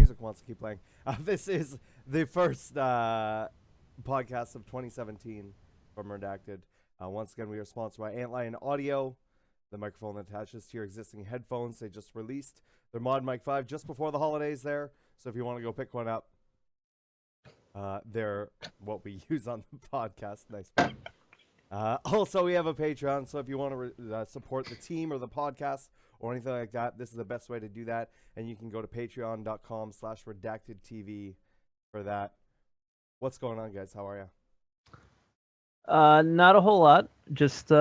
music wants to keep playing. This is the first podcast of 2017 from Redacted. Once again, we are sponsored by Antlion Audio. The microphone attaches to your existing headphones. They just released their Mod Mic 5 just before the holidays there. So if you want to go pick one up, they're what we use on the podcast. Nice. Also, we have a Patreon. So if you want to support the team or the podcast or anything like that, this is the best way to do that. And you can go to patreon.com/redactedtv for that. What's going on, guys? How are you? Not a whole lot. Just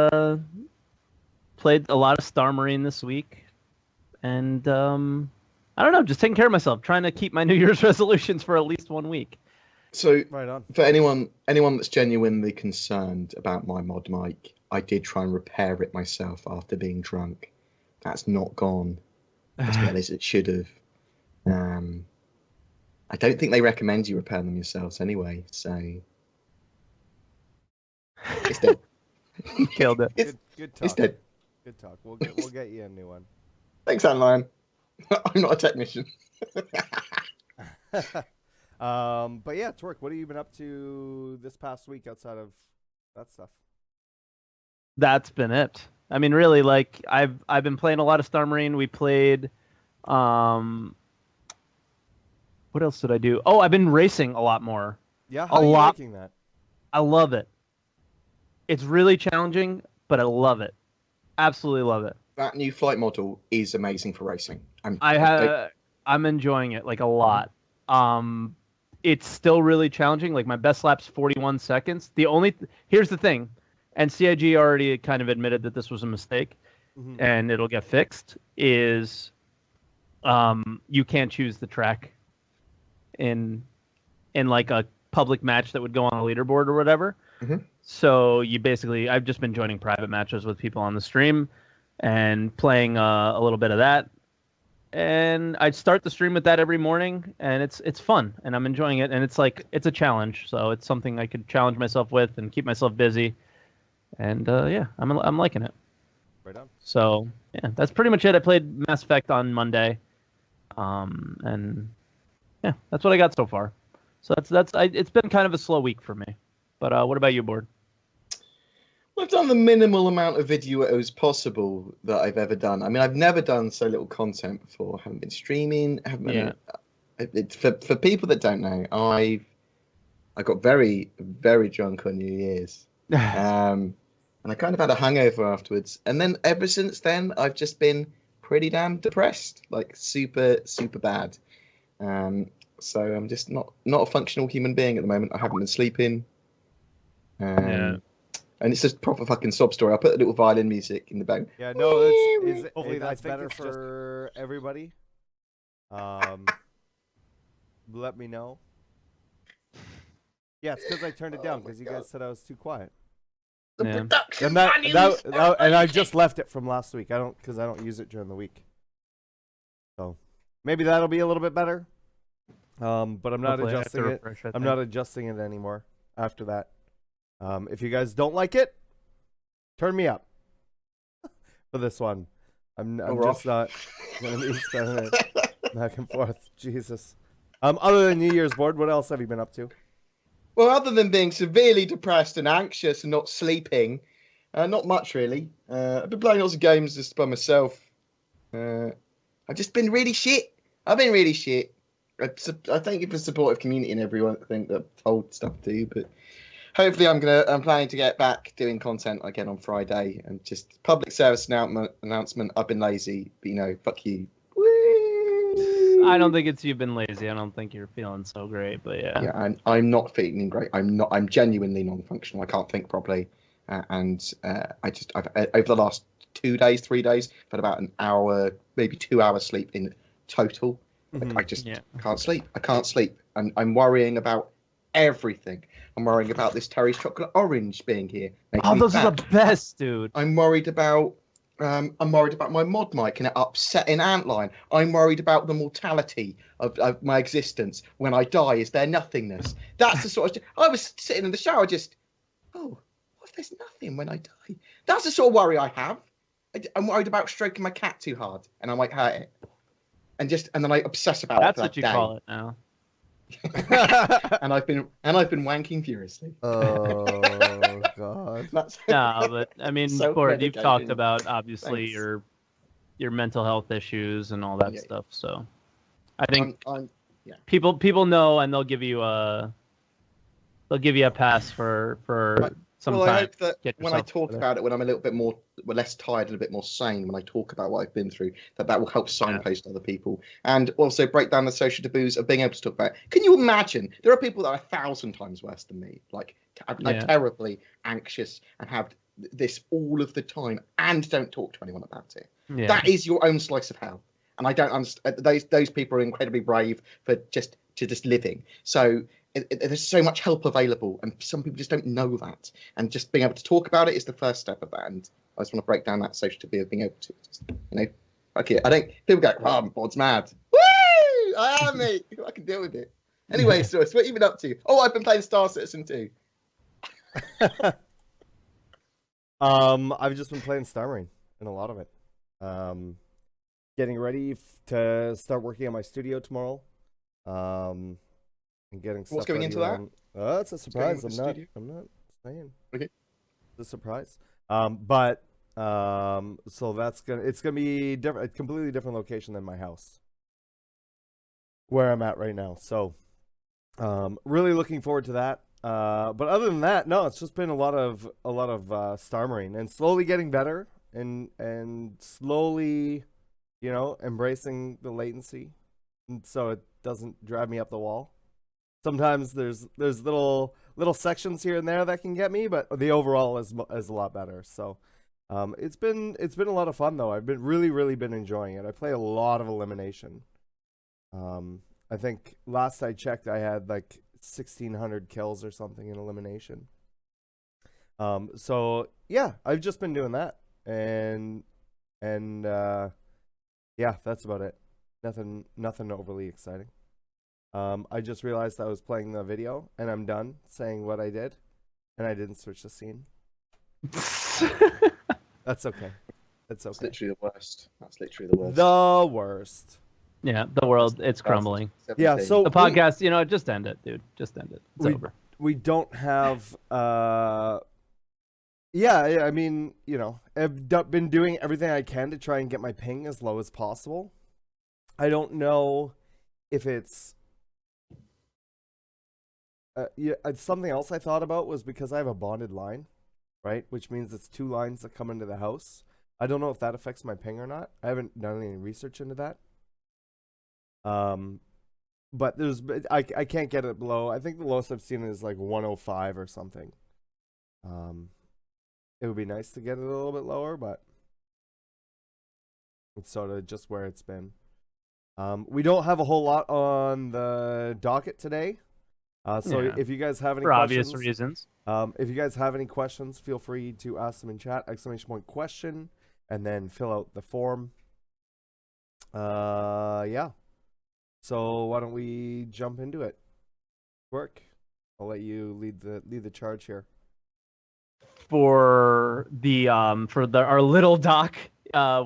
played a lot of Star Marine this week. And I don't know, just taking care of myself, trying to keep my New Year's resolutions for at least 1 week. So, right on. For anyone that's genuinely concerned about my mod mic, I did try and repair it myself after being drunk. That's not gone as well as it should have. I don't think they recommend you repair them yourselves anyway, so it's dead. Killed it. Good talk. It's dead. Good talk. We'll get you a new one. Thanks, Antlion. I'm not a technician. But yeah, Twerk, what have you been up to this past week outside of that stuff? That's been it. I mean, really, like I've been playing a lot of Star Marine. We played. What else did I do? Oh, I've been racing a lot more. Yeah, how are you liking that? I love it. It's really challenging, but I love it. Absolutely love it. That new flight model is amazing for racing. I'm enjoying it like a lot. It's still really challenging. Like my best lap's 41 seconds. Here's the thing, and CIG already kind of admitted that this was a mistake, and it'll get fixed. Is you can't choose the track in like a public match that would go on a leaderboard or whatever. So I've just been joining private matches with people on the stream and playing a little bit of that. And I'd start the stream with that every morning, and it's fun, and I'm enjoying it. And it's a challenge, so it's something I could challenge myself with and keep myself busy. And yeah, I'm liking it. Right on. So yeah, that's pretty much it. I played Mass Effect on Monday, and yeah, that's what I got so far. So it's been kind of a slow week for me. But what about you, Bored? Well, I've done the minimal amount of videos possible that I've ever done. I mean, I've never done so little content before. I haven't been streaming. For people that don't know, I got very, very drunk on New Year's, and I kind of had a hangover afterwards. And then ever since then, I've just been pretty damn depressed, like super, super bad. So I'm just not a functional human being at the moment. I haven't been sleeping. And it's just proper fucking sob story. I'll put a little violin music in the background. Yeah, no, hopefully that's better for everybody. Let me know. Yeah, it's because I turned it down because you guys said I was too quiet. Yeah. And and I just left it from last week. I don't use it during the week. So maybe that'll be a little bit better. But I'm not adjusting it. I'm not adjusting it anymore after that. If you guys don't like it, turn me up for this one. I'm just not going to be spending it back and forth. Jesus. Other than New Year's, Bored, what else have you been up to? Well, other than being severely depressed and anxious and not sleeping, not much really. I've been playing lots of games just by myself. I've just been really shit. I've been really shit. I thank you for the supportive community and everyone I think that I've told stuff to, but hopefully I'm planning to get back doing content again on Friday and just public service announcement. I've been lazy, but fuck you. Whee! I don't think it's you've been lazy. I don't think you're feeling so great, but yeah. Yeah, I'm not feeling great. I'm genuinely non-functional. I can't think properly, and I've over the last 2 days, 3 days, I've had about an hour, maybe 2 hours sleep in total. I just can't sleep. I can't sleep. I'm worrying about everything. I'm worrying about this Terry's chocolate orange being here. Those are the best, dude. I'm worried about my mod mic and it upsetting Antlion. I'm worried about the mortality of my existence. When I die, is there nothingness? That's the sort of. I was sitting in the shower, just, what if there's nothing when I die? That's the sort of worry I have. I'm worried about stroking my cat too hard, and I might hurt it. and then I obsess about That's it for what you that day. call it now. and I've been wanking furiously. Oh God. No, but I mean, Bord, you've talked Self-medication. about obviously Thanks. your mental health issues and all that Yeah. stuff. So I think yeah. people know, and they'll give you a pass for some Well, time. I hope that Get when I yourself talk together. about it, when I'm a little bit more less tired and a bit more sane, when I talk about what I've been through, that will help signpost other people, and also break down the social taboos of being able to talk about it. Can you imagine? There are people that are 1,000 times worse than me. Like, are terribly anxious and have this all of the time and don't talk to anyone about it. Yeah. That is your own slice of hell. And I don't understand. Those people are incredibly brave for just living. So there's so much help available, and some people just don't know that. And just being able to talk about it is the first step of that. And I just want to break down that social taboo of being able to, okay. I don't. People go, "Oh, Bod's mad." Woo! I am, mate. I can deal with it. Anyway, so what have you been up to? Oh, I've been playing Star Citizen 2. I've just been playing StarEngine and a lot of it. Getting ready to start working on my studio tomorrow. And getting stuff. What's going into that? It's a surprise. I'm not saying. Okay. It's a surprise. So it's gonna be different, a completely different location than my house, where I'm at right now. So, really looking forward to that. But other than that, no, it's just been a lot of StarMarine and slowly getting better and slowly, embracing the latency, and so it doesn't drive me up the wall. Sometimes there's little sections here and there that can get me, but the overall is a lot better. So, it's been a lot of fun though. I've been really been enjoying it. I play a lot of elimination. I think last I checked, I had like 1,600 kills or something in elimination. So yeah, I've just been doing that, and yeah, that's about it. Nothing overly exciting. I just realized I was playing the video, and I'm done saying what I did, and I didn't switch the scene. That's okay. It's okay. That's literally the worst. That's literally the worst. The worst. Yeah, the world, it's crumbling. 17. Yeah, so the podcast, just end it, dude. Just end it. It's over. We don't have. Yeah, I mean, I've been doing everything I can to try and get my ping as low as possible. I don't know if it's. Something else I thought about was because I have a bonded line, right? Which means it's 2 lines that come into the house. I don't know if that affects my ping or not. I haven't done any research into that. But I can't get it below. I think the lowest I've seen is like 105 or something. It would be nice to get it a little bit lower, but it's sort of just where it's been. We don't have a whole lot on the docket today. So if you guys have any questions, obvious reasons. If you guys have any questions, feel free to ask them in chat, !question, and then fill out the form. Yeah. So why don't we jump into it? Twerk, I'll let you lead the charge here. For our little doc,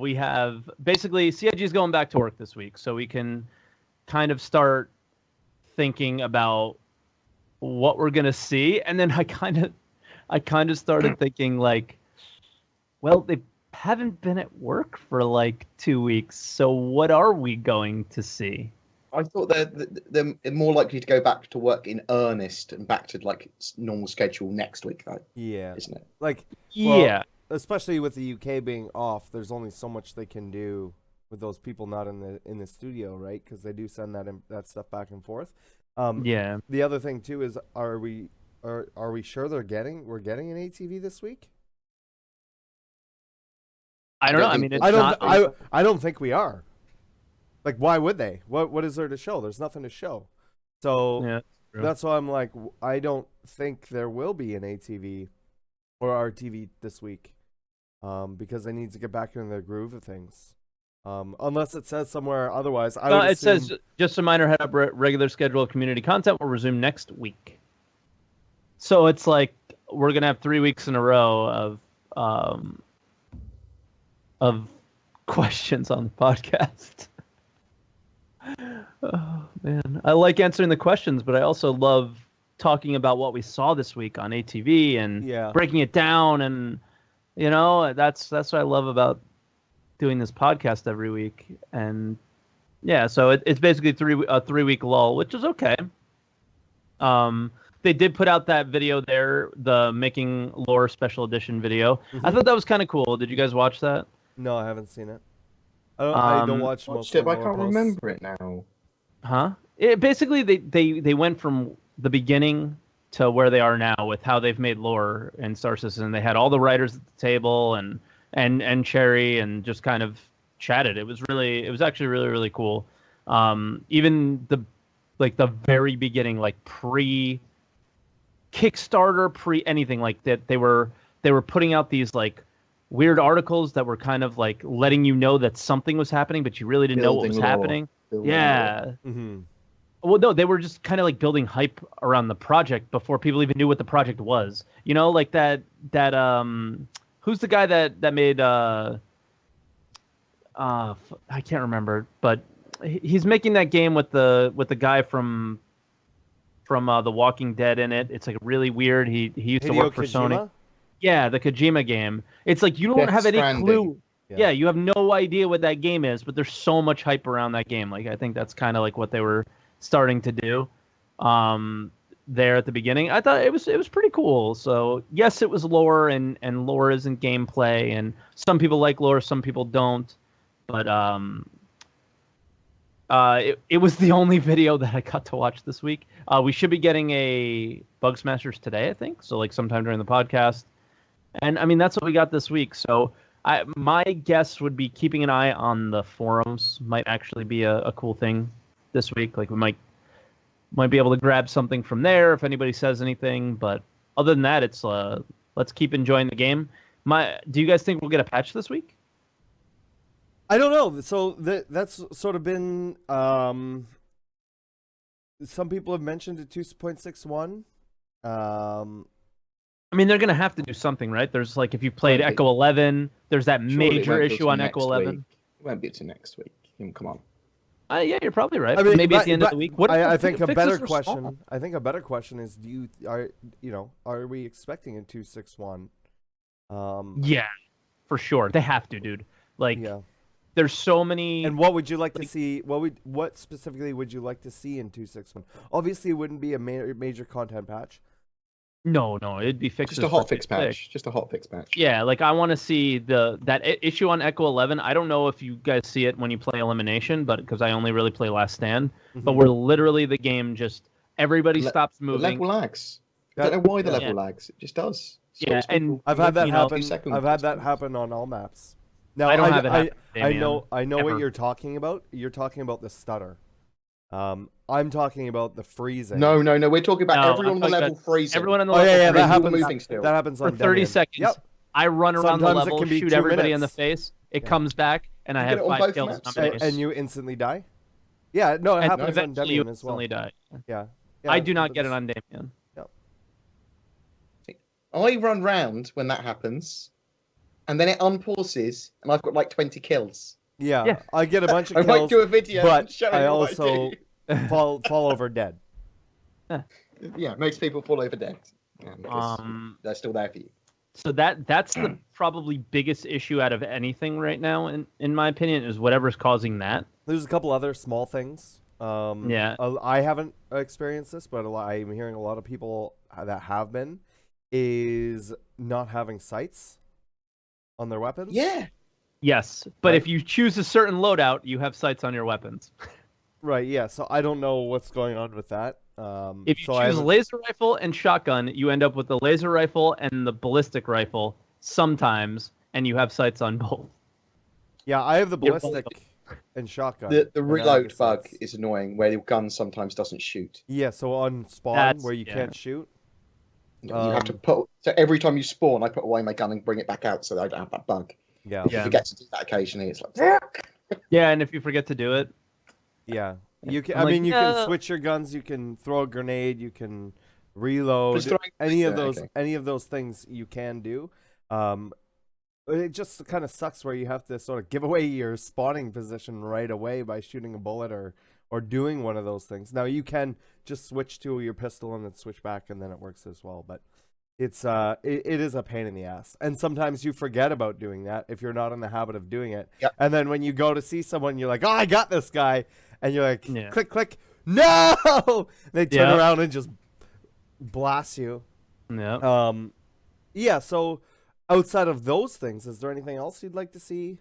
we have basically CIG is going back to work this week, so we can kind of start thinking about what we're gonna see, and then I kind of started thinking like, well, they haven't been at work for like 2 weeks, so what are we going to see? I thought they're more likely to go back to work in earnest and back to like normal schedule next week, though. Yeah, isn't it? Like, yeah, especially with the UK being off, there's only so much they can do with those people not in the studio, right? Because they do send that stuff back and forth. Yeah. The other thing too is, are we sure we're getting an ATV this week? I don't know. I mean, I don't think we are. Like, why would they? What is there to show? There's nothing to show. So yeah, that's why I'm like, I don't think there will be an ATV or RTV this week, because they need to get back into the groove of things. Unless it says somewhere otherwise. It says, just a minor head up, regular schedule of community content will resume next week. So it's like we're gonna have 3 weeks in a row of questions on the podcast. Oh, man, I like answering the questions, but I also love talking about what we saw this week on ATV and Yeah. breaking it down, and that's what I love about doing this podcast every week. And yeah, so it's basically a 3 week lull, which is okay. They did put out that video there, the making lore special edition video. I thought that was kind of cool. Did you guys watch that? No, I haven't seen it. I don't watch most Watched it, of but the I lore can't posts. remember it now. Huh? Basically they went from the beginning to where they are now with how they've made lore in Star Citizen. They had all the writers at the table and Cherry and just kind of chatted. It was actually really, really cool. Even the very beginning, like pre Kickstarter, pre anything like that, they were putting out these like weird articles that were kind of like letting you know that something was happening, but you really didn't know what was happening. Yeah. Mm-hmm. Well, no, they were just kind of like building hype around the project before people even knew what the project was. Like that who's the guy that made I can't remember, but he's making that game with the guy from The Walking Dead in it. It's like really weird. He used to work for Sony. Yeah, the Kojima game. It's like you don't have any clue. Yeah, you have no idea what that game is, but there's so much hype around that game. Like I think that's kind of like what they were starting to do there at the beginning. I thought it was pretty cool. So yes, it was lore, and lore isn't gameplay, and some people like lore, some people don't. But it was the only video that I got to watch this week. We should be getting a Bug Smashers today, I think. So like sometime during the podcast. And I mean that's what we got this week. So my guess would be keeping an eye on the forums. Might actually be a cool thing this week. Like we might be able to grab something from there if anybody says anything. But other than that, it's let's keep enjoying the game. Do you guys think we'll get a patch this week? I don't know. So that's sort of been some people have mentioned a 2.61. I mean, they're gonna have to do something, right? There's like if you played Echo 11, there's that major issue on Echo 11. It won't be to next week. Come on. Yeah, you're probably right. I mean, maybe at the end of the week. I think a better question. I think a better question is: are we expecting a 2.61? Yeah, for sure. They have to, dude. Like, yeah. There's so many. And what would you like to see? What specifically would you like to see in 2.61? Obviously, it wouldn't be a major content patch. No, it'd be fixed. Just a hotfix patch. Just a hotfix patch. Yeah, like I want to see that issue on Echo 11. I don't know if you guys see it when you play Elimination, but because I only really play Last Stand. But where literally the game just everybody stops moving. The level lags. I don't know why the level lags. It just does. Yeah, and I've had that happen. I've had that happen on all maps. Now I don't have it happen. I know what you're talking about. You're talking about the stutter. I'm talking about the freezing. No. We're talking about everyone on the level freezing. Everyone on the level. Yeah, that happens. That happens for 30 seconds. Yep. I run around Sometimes the level, it can be shoot 2 everybody in the minutes. face. It comes back, and I have 5 kills. And you instantly die. Yeah, no, it happens on Demian as well. Instantly die. Yeah. I do not get it on Damian. Yep. I run round when that happens, and then it unpauses, and I've got like 20 kills. Yeah. I get a bunch of kills. I might do a video, but showing I what also fall over dead. Yeah, most people fall over dead. They're still there for you. So that's the probably biggest issue out of anything right now, in my opinion, is whatever's causing that. There's a couple other small things. Yeah. I haven't experienced this, but I'm hearing a lot of people that have been, is not having sights on their weapons. Yeah. Yes, but if you choose a certain loadout, you have sights on your weapons. Right, yeah, so I don't know what's going on with that. If you choose laser rifle and shotgun, you end up with the laser rifle and the ballistic rifle sometimes, and you have sights on both. Yeah, I have the ballistic and shotgun. The reload bug is annoying, where your gun sometimes doesn't shoot. Yeah, so on spawn, where you can't shoot. You have to put... So every time you spawn, I put away my gun and bring it back out so that I don't have that bug. Yeah. If you forget to do that occasionally, it's like... Yeah, and if you forget to do it... Yeah. You can. You can switch your guns. You can throw a grenade. You can reload. Any of those things you can do. it just kind of sucks where you have to sort of give away your spawning position right away by shooting a bullet or doing one of those things. Now you can just switch to your pistol and then switch back, and then it works as well. But it's it is a pain in the ass, and sometimes you forget about doing that if you're not in the habit of doing it. Yep. And then when you go to see someone, you're like, "Oh, I got this guy," and you're like, Yeah. "Click, click, no!" They turn Yeah. around and just blast you. Yeah. Yeah. So outside of those things, is there anything else you'd like to see?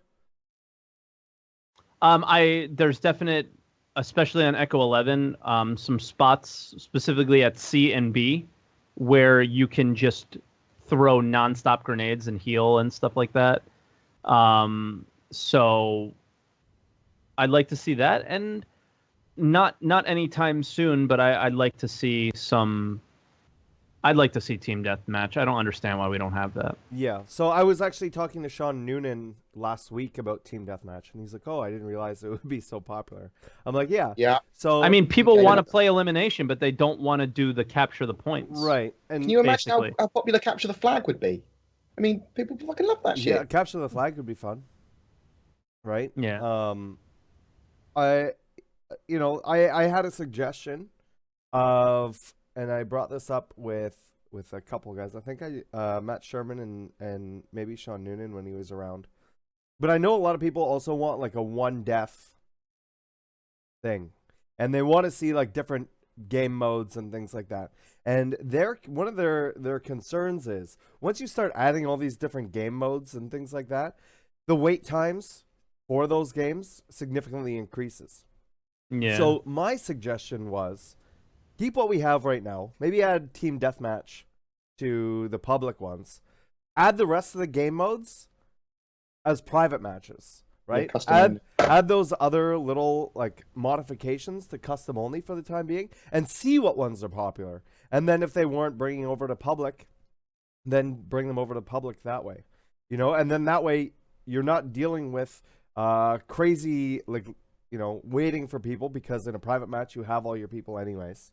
There's definite, especially on Echo 11, some spots specifically at C and B where you can just throw nonstop grenades and heal and stuff like that. So I'd like to see that, and not anytime soon, but I'd like to see some. I'd like to see team deathmatch. I don't understand why we don't have that. Yeah. So I was actually talking to Sean Noonan last week about team deathmatch, and he's like, "Oh, I didn't realize it would be so popular." I'm like, "Yeah." Yeah. So I mean, people Okay. want to play elimination, but they don't want to do the capture the points. right. And Can you imagine basically. how popular Capture the Flag would be? I mean, people fucking love that shit. yeah, capture the flag would be fun. Right? Yeah. I I had a suggestion of, and I brought this up with a couple guys. I think Matt Sherman and maybe Sean Noonan when he was around. But I know a lot of people also want like a one death thing, and they want to see like different game modes and things like that. And one of their concerns is once you start adding all these different game modes and things like that, the wait times for those games significantly increases. Yeah. So my suggestion was keep what we have right now. Maybe add team deathmatch to the public ones. Add the rest of the game modes as private matches, right? Yeah, custom add those other little like modifications to custom only for the time being, and see what ones are popular. And then if they weren't bringing over to public, then bring them over to public that way, And then that way you're not dealing with crazy waiting for people, because in a private match you have all your people anyways.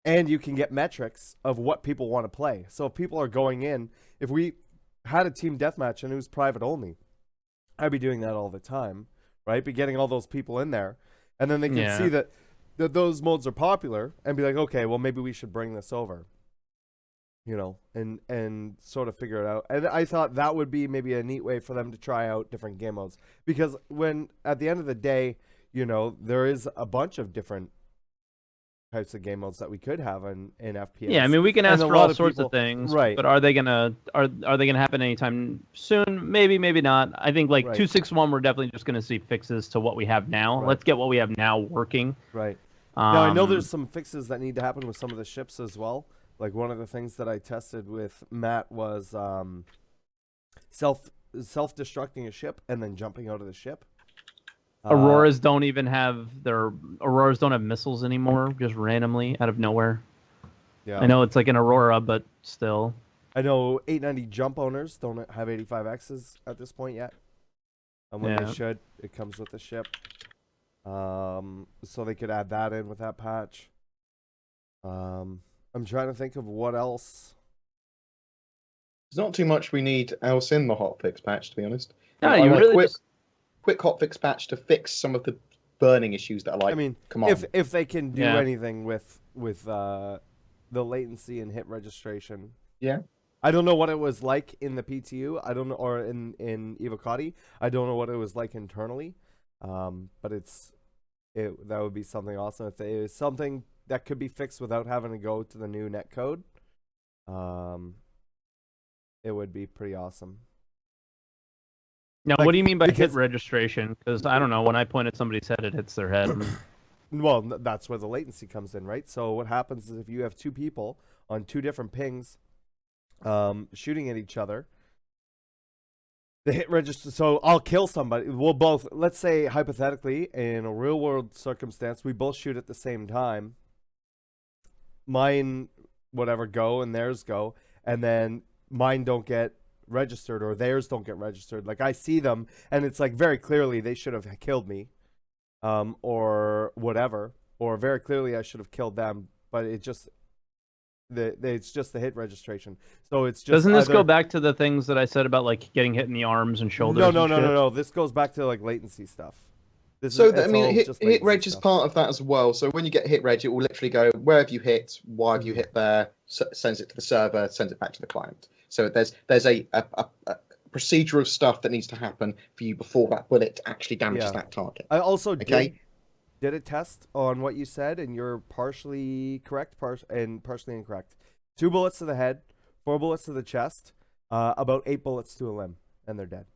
And you can get metrics of what people want to play. So if people are going in, if we had a team deathmatch and it was private only, I'd be doing that all the time, right? Be getting all those people in there, and then they can see that those modes are popular and be like, okay, well maybe we should bring this over, and sort of figure it out. And I thought that would be maybe a neat way for them to try out different game modes, because when at the end of the day, there is a bunch of different types of game modes that we could have in FPS. Yeah, I mean, we can ask for all sorts of things, right? But are they gonna happen anytime soon? Maybe, maybe not. I think like 261, we're definitely just gonna see fixes to what we have now. Right. Let's get what we have now working. Right. Now I know there's some fixes that need to happen with some of the ships as well. Like one of the things that I tested with Matt was self-destructing a ship and then jumping out of the ship. Auroras don't have missiles anymore, just randomly out of nowhere. Yeah. I know it's like an Aurora, but still. I know 890 jump owners don't have 85Xs at this point yet. And when they should, it comes with the ship. So they could add that in with that patch. I'm trying to think of what else. There's not too much we need else in the hotfix patch, to be honest. No, you really quick hotfix patch to fix some of the burning issues that are like. I mean, come on. if they can do anything with the latency and hit registration. Yeah. I don't know what it was like in the PTU. I don't know, or in Evocati. I don't know what it was like internally. But that would be something awesome if it was something that could be fixed without having to go to the new net code. It would be pretty awesome. Now, what do you mean by hit registration? Because I don't know. When I point at somebody's head, it hits their head. Well, that's where the latency comes in, right? So what happens is if you have two people on two different pings shooting at each other, the hit register. So I'll kill somebody. We'll both, let's say hypothetically, in a real world circumstance, we both shoot at the same time. Mine, whatever, go and theirs go, and then mine don't get registered or theirs don't get registered. Like I see them, and it's like very clearly they should have killed me, or whatever, or very clearly I should have killed them. But it just it's just the hit registration. So it's just Doesn't this go either- back to the things that I said about like getting hit in the arms and shoulders? No. This goes back to like latency stuff. I mean, hit latency reg is stuff. part of that as well. So when you get hit reg, it will literally go, where have you hit? Why have you hit there? Sends it to the server, sends it back to the client. So there's a procedural stuff that needs to happen for you before that bullet actually damages that target. I also did a test on what you said, and you're partially correct, and partially incorrect. 2 bullets to the head, 4 bullets to the chest, about 8 bullets to a limb, and they're dead.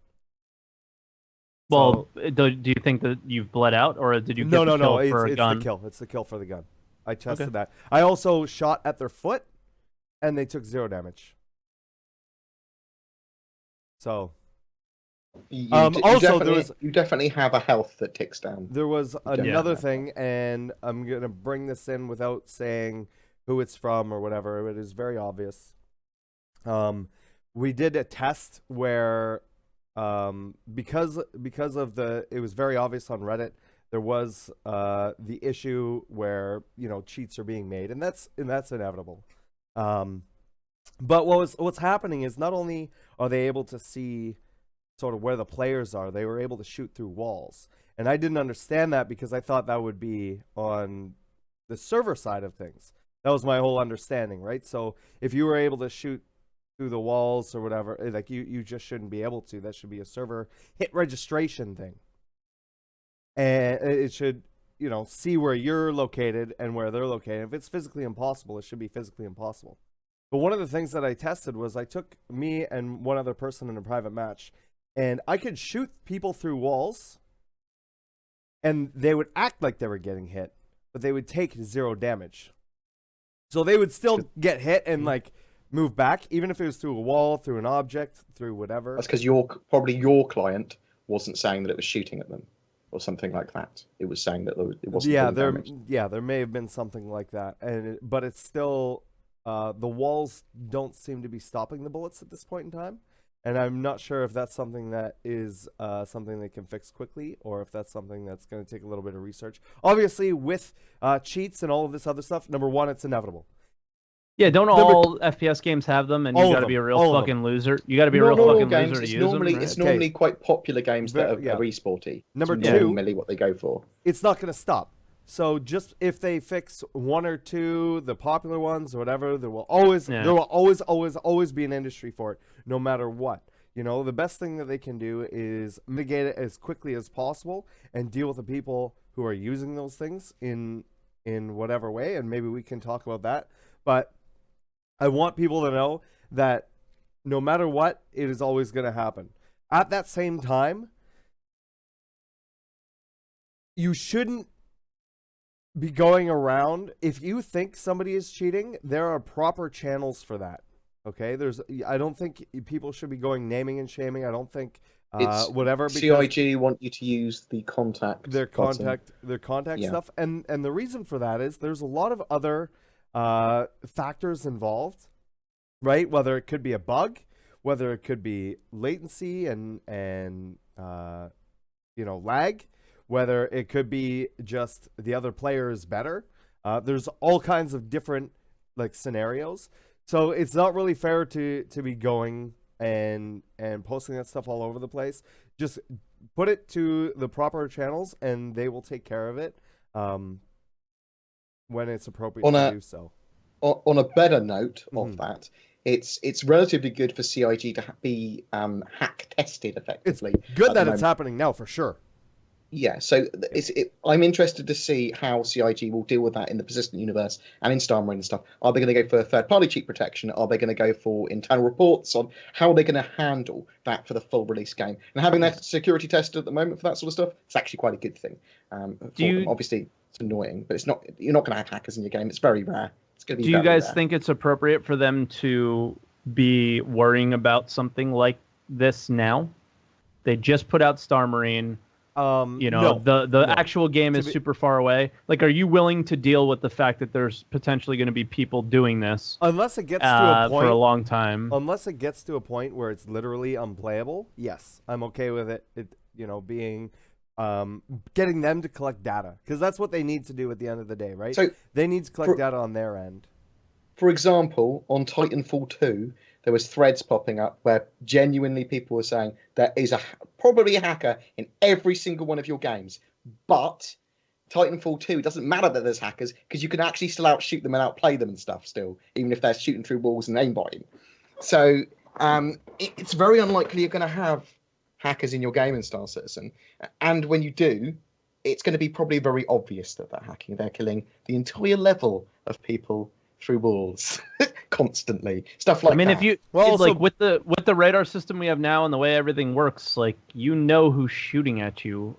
Well, do you think that you've bled out, or did you get the kill for a gun? It's the kill. It's the kill for the gun. I tested that. I also shot at their foot, and they took 0 damage. So, You you definitely have a health that ticks down. There was another thing, and I'm gonna bring this in without saying who it's from or whatever. It is very obvious. We did a test where, because of it was very obvious on Reddit. There was the issue where cheats are being made, and that's inevitable. But what's happening is not only are they able to see sort of where the players are, they were able to shoot through walls. And I didn't understand that because I thought that would be on the server side of things. That was my whole understanding, right? So if you were able to shoot through the walls or whatever, like you just shouldn't be able to. That should be a server hit registration thing. And it should, see where you're located and where they're located. If it's physically impossible, it should be physically impossible. But one of the things that I tested was I took me and one other person in a private match, and I could shoot people through walls, and they would act like they were getting hit, but they would take 0 damage. So they would still get hit and like move back, even if it was through a wall, through an object, through whatever. That's because probably your client wasn't saying that it was shooting at them or something like that. It was saying that it wasn't. There may have been something like that, but it's still. The walls don't seem to be stopping the bullets at this point in time, and I'm not sure if that's something that is something they can fix quickly, or if that's something that's going to take a little bit of research. Obviously, with cheats and all of this other stuff, number one, it's inevitable. Yeah, don't all FPS games have them, and you got to be a real fucking loser. You got to be a real fucking loser to use them. Right? It's normally quite popular games that are esporty. Number two, normally what they go for. It's not going to stop. So just if they fix 1 or 2, the popular ones or whatever, there will always be an industry for it, no matter what. The best thing that they can do is mitigate it as quickly as possible and deal with the people who are using those things in whatever way. And maybe we can talk about that. But I want people to know that no matter what, it is always going to happen. At that same time, you shouldn't be going around. If you think somebody is cheating, there are proper channels for that. Okay, I don't think people should be going naming and shaming. I don't think whatever. CIG want you to use the contact. Their contact stuff, and the reason for that is there's a lot of other factors involved, right? Whether it could be a bug, whether it could be latency and lag. Whether it could be just the other player is better. There's all kinds of different scenarios. So it's not really fair to be going and posting that stuff all over the place. Just put it to the proper channels and they will take care of it when it's appropriate to do so. On a better note of that, it's relatively good for CIG to be hack tested effectively. It's good that it's happening now for sure. Yeah, so I'm interested to see how CIG will deal with that in the persistent universe and in StarEngine and stuff. Are they going to go for third-party cheat protection? Are they going to go for internal reports on how are they going to handle that for the full release game? And having that security tested at the moment for that sort of stuff, it's actually quite a good thing. Obviously, it's annoying, but it's not. You're not going to have hackers in your game. It's very rare. It's going to be. Do you guys think it's appropriate for them to be worrying about something like this now? They just put out StarEngine. The actual game is super far away. Are you willing to deal with the fact that there's potentially going to be people doing this unless it gets to a point for a long time? Unless it gets to a point where it's literally unplayable, yes, I'm okay with it. Being getting them to collect data because that's what they need to do at the end of the day, right? So they need to collect data on their end. For example, on Titanfall 2, there was threads popping up where genuinely people were saying there is probably a hacker in every single one of your games, but Titanfall 2 doesn't matter that there's hackers because you can actually still outshoot them and outplay them and stuff still, even if they're shooting through walls and aimbotting. So it's very unlikely you're going to have hackers in your game in Star Citizen, and when you do, it's going to be probably very obvious that they're hacking. They're killing the entire level of people through walls constantly. Stuff like that. I mean, if you like with the radar system we have now and the way everything works, like you know who's shooting at you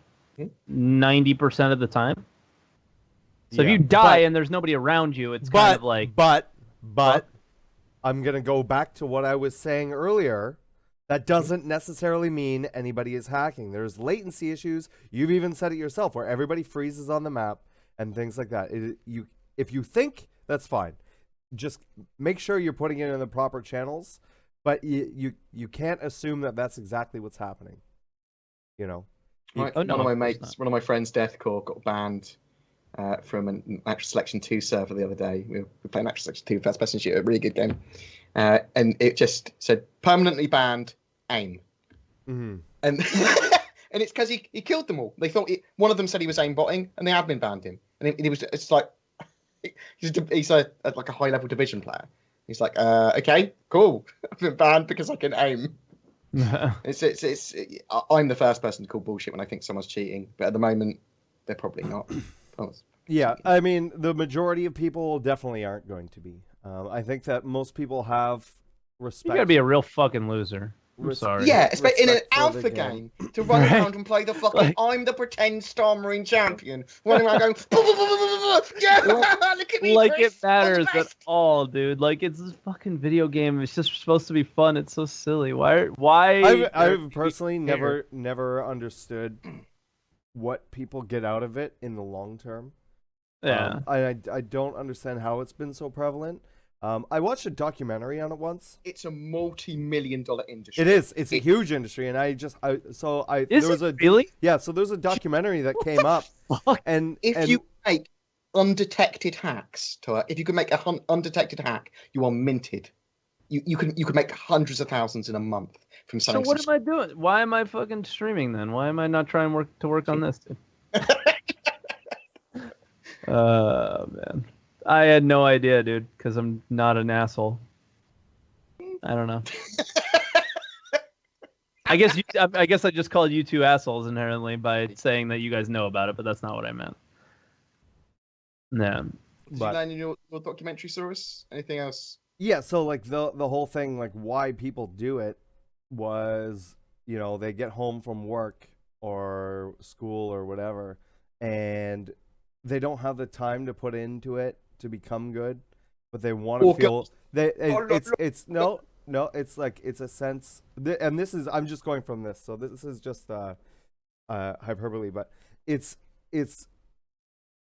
90% of the time. So if you die and there's nobody around you, it's kind of like. But I'm gonna go back to what I was saying earlier. That doesn't necessarily mean anybody is hacking. There's latency issues. You've even said it yourself, where everybody freezes on the map and things like that. If you think, that's fine. Just make sure you're putting it in the proper channels, but you can't assume that that's exactly what's happening. You know. One of my mates, one of my friends, Deathcore, got banned from an Natural Selection 2 server the other day. We were playing Natural Selection 2 first person shooter, a really good game. And it just said permanently banned, aim. Mm-hmm. And and it's because he killed them all. They thought one of them said he was aimbotting, and the admin banned him. And it's like he's like a high level division player. He's like, okay, cool. I've been banned because I can aim. I'm the first person to call bullshit when I think someone's cheating, but at the moment they're probably not. Yeah, I mean the majority of people definitely aren't going to be. I think that most people have respect. You gotta be a real fucking loser. I'm sorry. Yeah, especially in an alpha game to run around and play the fucking I'm the pretend Star Marine champion. Running around going, yeah, look at me, like Chris, it matters at all, dude. Like it's a fucking video game. It's just supposed to be fun. It's so silly. Why? I've personally never understood what people get out of it in the long term. Yeah. I don't understand how it's been so prevalent. I watched a documentary on it once. It's a multi-million-dollar industry. It is. It's a huge industry, and really? Yeah. So there's a documentary that came up, and you make undetected hacks, if you can make an undetected hack, you are minted. You can make hundreds of thousands in a month from selling. So what am I doing? Why am I fucking streaming then? Why am I not trying to work on this? Man. I had no idea, dude, because I'm not an asshole. I don't know. I guess I just called you two assholes inherently by saying that you guys know about it, but that's not what I meant. No. Did you land in your documentary, Saurus? Anything else? Yeah, so like the whole thing, like why people do it was, you know, they get home from work or school or whatever, and they don't have the time to put into it to become good, but they want to feel it's like it's a sense, and this is, I'm just going from this, so this is just hyperbole, but it's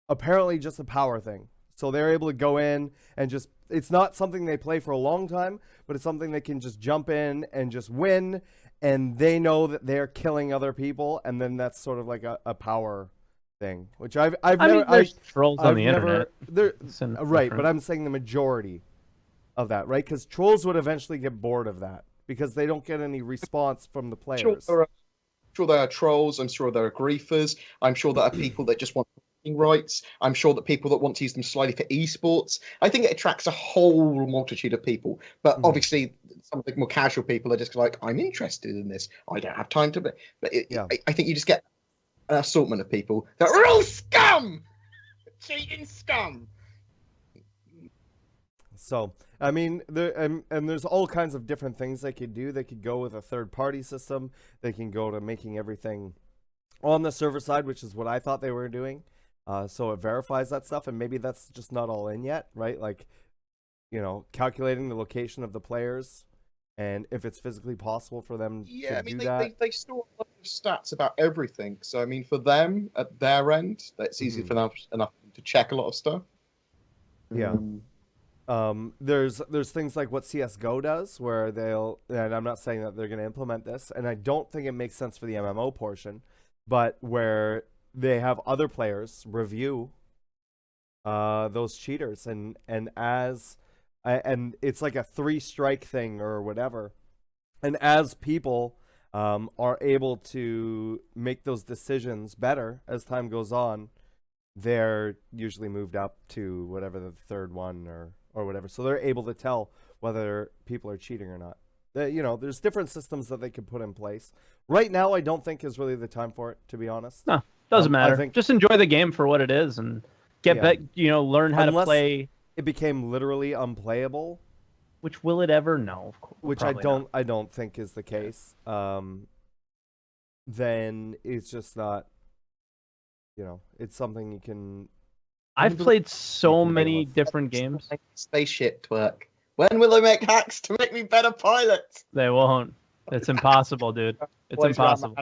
apparently just a power thing. So they're able to go in and just, it's not something they play for a long time, but it's something they can just jump in and just win, and they know that they're killing other people, and then that's sort of like a power thing, which I've never. There's trolls on the internet. Right, but I'm saying the majority of that, right? Because trolls would eventually get bored of that because they don't get any response from the players. I'm sure there are trolls. I'm sure there are griefers. I'm sure there are people that just want rights. I'm sure that people that want to use them slightly for esports. I think it attracts a whole multitude of people. But obviously, some of the more casual people are just like, I'm interested in this. I don't have time to. But I think you just get an assortment of people that are all scum, cheating scum. So I mean, and there's all kinds of different things they could do. They could go with a third-party system. They can go to making everything on the server side, which is what I thought they were doing. So it verifies that stuff, and maybe that's just not all in yet, right? Like, you know, calculating the location of the players and if it's physically possible for them to do that. They store a lot of stats about everything. So, I mean, for them, at their end, that's easy for them enough to check a lot of stuff. Yeah. There's things like what CSGO does, where they'll, and I'm not saying that they're going to implement this, and I don't think it makes sense for the MMO portion, but where they have other players review those cheaters, and as and it's like a 3-strike thing or whatever. And as people are able to make those decisions better as time goes on, they're usually moved up to whatever the third one or whatever. So they're able to tell whether people are cheating or not. There's different systems that they can put in place. Right now, I don't think is really the time for it, to be honest. No, doesn't matter. I think, just enjoy the game for what it is and get back. Learn how to play. It became literally unplayable. Which will it ever? No, of course. Which I don't think is the case. Then it's just not. It's something you can. I've played so many different games. Spaceship Twerk. When will they make hacks to make me better pilot? They won't. It's impossible, dude. It's impossible.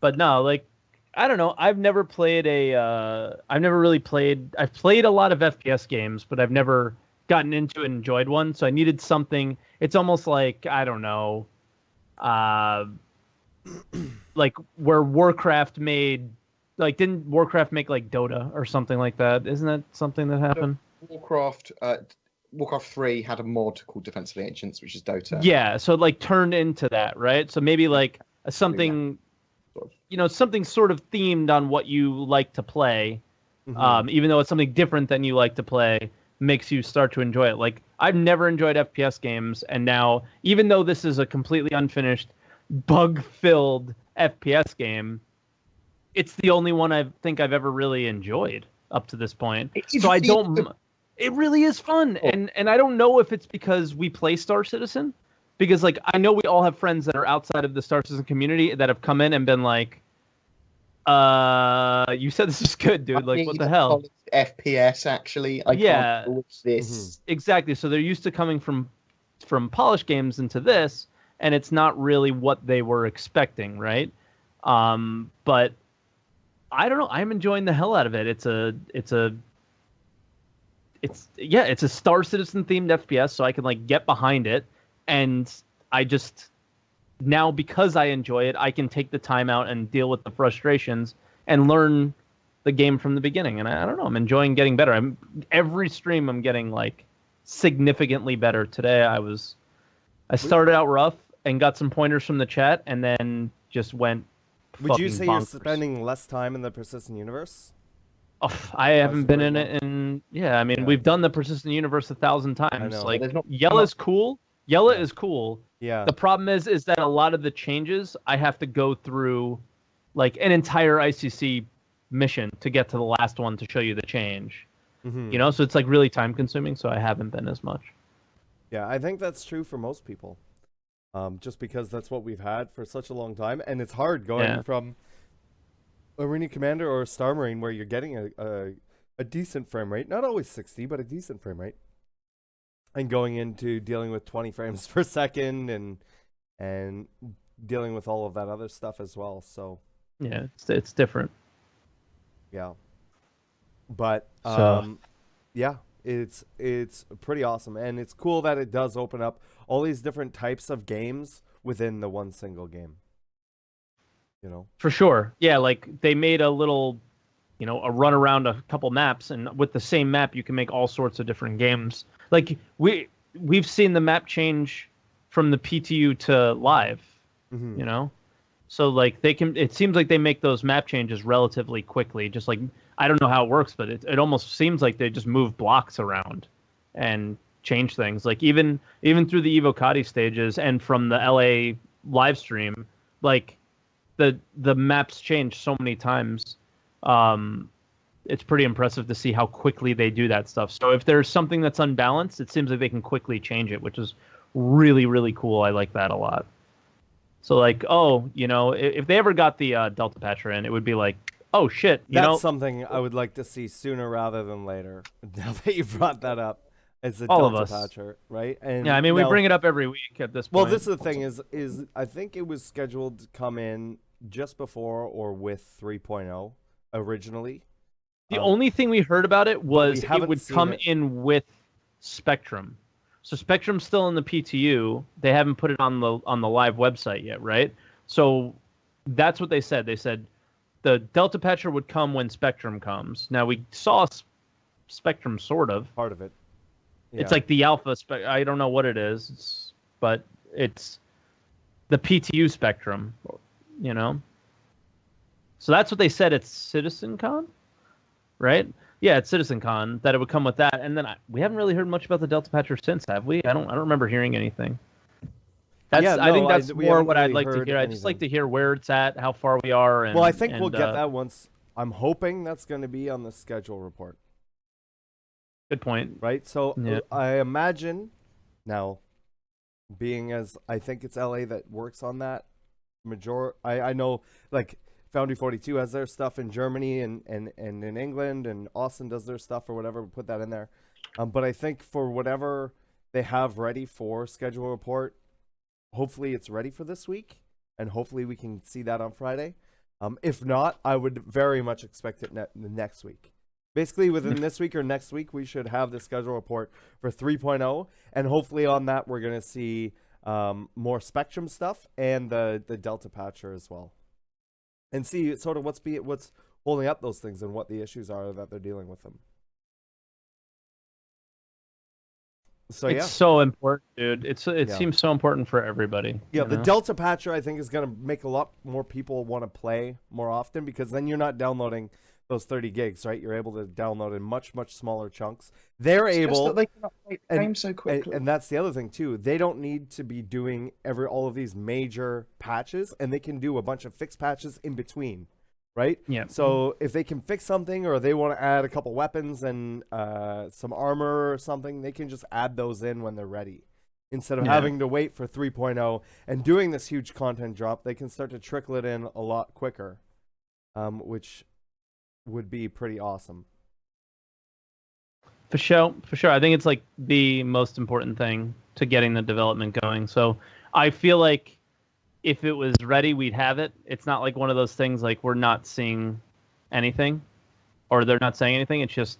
But no, like, I don't know. I've never played I've played a lot of FPS games, but I've never gotten into and enjoyed one. So I needed something. It's almost like, I don't know, like where Warcraft made, like, didn't Warcraft make like Dota or something like that? Isn't that something that happened? Warcraft 3 had a mod called Defense of the Ancients, which is Dota. Yeah, so it like turned into that, right? So maybe like something, something sort of themed on what you like to play, even though it's something different than you like to play, makes you start to enjoy it. Like, I've never enjoyed FPS games, and now, even though this is a completely unfinished, bug-filled FPS game, it's the only one I think I've ever really enjoyed up to this point. So I don't... It really is fun, and I don't know if it's because we play Star Citizen, because like I know we all have friends that are outside of the Star Citizen community that have come in and been like, you said this is good, dude. Like, what the hell? FPS, actually. I can't watch this. Exactly. So they're used to coming from polished games into this, and it's not really what they were expecting, right? But I don't know. I'm enjoying the hell out of it. It's a Star Citizen themed FPS, so I can like get behind it, and I just now, because I enjoy it, I can take the time out and deal with the frustrations and learn the game from the beginning. And I don't know, I'm enjoying getting better. Every stream I'm getting like significantly better. Today I started out rough and got some pointers from the chat, and then just went. Would you say bonkers. You're spending less time in the persistent universe? Oh, I haven't been in it in... Yeah, I mean, we've done the persistent universe 1,000 times. Like, Yella is cool. Yella is cool. Yeah. The problem is that a lot of the changes, I have to go through, like, an entire ICC mission to get to the last one to show you the change. So it's, like, really time-consuming, so I haven't been as much. Yeah, I think that's true for most people. Just because that's what we've had for such a long time, and it's hard going from Arena Commander or Star Marine, where you're getting a decent frame rate, not always 60, but a decent frame rate, and going into dealing with 20 frames per second and dealing with all of that other stuff as well. So yeah, it's different. Yeah, but yeah, it's pretty awesome, and it's cool that it does open up all these different types of games within the one single game. For sure. Yeah, like they made a little, a run around a couple maps, and with the same map you can make all sorts of different games. Like we've seen the map change from the PTU to live, So like it seems like they make those map changes relatively quickly. Just like, I don't know how it works, but it almost seems like they just move blocks around and change things. Like even through the Evocati stages and from the LA live stream, like the maps change so many times. It's pretty impressive to see how quickly they do that stuff. So if there's something that's unbalanced, it seems like they can quickly change it, which is really, really cool. I like that a lot. So like, if they ever got the Delta Patcher in, it would be like, oh shit. That's something I would like to see sooner rather than later. Now that you brought that up. It's a all Delta of us. Patcher, right? And yeah, I mean, we bring it up every week at this point. Well, this is the thing is I think it was scheduled to come in just before or with 3.0 originally. The only thing we heard about it was it would come in with Spectrum. So Spectrum's still in the PTU. They haven't put it on the live website yet, right? So that's what they said. They said the Delta Patcher would come when Spectrum comes. Now we saw Spectrum sort of. Part of it. It's like the alpha spec. I don't know what it is, but it's the PTU spectrum, you know. So that's what they said at CitizenCon, right? Yeah, at CitizenCon that it would come with that, and then we haven't really heard much about the Delta patcher since, have we? I don't remember hearing anything. That's I think that's more what I'd like to hear. I'd just like to hear where it's at, how far we are, and well, I think we'll get that once. I'm hoping that's going to be on the schedule report. Good point. Right? So I imagine now, being as I think it's LA that works on that, I know like Foundry 42 has their stuff in Germany and in England, and Austin does their stuff or whatever. We'll put that in there. But I think for whatever they have ready for schedule report, hopefully it's ready for this week, and hopefully we can see that on Friday. If not, I would very much expect it next week. Basically, within this week or next week, we should have the schedule report for 3.0, and hopefully on that we're going to see more Spectrum stuff and the Delta patcher as well, and see sort of what's holding up those things and what the issues are that they're dealing with them. So it's so important, dude. It seems so important for everybody. Yeah, the Delta patcher I think is going to make a lot more people want to play more often, because then you're not downloading those 30 gigs, right? You're able to download in much smaller chunks. They're able, just that they cannot play the game so quickly. And that's the other thing too. They don't need to be doing all of these major patches, and they can do a bunch of fixed patches in between, right? Yeah. So if they can fix something, or they want to add a couple weapons and some armor or something, they can just add those in when they're ready. Instead of having to wait for 3.0 and doing this huge content drop, they can start to trickle it in a lot quicker, which would be pretty awesome. For sure. I think it's like the most important thing to getting the development going. So I feel like if it was ready, we'd have it. It's not like one of those things like we're not seeing anything, or they're not saying anything. It's just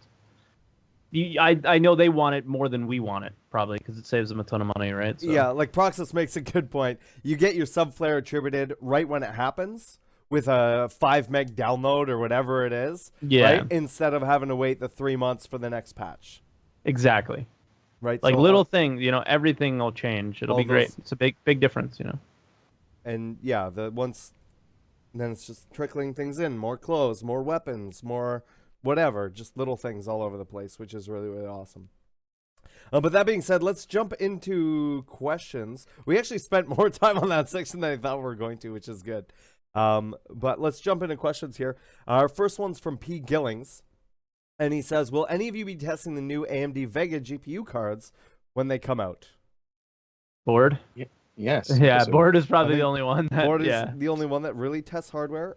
I know they want it more than we want it, probably, because it saves them a ton of money, right? So. Yeah, like Proxus makes a good point. You get your subflare attributed right when it happens, with a 5 meg download or whatever it is, right? Instead of having to wait the 3 months for the next patch. Exactly. Right. Like, so little things, everything will change. It'll be great. It's a big difference, And yeah, then it's just trickling things in, more clothes, more weapons, more whatever, just little things all over the place, which is really, really awesome. But that being said, let's jump into questions. We actually spent more time on that section than I thought we were going to, which is good. But let's jump into questions here. Our first one's from P. Gillings, and he says, will any of you be testing the new AMD Vega GPU cards when they come out? Bored? Yes. Yeah, Bored is probably the only one. Bored is the only one that really tests hardware.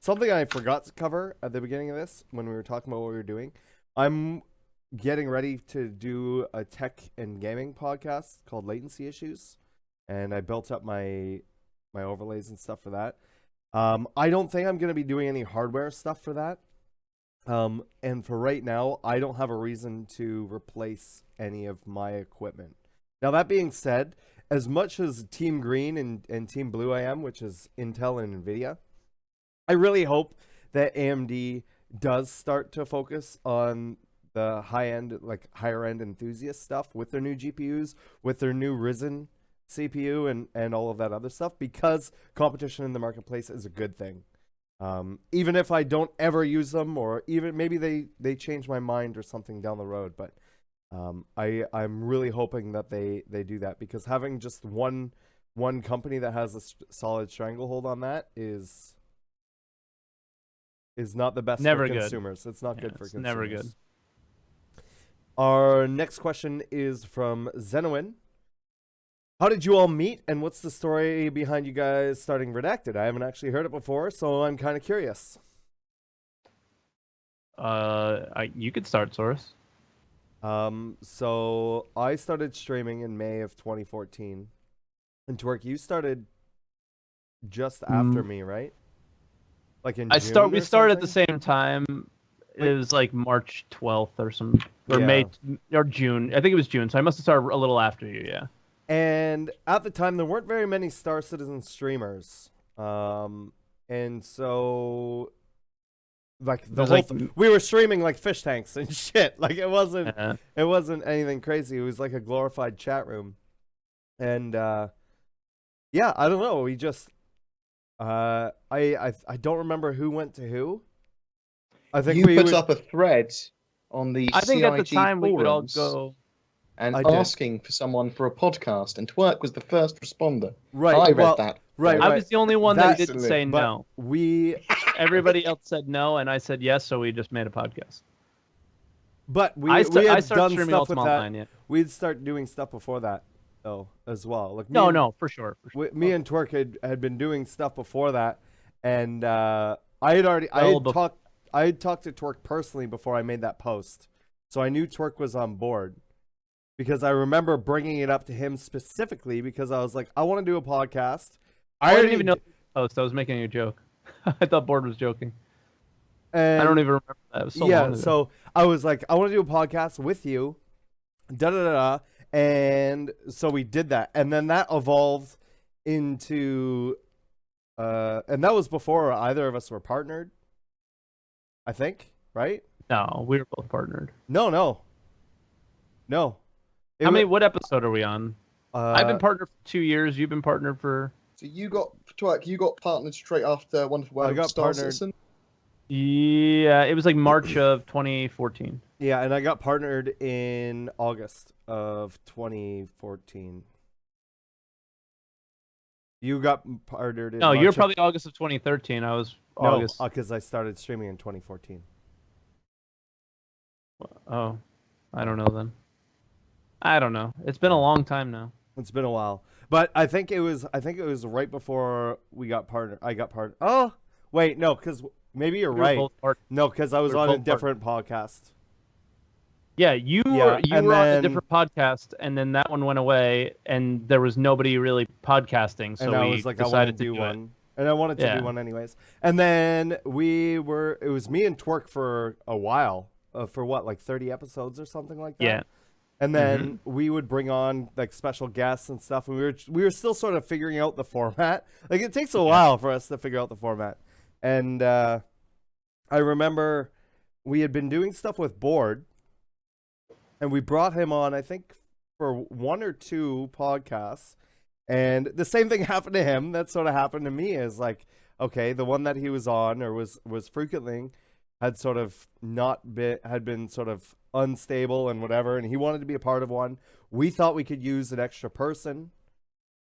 Something I forgot to cover at the beginning of this when we were talking about what we were doing. I'm getting ready to do a tech and gaming podcast called Latency Issues, and I built up my overlays and stuff for that. I don't think I'm going to be doing any hardware stuff for that. And for right now, I don't have a reason to replace any of my equipment. Now, that being said, as much as Team Green and Team Blue I am, which is Intel and NVIDIA, I really hope that AMD does start to focus on the high-end, like higher-end enthusiast stuff with their new GPUs, with their new Ryzen CPU and all of that other stuff, because competition in the marketplace is a good thing. Even if I don't ever use them, or even maybe they change my mind or something down the road, but I'm really hoping that they do that, because having just one company that has a solid stranglehold on that is not the best for consumers. It's not good for consumers. Never good. Our next question is from Zenowin. How did you all meet, and what's the story behind you guys starting Redacted? I haven't actually heard it before, so I'm kind of curious. You could start, Saurus. So I started streaming in May of 2014. And Twerk, you started just after me, right? Like in June we started at the same time. It was like March 12th or some, or May or June. I think it was June, so I must have started a little after you, yeah. And at the time, there weren't very many Star Citizen streamers. And so like the whole like, we were streaming like fish tanks and shit. Like it wasn't uh, it wasn't anything crazy. It was like a glorified chat room. And yeah, I don't know. We just I don't remember who went to who. I think you put up a thread on the I think CIG at the time we would all forums go. and I did. asking for someone for a podcast, and Twerk was the first responder. Right. I read well, that. Right. I was the only one that didn't Excellent. say But no. we Everybody else said no, and I said yes, so we just made a podcast. we I had started done streaming stuff with Ultima that. Online, yeah. We'd start doing stuff before that though as well. Like No, for sure. me and Twerk had been doing stuff before that, and I had talked to Twerk personally before I made that post, so I knew Twerk was on board because I remember bringing it up to him specifically because I was like, I want to do a podcast. I didn't even know the post. I was making a joke. I thought Bored was joking. And I don't even remember that. It was so long ago. So I was like, I want to do a podcast with you, and so we did that, and then that evolved into, and that was before either of us were partnered. I think, right? No, we were both partnered. No. What episode are we on? I've been partnered for 2 years. You've been partnered for. So you got Twerk. You got partnered straight after Wonderful World got of Star partnered. Citizen. Yeah, it was like March of 2014. Yeah, and I got partnered in August of 2014. You got partnered in No, March you're probably August of 2013. I was August. No, because I started streaming in 2014. Oh, I don't know then. I don't know. It's been a long time now. It's been a while, but I think it was right before we got partnered. I got partnered. Oh, wait, no, because maybe you're We were right. both partnered. No, because I was We were on a both different podcast. Yeah, you Yeah, were and on a then- different podcast, and then that one went away, and there was nobody really podcasting, so And I we was like, I want decided to do it. one. And I wanted to Yeah. do one anyways. And then it was me and Twerk for a while, for what, like 30 episodes or something like that? Yeah. And then we would bring on like special guests and stuff. And we were still sort of figuring out the format. Like it takes a while for us to figure out the format. And I remember we had been doing stuff with Bored, and we brought him on, I think, for 1 or 2 podcasts. And the same thing happened to him. That sort of happened to me. Is like, okay, the one that he was on or was frequently had sort of had been sort of unstable and whatever, and he wanted to be a part of one. We thought we could use an extra person.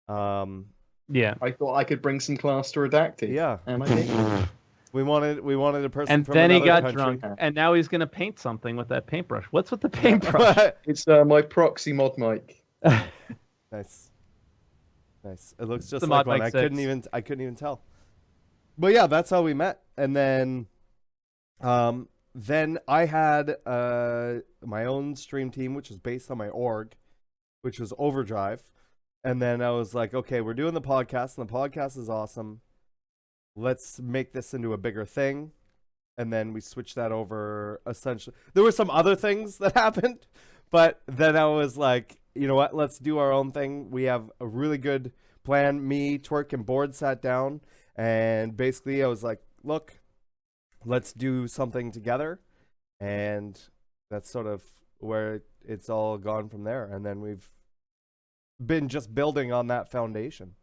Yeah. I thought I could bring some class to Redacted. Yeah. And I did. We wanted a person And from then he another got country. drunk, and now he's gonna paint something with that paintbrush. What's with the paintbrush? It's my proxy mod mic. Nice. It looks just The like Mod one. Mic I couldn't 6. even tell. But yeah, that's how we met. And then I had my own stream team, which was based on my org, which was Overdrive. And then I was like, okay, we're doing the podcast, and the podcast is awesome. Let's make this into a bigger thing. And then we switched that over. Essentially, there were some other things that happened, but then I was like, you know what? Let's do our own thing. We have a really good plan. Me, Twerk, and Bored sat down, and basically I was like, look, let's do something together. And that's sort of where it's all gone from there. And then we've been just building on that foundation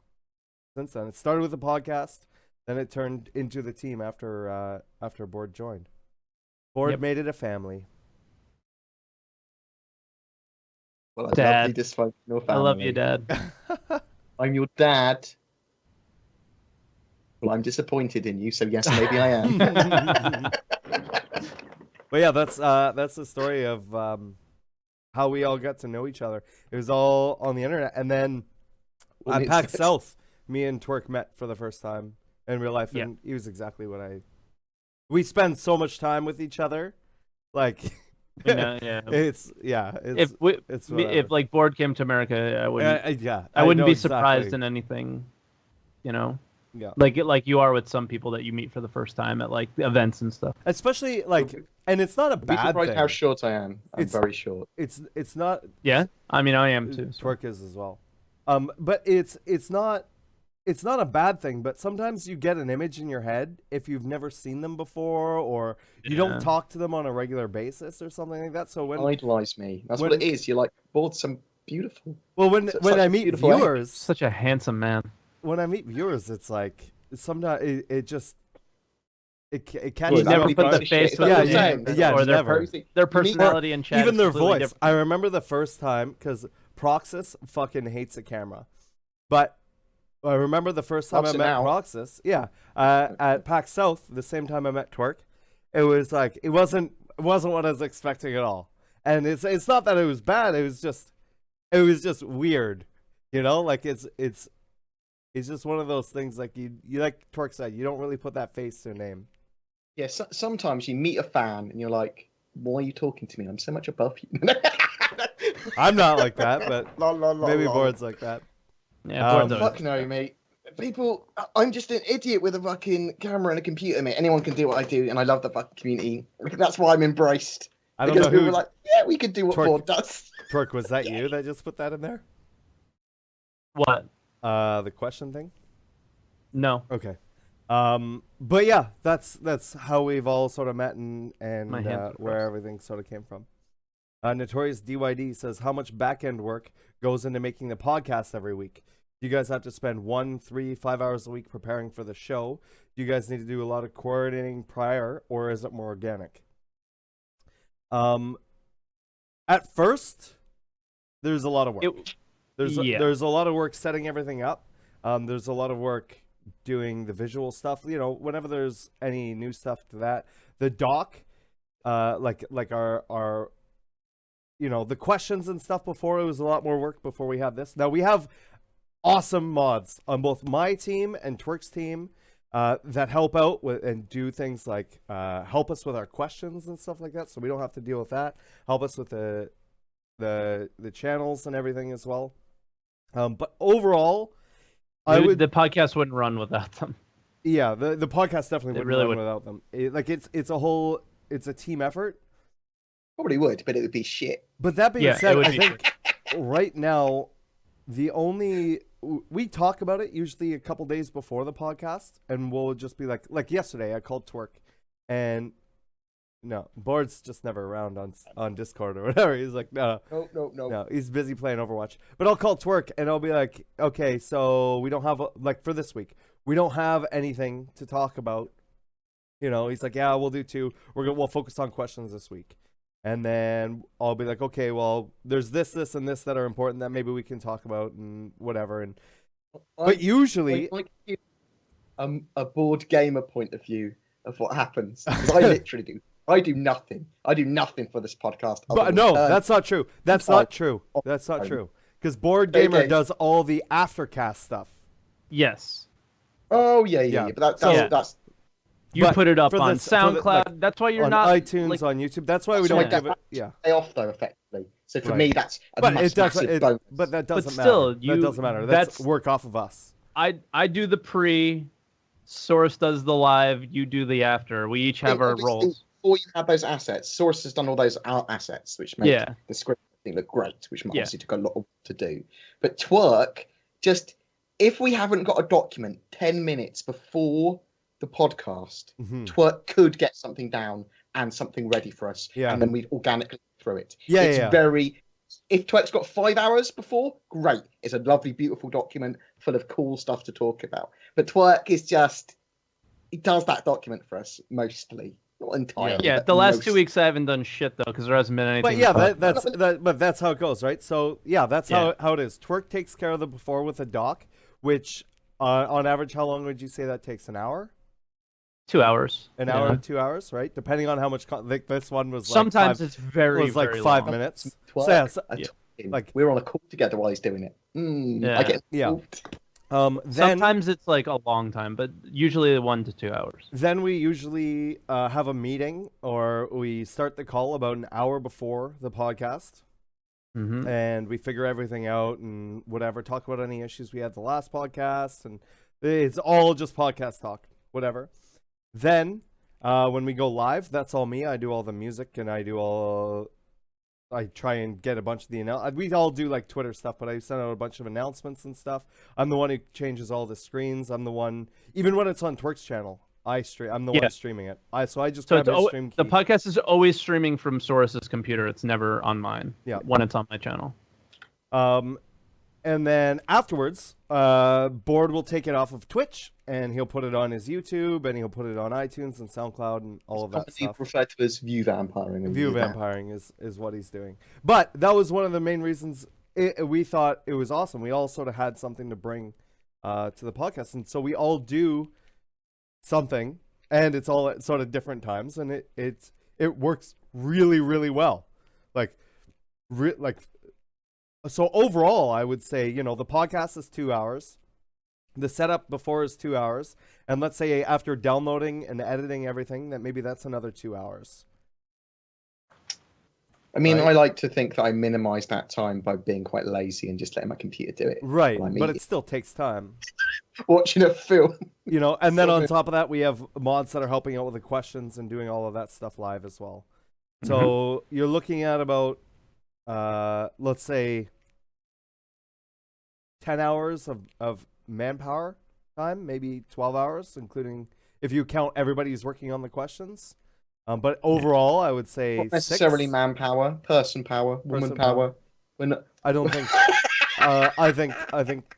since then. It started with the podcast, then it turned into the team after Bored joined. Bored made it a family. Well, I Dad. love the dysfunctional family. I love you, Dad. I'm your dad. Well, I'm disappointed in you, so yes, maybe I am. But yeah, that's the story of how we all got to know each other. It was all on the internet, and then at PAX South, me and Twerk met for the first time in real life, and he was exactly what we spend so much time with each other, like. If like Bored came to America, I wouldn't. I wouldn't be surprised in anything, you know. Yeah. Like you are with some people that you meet for the first time at like events and stuff. Especially like, and it's not a Be bad surprised thing. how short I am. I'm very short. It's not. Yeah, I mean I am too. So. Twerk is as well. But it's not it's not a bad thing, but sometimes you get an image in your head if you've never seen them before, or you don't talk to them on a regular basis or something like that. So when idolize me, that's what it is. You're like, bored some beautiful. Well, when I meet viewers, such a handsome man. When I meet viewers, it's like sometimes it just it can't. You never put the face with or never. Their personality in chat, even their voice. Different. I remember the first time because Proxus fucking hates a camera, but I remember the first time I met Proxus. Yeah, at PAX South, the same time I met Twerk, it was like it wasn't what I was expecting at all. And it's not that it was bad. It was just weird, you know. Like it's just one of those things. Like you like Twerk said, you don't really put that face to a name. Yeah, sometimes you meet a fan and you're like, why are you talking to me? I'm so much above you. I'm not like that, but maybe Bored's like that. Yeah, fuck no, mate. People, I'm just an idiot with a fucking camera and a computer, mate. Anyone can do what I do, and I love the fucking community. That's why I'm embraced. I don't know who were like, yeah, we could do what Bored does. Twerk, was that you that just put that in there? What? The question thing? No. Okay. But yeah, that's how we've all sort of met and where everything sort of came from. Notorious DYD says, how much back-end work goes into making the podcast every week? Do you guys have to spend 1, 3, 5 hours a week preparing for the show? Do you guys need to do a lot of coordinating prior, or is it more organic? At first, there's a lot of work. There's a lot of work setting everything up. There's a lot of work doing the visual stuff. You know, whenever there's any new stuff to that, the doc, like our you know, the questions and stuff before, it was a lot more work before we had this. Now we have awesome mods on both my team and Twerk's team that help out with and do things like help us with our questions and stuff like that, so we don't have to deal with that. Help us with the channels and everything as well. But overall, the podcast wouldn't run without them. Yeah, the podcast definitely wouldn't run without them. It's a team effort. Probably would, but it would be shit. But that being said, I think right now we talk about it usually a couple days before the podcast, and we'll just be like yesterday I called Twerk, and no, Bored's just never around on Discord or whatever. He's like, no, he's busy playing Overwatch. But I'll call Twerk and I'll be like, okay, so we don't have like for this week, we don't have anything to talk about. You know, he's like, yeah, we'll do 2. We'll focus on questions this week. And then I'll be like, okay, well, there's this, and this that are important that maybe we can talk about and whatever. And but usually, a bored gamer point of view of what happens. Because I literally do nothing. I do nothing for this podcast. But no, that's not true. That's not true. That's not true. Because BoredGamer does all the aftercast stuff. Yes. Oh yeah. But that's. You put it up on SoundCloud. That's why you're on not iTunes, on YouTube. That's why we don't give it. Yeah. Stay off though, effectively. So for me, that's massive bonus. But that doesn't matter. That doesn't matter. That's work off of us. I do the pre. Source does the live. You do the after. We each have our roles. Before you have those assets, Source has done all those assets, which make the script look great, which obviously took a lot to do. But Twerk, just if we haven't got a document 10 minutes before the podcast, Twerk could get something down and something ready for us, and then we'd organically through it. Very. If Twerk's got 5 hours before, great. It's a lovely, beautiful document full of cool stuff to talk about. But Twerk is he does that document for us mostly, not entirely. Yeah, the last 2 weeks I haven't done shit though because there hasn't been anything. But that's how it goes, right? So that's how it is. Twerk takes care of the before with a doc, which on average, how long would you say that takes? An hour? 2 hours. An hour to 2 hours, right? Depending on how much. This one was sometimes like it's very like very 5 long. minutes. Twerk, like we're on a call together while he's doing it. I get then sometimes it's like a long time, but usually 1 to 2 hours. Then we usually have a meeting, or we start the call about an hour before the podcast, and we figure everything out and whatever. Talk about any issues we had the last podcast, and it's all just podcast talk, whatever. Then when we go live, that's all me. I do all the music and I do all I try and get a bunch of the we all do like Twitter stuff, but I send out a bunch of announcements and stuff. I'm the one who changes all the screens. I'm the one, even when it's on Twerk's channel, I'm the one streaming it. So I just grab his stream key. The podcast is always streaming from Saurus's computer. It's never on mine. Yeah. When it's on my channel. And then afterwards, Bored will take it off of Twitch, and he'll put it on his YouTube, and he'll put it on iTunes and SoundCloud and all of that stuff. Referred to as view vampiring. View vampiring is what he's doing. But that was one of the main reasons we thought it was awesome. We all sort of had something to bring to the podcast, and so we all do something, and it's all at sort of different times, and it works really, really well. So overall, I would say, the podcast is 2 hours. The setup before is 2 hours. And let's say after downloading and editing everything, that maybe that's another 2 hours. I mean, right? I like to think that I minimize that time by being quite lazy and just letting my computer do it. Right, but it still takes time. Watching a film. And then on top of that, we have mods that are helping out with the questions and doing all of that stuff live as well. So you're looking at about, let's say, 10 hours of manpower time, maybe 12 hours, including if you count everybody who's working on the questions. But overall, I would say not necessarily 6. manpower, person power, woman power. I don't think. I think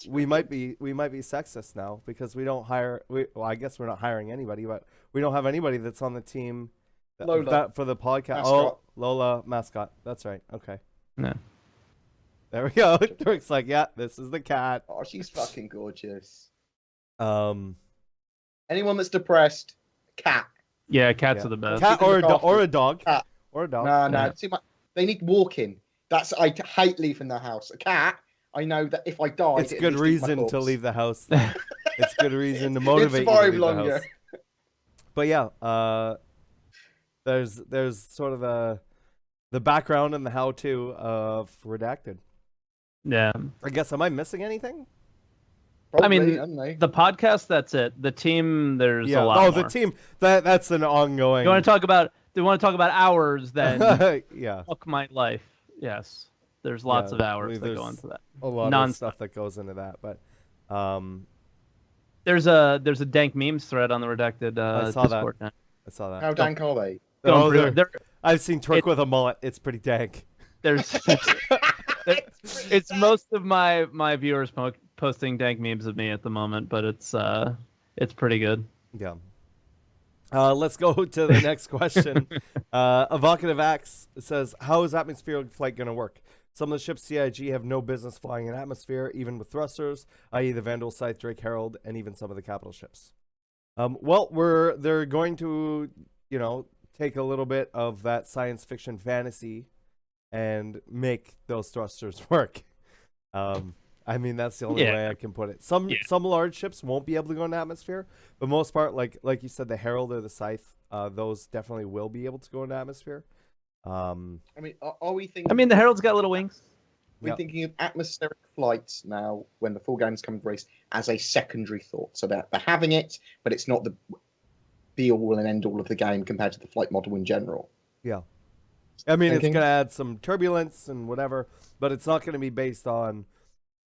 we might be sexist now because we don't hire. Well, I guess we're not hiring anybody, but we don't have anybody that's on the team for the podcast. Mascot. Oh, Lola mascot. That's right. Okay. Yeah. There we go. Twerk's like, yeah, this is the cat. Oh, she's fucking gorgeous. Anyone that's depressed, cat. Yeah, cats are the best. Cat or a dog. Cat. Or a dog. No. Too much. They need walking. I hate leaving the house. A cat, I know that if I die, it's good reason to leave the house. It's good reason to motivate you to leave the house. But yeah, there's sort of the background and the how-to of Redacted. Yeah. I guess, am I missing anything? Probably, I mean, the podcast, that's it. The team, there's a lot more. The team, that's an ongoing... You want to talk about hours, then yeah. Fuck my life. Yes. There's lots of hours that go into that. A lot of stuff that goes into that, but... There's a dank memes thread on the Redacted Discord now. I saw that. How dank are they? I've seen Twerk with a mullet. It's pretty dank. It's most of my viewers posting dank memes of me at the moment, but it's pretty good. Yeah. Let's go to the next question. Evocative Axe says, how is atmospheric flight going to work? Some of the ships CIG have no business flying in atmosphere, even with thrusters, i.e. the Vandal, Scythe, Drake, Herald, and even some of the capital ships. Well, they're going to, take a little bit of that science fiction fantasy and make those thrusters work. I mean, that's the only way I can put it. Some large ships won't be able to go into atmosphere, but most part, like you said, the Herald or the Scythe, those definitely will be able to go into atmosphere. I mean, are we thinking? I mean, the Herald's got little wings. We're thinking of atmospheric flights now when the full game's come to race as a secondary thought. So they're having it, but it's not the be-all and end-all of the game compared to the flight model in general. Yeah. I mean, it's going to add some turbulence and whatever, but it's not going to be based on,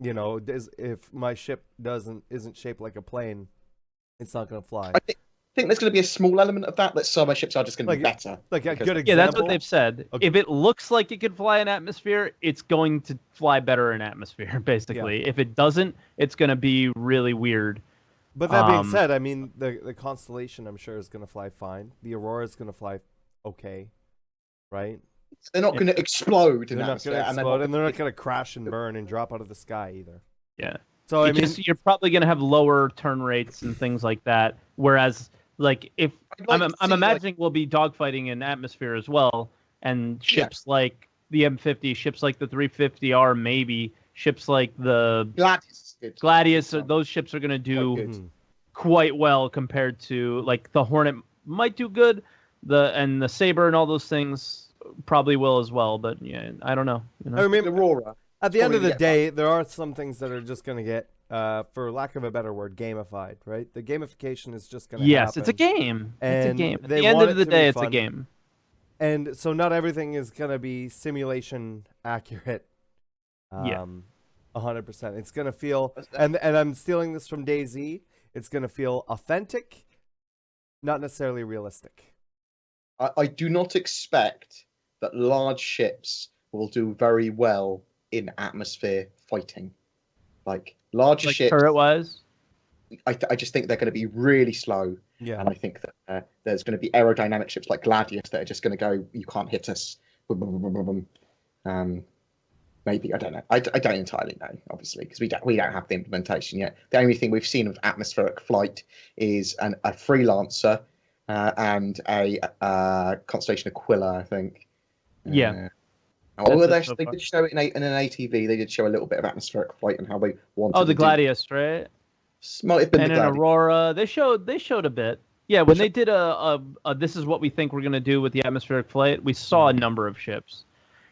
if my ship isn't shaped like a plane, it's not going to fly. I think there's going to be a small element of that some ships are just going to be better. Like a good example. Yeah, that's what they've said. Okay. If it looks like it could fly in atmosphere, it's going to fly better in atmosphere, basically. Yeah. If it doesn't, it's going to be really weird. But that being said, I mean, the Constellation, I'm sure, is going to fly fine. The Aurora is going to fly okay, right? They're not going to explode in atmosphere. They're not going to explode, and they're not going to crash and burn and drop out of the sky either. Yeah. So, I mean... you're probably going to have lower turn rates and things like that, whereas... Like if I'm imagining we'll be dogfighting in atmosphere as well, and ships like the M50, ships like the 350R, maybe ships like the Gladius, those ships are going to do quite well compared to like the Hornet might do good, the Saber and all those things probably will as well. But yeah, I don't know. I mean, the Aurora. At the end of the day, there are some things that are just going to get. For lack of a better word, gamified, right? The gamification is just going to happen. Yes, it's a game. And it's a game. At the end of the day, it's a game. And so not everything is gonna be simulation accurate. Yeah. 100%. It's gonna feel, and I'm stealing this from DayZ. It's gonna feel authentic, not necessarily realistic. I do not expect that large ships will do very well in atmosphere fighting. Like large ships, turret-wise. I just think they're going to be really slow. Yeah. And I think that there's going to be aerodynamic ships like Gladius that are just going to go, you can't hit us. Maybe, I don't know. I don't entirely know, obviously, because we don't have the implementation yet. The only thing we've seen of atmospheric flight is a freelancer and a Constellation Aquila, I think. Yeah. They did show it in an ATV. They did show a little bit of atmospheric flight and how they wanted. Oh, the Gladius, right? Might have been and the an Gladius. Aurora. They showed a bit. Yeah, when they did a this is what we think we're gonna do with the atmospheric flight, we saw a number of ships.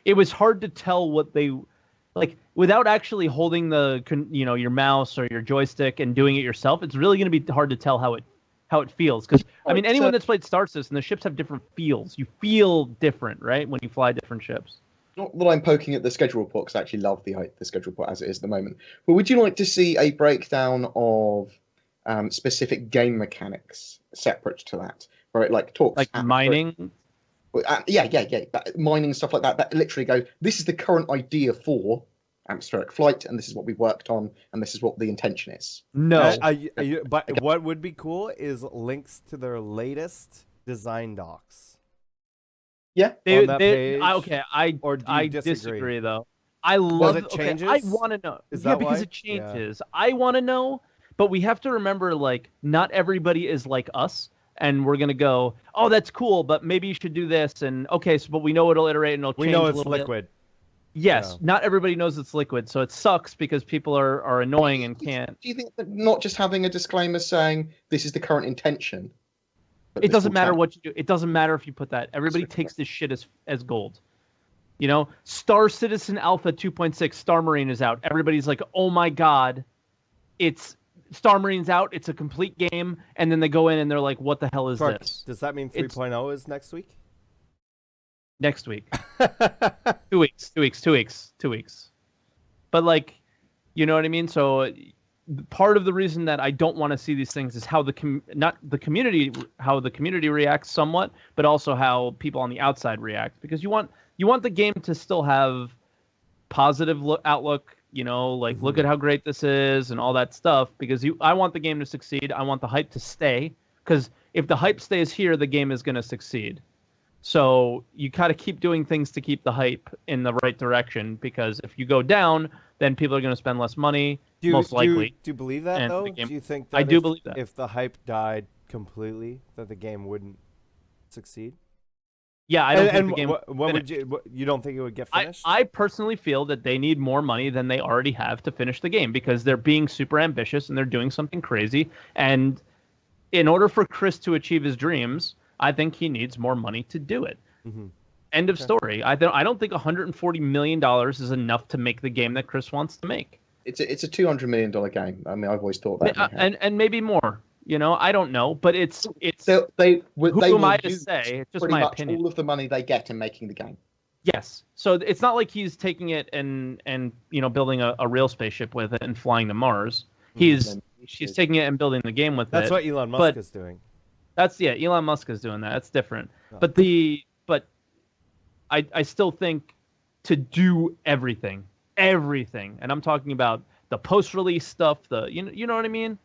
It was hard to tell what they like without actually holding your mouse or your joystick and doing it yourself. It's really gonna be hard to tell how it feels, because I mean anyone that's played Star Citizen, the ships have different feels. You feel different, right, when you fly different ships. Not that I'm poking at the schedule report, because I actually love the schedule report as it is at the moment. But would you like to see a breakdown of specific game mechanics separate to that, where it like talks like mining? Yeah. Mining, stuff like that. That literally goes, this is the current idea for atmospheric flight, and this is what we worked on, and this is what the intention is. No. But what would be cool is links to their latest design docs. Yeah. On that page, I disagree though. I love it changes? I want to know. Is that because why? it changes. Yeah. I want to know, but we have to remember, like, not everybody is like us, and we're gonna go, oh, that's cool, but maybe you should do this, and okay, so but we know it'll iterate and it'll change. We know a it's little liquid. Bit. Yes, not everybody knows it's liquid, so it sucks because people are annoying and can't. Do you think that not just having a disclaimer saying this is the current intention? It doesn't matter what you do. It doesn't matter if you put that. Everybody takes this shit as gold. You know, Star Citizen Alpha 2.6 Star Marine is out. Everybody's like, oh my god, it's Star Marine's out. It's a complete game, and then they go in and they're like, what the hell is this? Does that mean 3.0 is next week? Next week. 2 weeks. 2 weeks. But like, you know what I mean? So part of the reason that I don't want to see these things is how the community reacts somewhat, but also how people on the outside react, because you want the game to still have positive outlook, like look at how great this is and all that stuff, because I want the game to succeed. I want the hype to stay, because if the hype stays here, the game is going to succeed. So you got to keep doing things to keep the hype in the right direction, because if you go down, then people are going to spend less money, most likely. Do you believe that, though? Do you think that I do believe that. If the hype died completely, that the game wouldn't succeed? Yeah, I don't think the game would you don't think it would get finished? I personally feel that they need more money than they already have to finish the game, because they're being super ambitious and they're doing something crazy. And in order for Chris to achieve his dreams, I think he needs more money to do it. Mm-hmm. End of story. I don't think $140 million is enough to make the game that Chris wants to make. It's a $200 million game. I mean, I've always thought that. And maybe more. I don't know, but it's who am I to say? It's just my opinion. All of the money they get in making the game. Yes. So it's not like he's taking it and building a real spaceship with it and flying to Mars. He's taking it and building the game with it. That's what Elon Musk is doing. Elon Musk is doing that. That's different. Oh. But I still think to do everything, and I'm talking about the post-release stuff, you know what I mean?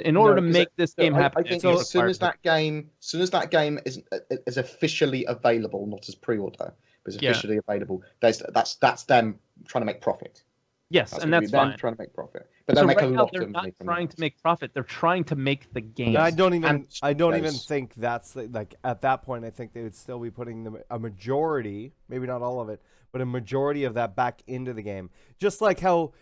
In order to make this game happen. I think as soon as that game is officially available, not as pre-order, but is officially available, that's them trying to make profit. Yes, and that's fine. Trying to make profit, but they'll make a lot of money. They're not trying to make profit. They're trying to make the game. I don't even think that's like at that point. I think they would still be putting a majority, maybe not all of it, but a majority of that back into the game. Just like how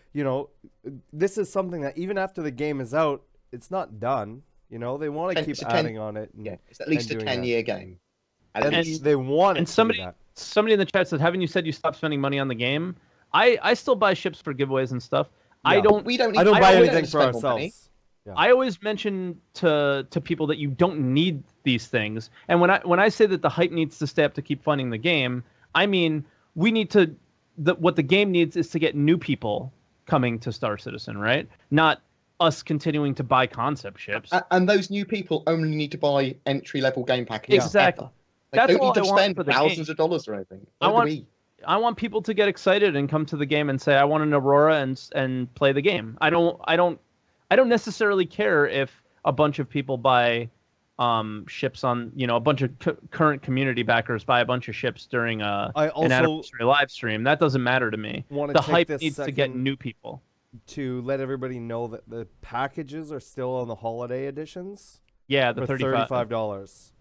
this is something that even after the game is out, it's not done. They want to keep adding on it. It's at least a 10-year game. And they want it. And somebody in the chat said, "Haven't you said you stopped spending money on the game?" I still buy ships for giveaways and stuff. Yeah. I don't buy anything for ourselves. I always mention to people that you don't need these things. And when I say that the hype needs to stay up to keep funding the game, I mean we need to. What the game needs is to get new people coming to Star Citizen, right? Not us continuing to buy concept ships. And those new people only need to buy entry-level game packages. Exactly. Like, That's don't all need to I want spend for the thousands game. of dollars or anything. I want people to get excited and come to the game and say, "I want an Aurora," and play the game. I don't necessarily care if a bunch of people buy ships on, a bunch of current community backers buy a bunch of ships during an anniversary live stream. That doesn't matter to me. The hype needs to get new people. To let everybody know that the packages are still on the holiday editions. Yeah, the $35.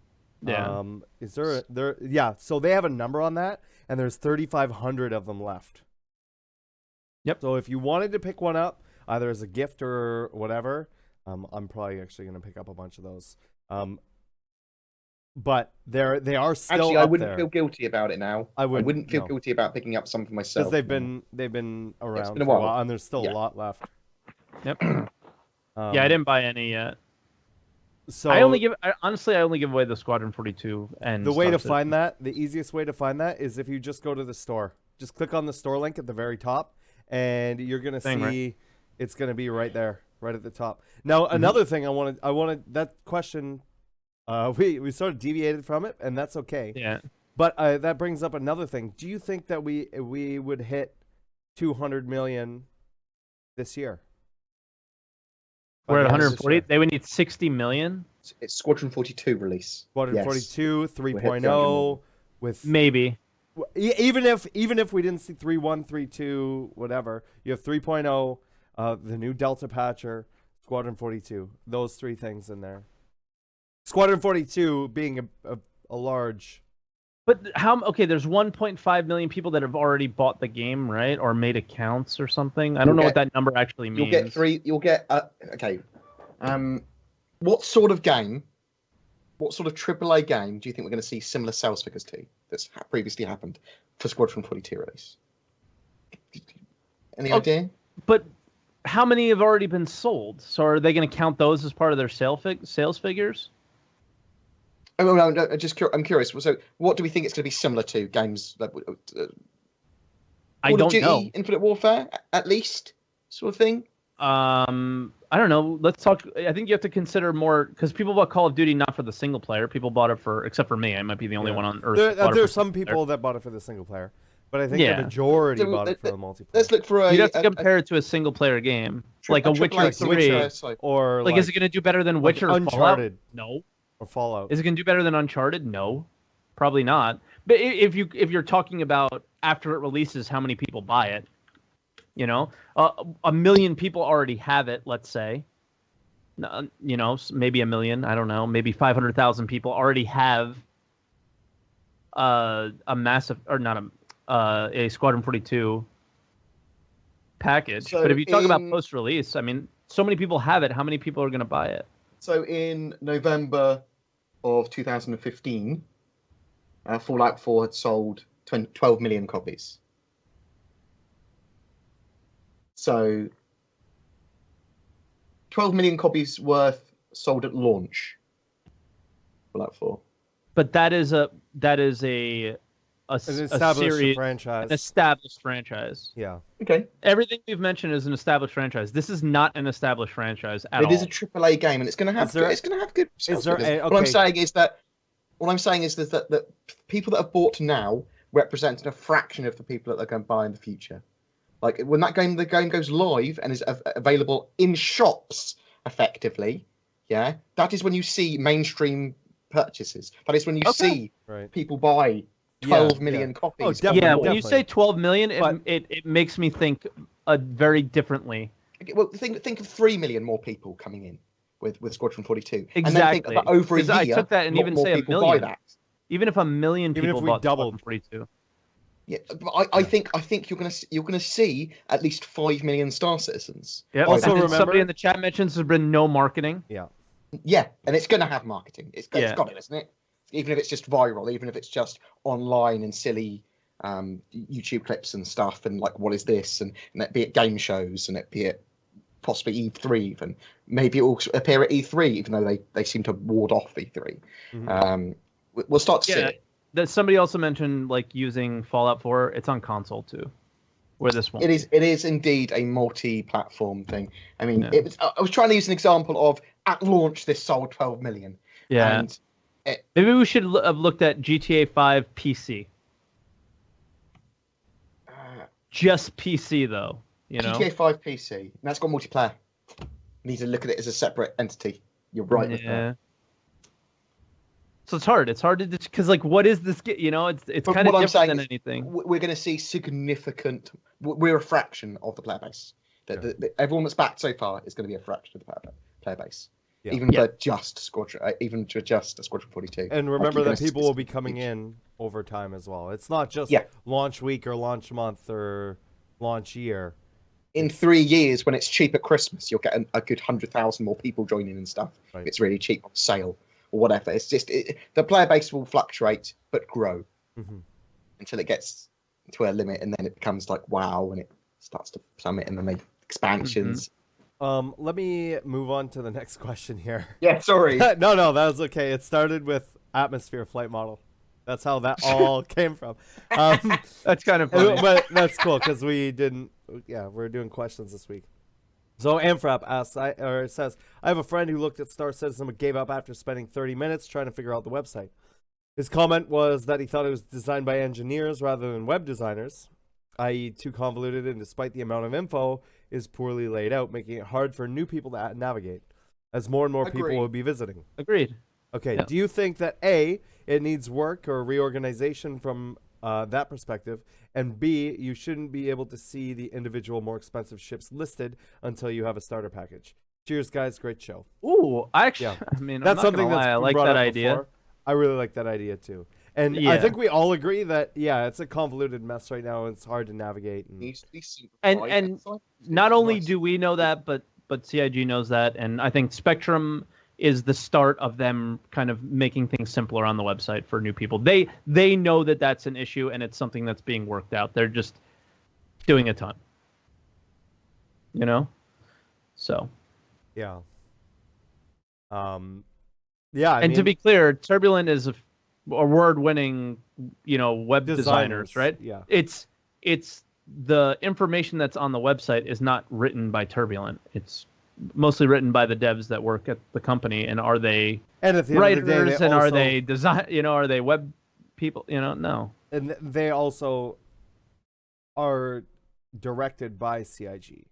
Yeah. Is there? Yeah. So they have a number on that, and there's 3,500 of them left. Yep. So if you wanted to pick one up, either as a gift or whatever, I'm probably actually going to pick up a bunch of those. But they are still actually, I up wouldn't there. feel guilty about it now. I wouldn't feel guilty about picking up some for myself because they've been around been a for a while. while, and there's still a lot left. Yep. Yeah, I didn't buy any yet. So I only give away the Squadron 42 and the way Star to Citizen. find that, the easiest way to find that is if you just go to the store. Just click on the store link at the very top, and you're gonna see it's gonna be right there, right at the top. Now another thing I wanted that question. We sort of deviated from it, and that's okay. Yeah. But that brings up another thing. Do you think that we would hit 200 million this year? We're at 140. They would need 60 million. It's Squadron 42 release. Squadron 42, 3.0, with maybe. Even if we didn't see 3.1, 3.2, whatever, you have 3.0, the new Delta Patcher, Squadron 42. Those three things in there. Squadron 42 being a large. But there's 1.5 million people that have already bought the game, right? Or made accounts or something. I don't know what that number actually means. You'll get okay. What sort of game, what sort of AAA game do you think we're going to see similar sales figures to that's previously happened for Squadron 42 release? Any idea? But how many have already been sold? So are they going to count those as part of their sales figures? Oh, no, I'm curious. So, what do we think it's going to be similar to games? Like, I don't know. Infinite Warfare, at least, sort of thing. I don't know. Let's talk. I think you have to consider more because people bought Call of Duty not for the single player. People bought it except for me. I might be the only one on Earth. There's some people that bought it for the single player, but I think the majority bought it for the multiplayer. Let's look for you'd have to compare it to a single player game, like a Witcher 3, or like is it going to do better than Witcher? Uncharted? No. Or Fallout. Is it going to do better than Uncharted? No, probably not. But if you're talking about after it releases, how many people buy it? A million people already have it. Let's say, maybe a million. I don't know. Maybe 500,000 people already have a massive or not a Squadron 42 package. So but if you talk about post-release, I mean, so many people have it. How many people are going to buy it? So in November of 2015, Fallout 4 had sold 12 million copies. So 12 million copies worth sold at launch. Fallout 4. But that is a established franchise. An established franchise. Yeah. Okay. Everything we've mentioned is an established franchise. This is not an established franchise at all. It is a AAA game, and it's going to have good. What I'm saying is that that people that have bought now represent a fraction of the people that they're going to buy in the future. Like when the game goes live and is available in shops effectively, yeah, that is when you see mainstream purchases. That is when you see people buy 12 million copies. Oh, definitely, when definitely. you say 12 million, it makes me think very differently. Well, think of 3 million more people coming in with Squadron 42. Exactly. And then think about over a year, I took that and even more say a people million. buy that. Even if a million people bought doubled Squadron 42. Yeah, but I think you're gonna see at least 5 million Star Citizens. Yeah. Also, remember somebody in the chat mentions there's been no marketing. Yeah. Yeah, and it's gonna have marketing. It's got it, isn't it? Even if it's just viral, even if it's just online and silly YouTube clips and stuff, and like what is this, and be it game shows, and it be it possibly E3 even. Maybe it will appear at E3, even though they seem to ward off E3. We'll start to see it. Somebody also mentioned like using Fallout 4. It's on console too, where this one. It is indeed a multi-platform thing. I mean, I was trying to use an example of at launch this sold 12 million. Yeah. And maybe we should have looked at GTA 5 PC. Just PC though, you know. GTA 5 PC. And that's got multiplayer. You need to look at it as a separate entity. You're right with that. So it's hard. It's hard to because like, what is this? You know, it's kind of different than anything. We're going to see significant. We're a fraction of the player base. Everyone that's backed so far is going to be a fraction of the player base. Yeah. Even for just Squadron, even for just Squadron 42. And remember that people will be coming in over time as well. It's not just launch week or launch month or launch year. In 3 years, when it's cheap at Christmas, you'll get a good 100,000 more people joining and stuff. Right. It's really cheap on sale or whatever. It's just the player base will fluctuate but grow until it gets to a limit, and then it becomes like WoW, and it starts to plummet, and then they expansions. Let me move on to the next question here. Yeah, sorry. No, that was okay. It started with Atmosphere flight model. That's how that all came from. That's kind of funny. But that's cool because we didn't. Yeah, we're doing questions this week. So Amfrap says, I have a friend who looked at Star Citizen but gave up after spending 30 minutes trying to figure out the website. His comment was that he thought it was designed by engineers rather than web designers, i.e. too convoluted, and despite the amount of info, is poorly laid out, making it hard for new people to navigate, as more and more people will be visiting. Agreed. Okay, yeah. Do you think that A, it needs work or reorganization from that perspective, and B, you shouldn't be able to see the individual more expensive ships listed until you have a starter package? Cheers, guys. Great show. Ooh, actually, I mean, that's something I like that idea. Before. I really like that idea too. And I think we all agree that, it's a convoluted mess right now. It's hard to navigate. And not only do we know that, but CIG knows that. And I think Spectrum is the start of them kind of making things simpler on the website for new people. They know that that's an issue, and it's something that's being worked out. They're just doing a ton. You know? So. Yeah. And to be clear, Turbulent is award-winning, web designers, right? Yeah. It's the information that's on the website is not written by Turbulent. It's mostly written by the devs that work at the company. And are they writers? And are they design? Are they web people? No. And they also are directed by CIG.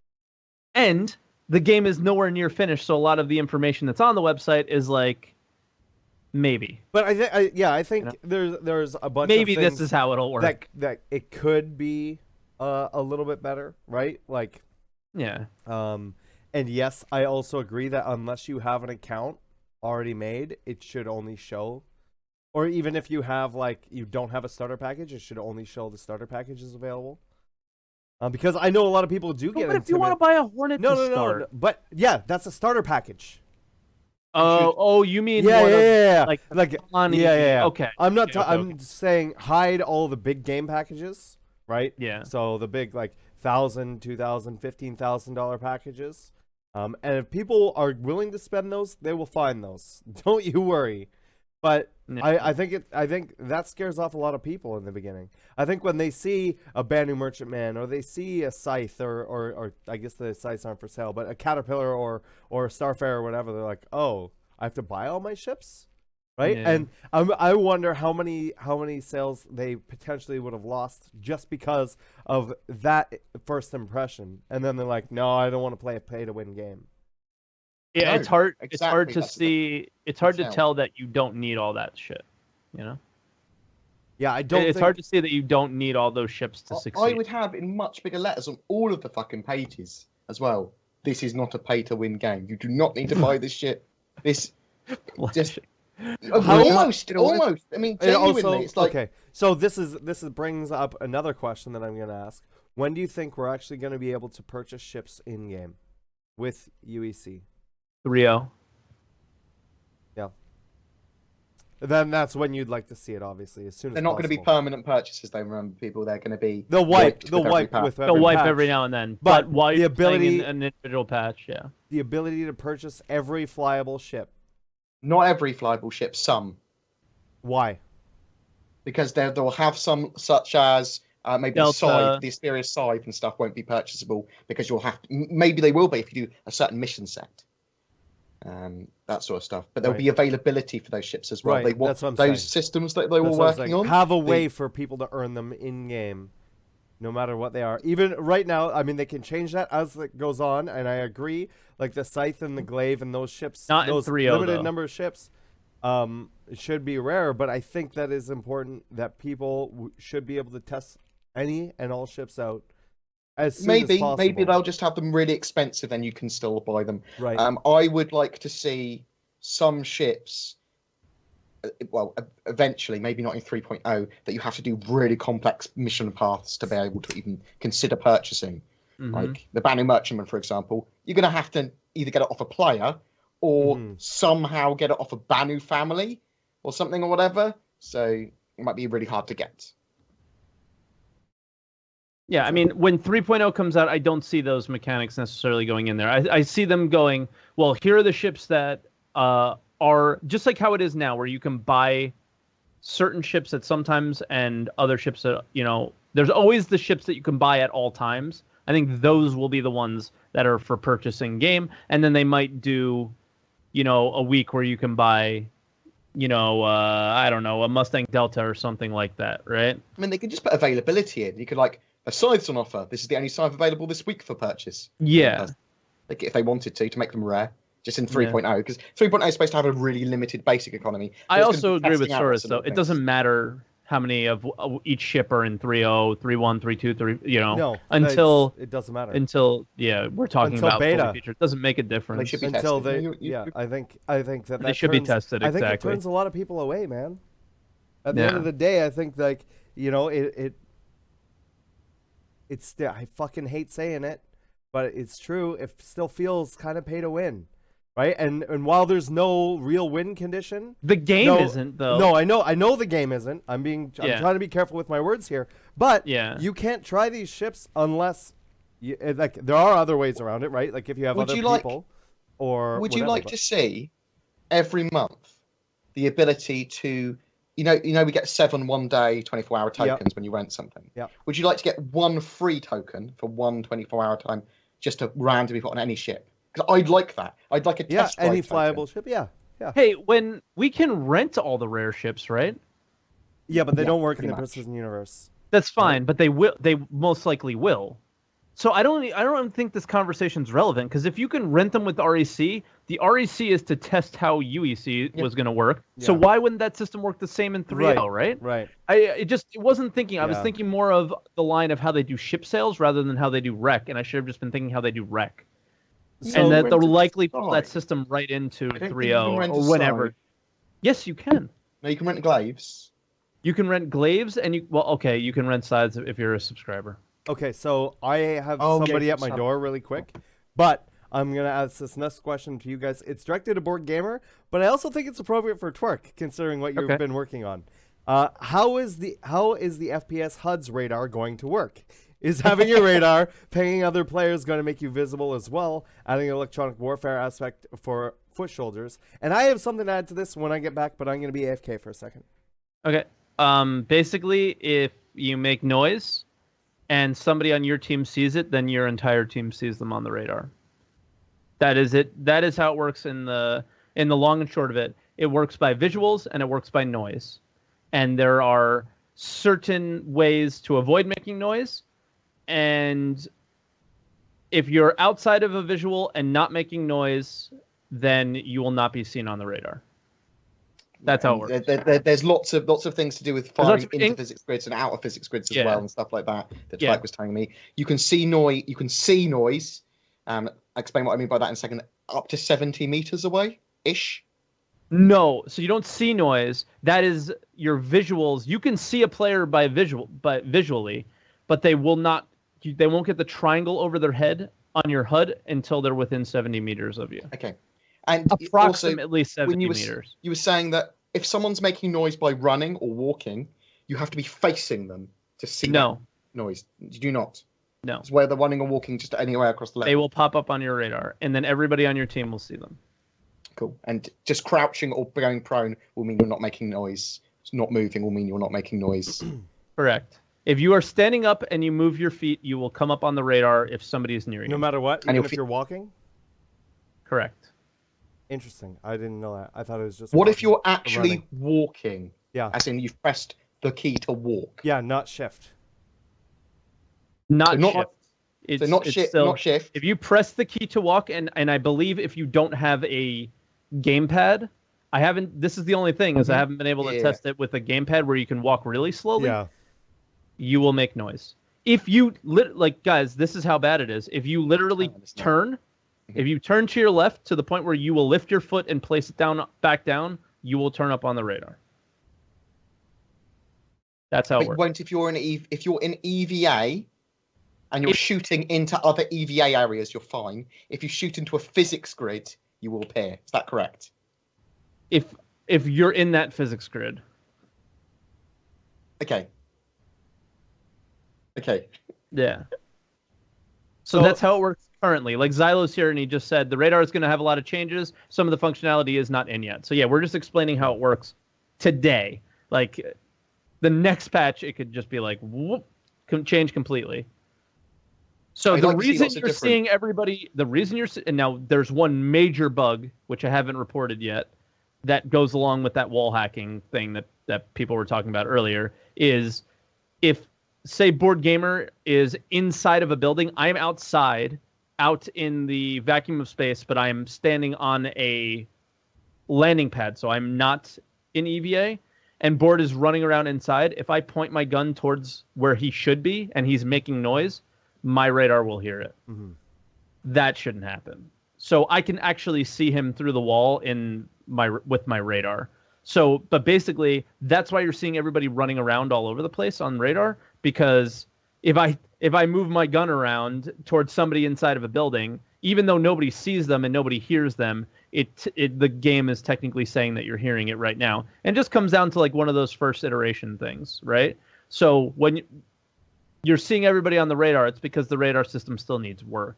And the game is nowhere near finished, so a lot of the information that's on the website is like. Maybe, but I think there's a bunch. Maybe of things this is how it'll work. That it could be a little bit better, right? Like, yeah. And yes, I also agree that unless you have an account already made, it should only show, or even if you have you don't have a starter package, it should only show the starter packages available. Because I know a lot of people do get. But if you want to buy a Hornet, no. But yeah, that's a starter package. Oh, you mean like Okay. I'm not. I'm saying hide all the big game packages, right? Yeah. So the big $1,000, $2,000, $15,000 packages, and if people are willing to spend those, they will find those. Don't you worry. But I think that scares off a lot of people in the beginning. I think when they see a Banu Merchantman or they see a Scythe or I guess the Scythes aren't for sale, but a Caterpillar or a Starfarer or whatever, they're like, oh, I have to buy all my ships, right? Yeah. And I wonder how many sales they potentially would have lost just because of that first impression, and then they're like, no, I don't want to play a pay-to-win game. Yeah, no, it's hard. Exactly. It's hard to see. It's hard to tell that you don't need all that shit. Yeah, I don't. It's hard to see that you don't need all those ships to succeed. I would have in much bigger letters on all of the fucking pages as well. This is not a pay-to-win game. You do not need to buy this shit. This just almost. I mean, genuinely, it's like okay. So this brings up another question that I'm going to ask. When do you think we're actually going to be able to purchase ships in game with UEC? Rio. Yeah. then that's when you'd like to see it. Obviously, as soon as They're not going to be possible. permanent purchases, though. Remember, people, they're going to be They'll wipe with every They'll wipe patch. every now and then. But while the you're ability, playing an individual patch, yeah. the ability to purchase every flyable ship. Not every flyable ship, some. Why? Because they'll have some, such as maybe Delta. Scythe, the Asperia Scythe and stuff won't be purchasable because you'll have to, maybe they will be if you do a certain mission set. That sort of stuff. But there'll be availability for those ships as well. Right, They want that's what I'm those saying. systems that they were working on. Have a way for people to earn them in game, no matter what they are. Even right now, I mean, they can change that as it goes on, and I agree. Like the Scythe and the Glaive and those ships, Not those in 3.0, limited though. number of ships, should be rare. But I think that is important that people should be able to test any and all ships out. As soon as possible. Maybe they'll just have them really expensive and you can still buy them. Right. I would like to see some ships, well, eventually, maybe not in 3.0, that you have to do really complex mission paths to be able to even consider purchasing. Like the Banu Merchantman, for example, you're going to have to either get it off a player or somehow get it off a Banu family or something or whatever. So it might be really hard to get. Yeah, I mean, when 3.0 comes out, I don't see those mechanics necessarily going in there. I see them going, well, here are the ships that are just like how it is now, where you can buy certain ships at some times and other ships that, there's always the ships that you can buy at all times. I think those will be the ones that are for purchasing game. And then they might do, a week where you can buy, I don't know, a Mustang Delta or something like that, right? I mean, they could just put availability in. You could a Scythe's on offer. This is the only Scythe available this week for purchase. Yeah. Like if they wanted to make them rare, just in 3.0, because 3.0 is supposed to have a really limited basic economy. I also agree with Saurus, though. It doesn't matter how many of each ship are in 3.0, 3.1, 3.2, 3, No, until it doesn't matter. Until we're talking Until about beta. fully featured. It doesn't make a difference. They should be Until tested. I think that They should be tested, I think it exactly. turns a lot of people away, man. At the end of the day, I think it's still, I fucking hate saying it, but it's true. It still feels kind of pay to win, right? And while there's no real win condition, the game isn't though. No, I know the game isn't. I'm trying to be careful with my words here, but you can't try these ships unless there are other ways around it, right? Like if you have other people, or would you like to see every month the ability to we get 7 one-day 24-hour tokens when you rent something. Yeah. Would you like to get one free token for one 24-hour time just to randomly put on any ship? Because I'd like that. I'd like a test drive any token. flyable ship. Yeah. Hey, when we can rent all the rare ships, right? Yeah, but they don't work in the pretty much. Precision Universe. That's fine, but they will. They most likely will. So I don't think this conversation's relevant because if you can rent them with REC, the REC is to test how UEC was going to work. So why wouldn't that system work the same in 3.0, right? Right. I wasn't thinking. I was thinking more of the line of how they do ship sales rather than how they do rec, and I should have just been thinking how they do rec. So and that they'll likely put that system right into 3.0 or whenever. Yes, you can. No, you can rent glaives. You can rent glaives, and you can rent sides if you're a subscriber. Okay, so I have somebody at my door really quick, but I'm going to ask this next question to you guys. It's directed to BoredGamer, but I also think it's appropriate for Twerk, considering what you've been working on. How is the FPS HUD's radar going to work? Is having your radar, pinging other players, going to make you visible as well, adding an electronic warfare aspect for foot soldiers? And I have something to add to this when I get back, but I'm going to be AFK for a second. Okay. Basically, if you make noise and somebody on your team sees it, then your entire team sees them on the radar. That is it. That is how it works in the long and short of it. It works by visuals and it works by noise. And there are certain ways to avoid making noise. And if you're outside of a visual and not making noise, then you will not be seen on the radar. That's how it works. There's lots of things to do with firing into physics grids and out of physics grids as well and stuff like that. That Twerk was telling me. You can see noise. I'll explain what I mean by that in a second. Up to 70 meters away, ish. No, so you don't see noise. That is your visuals. You can see a player visually, but they will not. They won't get the triangle over their head on your HUD until they're within 70 meters of you. Okay. And approximately also, 70 meters. You were saying that if someone's making noise by running or walking, you have to be facing them to see No, that noise. You do not. no. It's where they're running or walking just anywhere across the level. They will pop up on your radar, and then everybody on your team will see them. Cool. And just crouching or going prone will mean you're not making noise. Not moving will mean you're not making noise. Correct. If you are standing up and you move your feet, you will come up on the radar if somebody is near you. No matter what, even if you're walking? Correct. Interesting. I didn't know that. I thought it was just... What if you're actually walking? Yeah. As in you've pressed the key to walk. Yeah, not shift. Not So not- shift. It's, So not it's shift, still, not shift. If you press the key to walk, and I believe if you don't have a gamepad, I haven't. This is the only thing is I haven't been able to test it with a gamepad where you can walk really slowly. Yeah. You will make noise. If you like, guys, this is how bad it is. If you literally turn, if you turn to your left to the point where you will lift your foot and place it down, back down, you will turn up on the radar. That's how it works. Won't if you're in EVA and you're shooting into other EVA areas, you're fine. If you shoot into a physics grid, you will appear. Is that correct? If you're in that physics grid. Okay. Okay. Yeah. So that's how it works currently. Like Xylo's here, and he just said the radar is going to have a lot of changes. Some of the functionality is not in yet. So yeah, we're just explaining how it works today. Like the next patch, it could just be like whoop, change completely. So the reason you're seeing everybody, and now there's one major bug which I haven't reported yet, that goes along with that wall hacking thing that people were talking about earlier, is if, say, BoredGamer is inside of a building, I'm outside, out in the vacuum of space, but I'm standing on a landing pad, so I'm not in EVA, and Bored is running around inside. If I point my gun towards where he should be and he's making noise, my radar will hear it. Mm-hmm. That shouldn't happen. So I can actually see him through the wall with my radar. So, but basically, that's why you're seeing everybody running around all over the place on radar, because if I move my gun around towards somebody inside of a building, even though nobody sees them and nobody hears them, the game is technically saying that you're hearing it right now. And it just comes down to like one of those first iteration things, right? So when you're seeing everybody on the radar, it's because the radar system still needs work.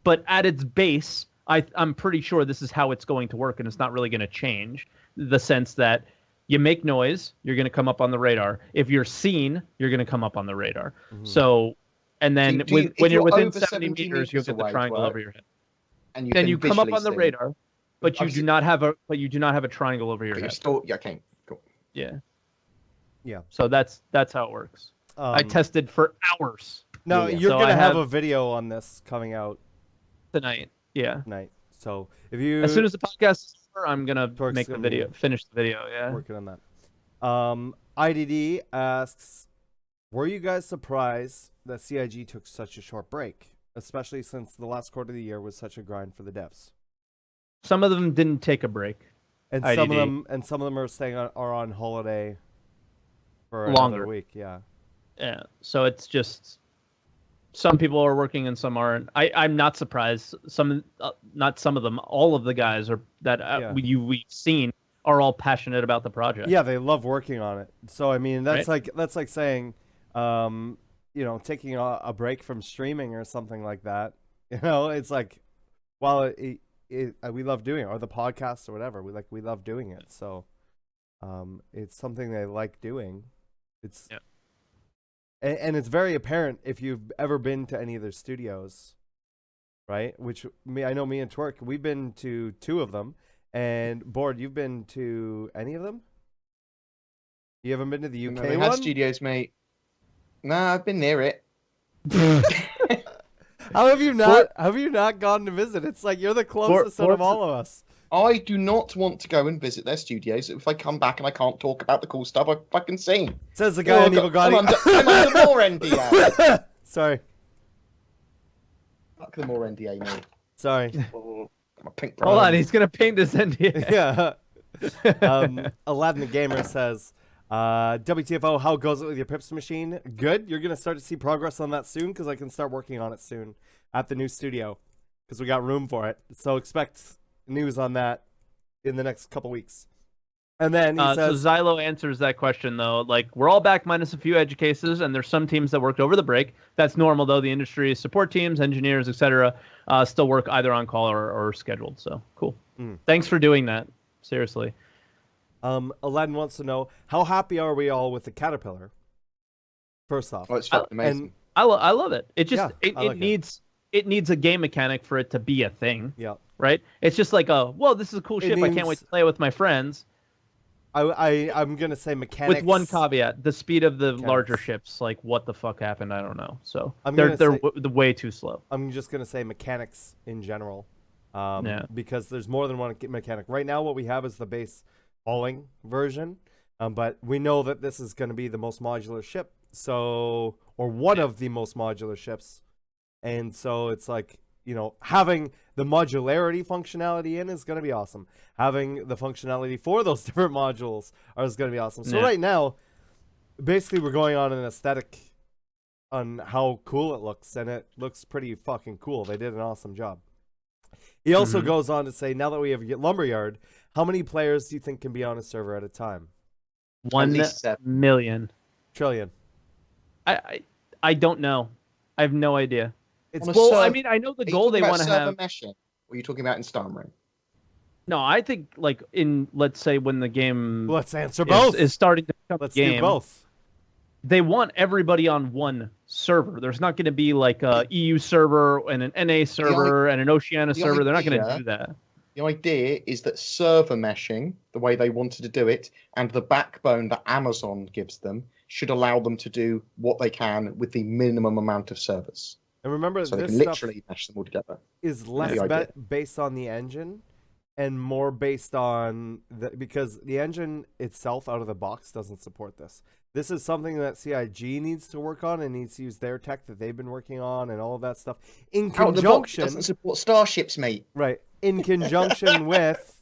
But at its base, I'm pretty sure this is how it's going to work, and it's not really going to change. The sense that you make noise, you're going to come up on the radar. If you're seen, you're going to come up on the radar. Mm-hmm. So, and then when you're within 70 meters, you'll get the triangle over your head. And then you come up on the radar, but you do not have a triangle over your head. Yeah, okay, cool. Yeah. Yeah. So that's how it works. I tested for hours. No, you're going to have a video on this coming out tonight. Yeah. Tonight. So if you, as soon as the podcast is over, I'm gonna make the video, finish the video. Yeah. Working on that. IDD asks, were you guys surprised that CIG took such a short break, especially since the last quarter of the year was such a grind for the devs? Some of them didn't take a break, and some of them are staying are on holiday for another week. Yeah. Yeah. So it's just. Some people are working and some aren't. I'm not surprised. Not some of them. All of the guys we've seen are all passionate about the project. Yeah, they love working on it. So I mean, that's like saying, taking a break from streaming or something like that. You know, it's like, while we love doing it, or the podcast or whatever, we love doing it. So, it's something they like doing. It's. Yeah. And it's very apparent if you've ever been to any of their studios, right? I know me and Twerk, we've been to 2 of them, and Bored, you've been to any of them? You haven't been to the UK one? Had studios, mate. Nah, I've been near it. How have you not gone to visit? It's like you're the closest out of all of us. I do not want to go and visit their studios. If I come back and I can't talk about the cool stuff I've fucking seen. Says the guy in Evil Gotti. I'm under more NDA. Sorry. Fuck the more NDA, mate. Sorry. I'm a pink Hold on, he's going to paint this NDA. Yeah. Aladdin the Gamer says, WTFO, how goes it with your Pips machine? Good. You're going to start to see progress on that soon, because I can start working on it soon at the new studio, because we got room for it. So expect news on that in the next couple weeks. And then he So says, Xylo answers that question though. Like, we're all back minus a few edge cases, and there's some teams that worked over the break. That's normal though. The industry support teams, engineers, etc., still work either on call or scheduled. So cool. Thanks for doing that. Seriously. Aladdin wants to know, how happy are we all with the Caterpillar? First off, Oh, it's fucking amazing. and I love it. It just Yeah, I it like needs a game mechanic for it to be a thing. yeah, Right? It's just like this is a cool ship. I can't wait means- to play it with my friends. I'm gonna say mechanics. With one caveat, the speed of the larger Mechanics. ships, like what the fuck happened, I don't know. So I'm they're gonna way too slow. I'm just gonna say mechanics in general, Yeah. because there's more than one mechanic. Right now, what we have is the base falling version, but we know that this is gonna be the most modular ship, or one of the most modular ships, and so it's like, having the modularity functionality in is going to be awesome. Having the functionality for those different modules is going to be awesome. So right now, basically, we're going on an aesthetic on how cool it looks, and it looks pretty fucking cool. They did an awesome job. He also goes on to say, now that we have Lumberyard, how many players do you think can be on a server at a time? 1 million. Trillion. I don't know. I have no idea. It's I mean, I know the goal they want to have. Meshing? Or are you talking about in StarEngine? No, I think like let's say when the game Let's answer both. is starting to become Let's a game. do both. They want everybody on one server. There's not going to be like a EU server and an NA server and an Oceania server. They're not going to do that. The idea is that server meshing, the way they wanted to do it, and the backbone that Amazon gives them, should allow them to do what they can with the minimum amount of servers. And remember, So they this can stuff literally mesh them all together. is less based on the engine and more based on because the engine itself out of the box doesn't support this. This is something that CIG needs to work on and needs to use their tech that they've been working on and all of that stuff in conjunction. Doesn't support starships, mate. Right, in conjunction with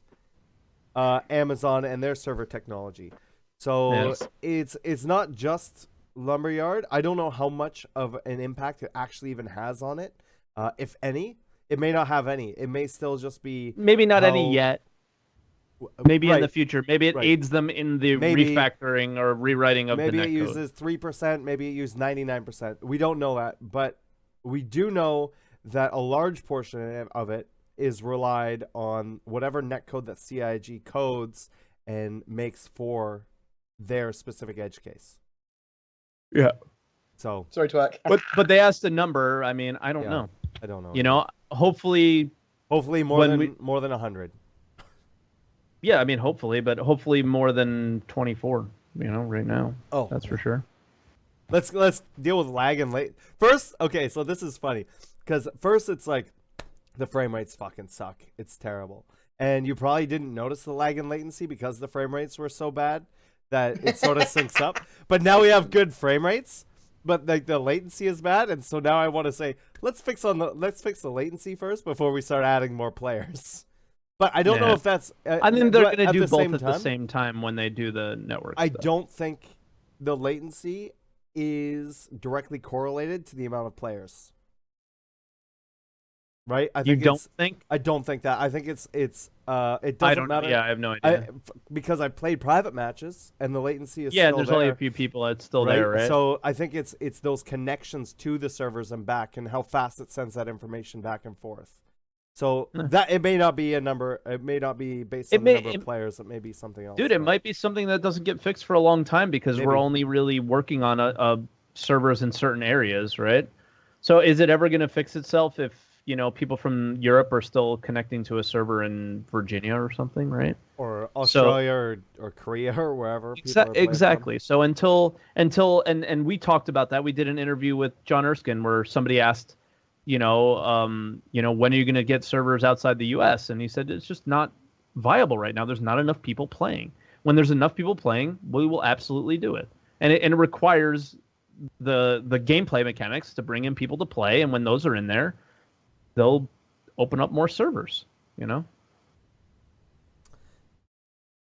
Amazon and their server technology. So it's not just Lumberyard. I don't know how much of an impact it actually even has on it, if any. It may not have any. It may still just be maybe not any yet. Maybe in the future. Maybe it aids them in the refactoring or rewriting of the netcode. Maybe it uses 3%. Maybe it uses 99%. We don't know that, but we do know that a large portion of it is relied on whatever netcode that CIG codes and makes for their specific edge case. Yeah. So sorry, Twerk. But they asked a number. I mean, I don't know. I don't know. You know, hopefully more than 100. Yeah, I mean, hopefully more than 24. You know, right now. Oh, that's for sure. Let's deal with lag and late. First, okay, so this is funny because first it's like the frame rates fucking suck. It's terrible, and you probably didn't notice the lag and latency because the frame rates were so bad that it sort of syncs up. But now we have good frame rates, but like the latency is bad, and so now I want to say let's fix the latency first before we start adding more players. But I don't know if that's. I think they're going to do both at the same time when they do the network. I don't think the latency is directly correlated to the amount of players. Right? I think I don't think that. I think it doesn't matter. Yeah, I have no idea. Because I played private matches and the latency is there's only a few people that's still there, right? So I think it's those connections to the servers and back and how fast it sends that information back and forth. So that it may not be a number. It may not be based on the number of players. It may be something else. Dude, it might be something that doesn't get fixed for a long time because we're only really working on a servers in certain areas, right? So is it ever going to fix itself if people from Europe are still connecting to a server in Virginia or something, right? Or Australia or Korea or wherever. Exactly. So until and we talked about that. We did an interview with John Erskine where somebody asked, when are you going to get servers outside the U.S.? And he said it's just not viable right now. There's not enough people playing. When there's enough people playing, we will absolutely do it. And it requires the gameplay mechanics to bring in people to play. And when those are in there, they'll open up more servers.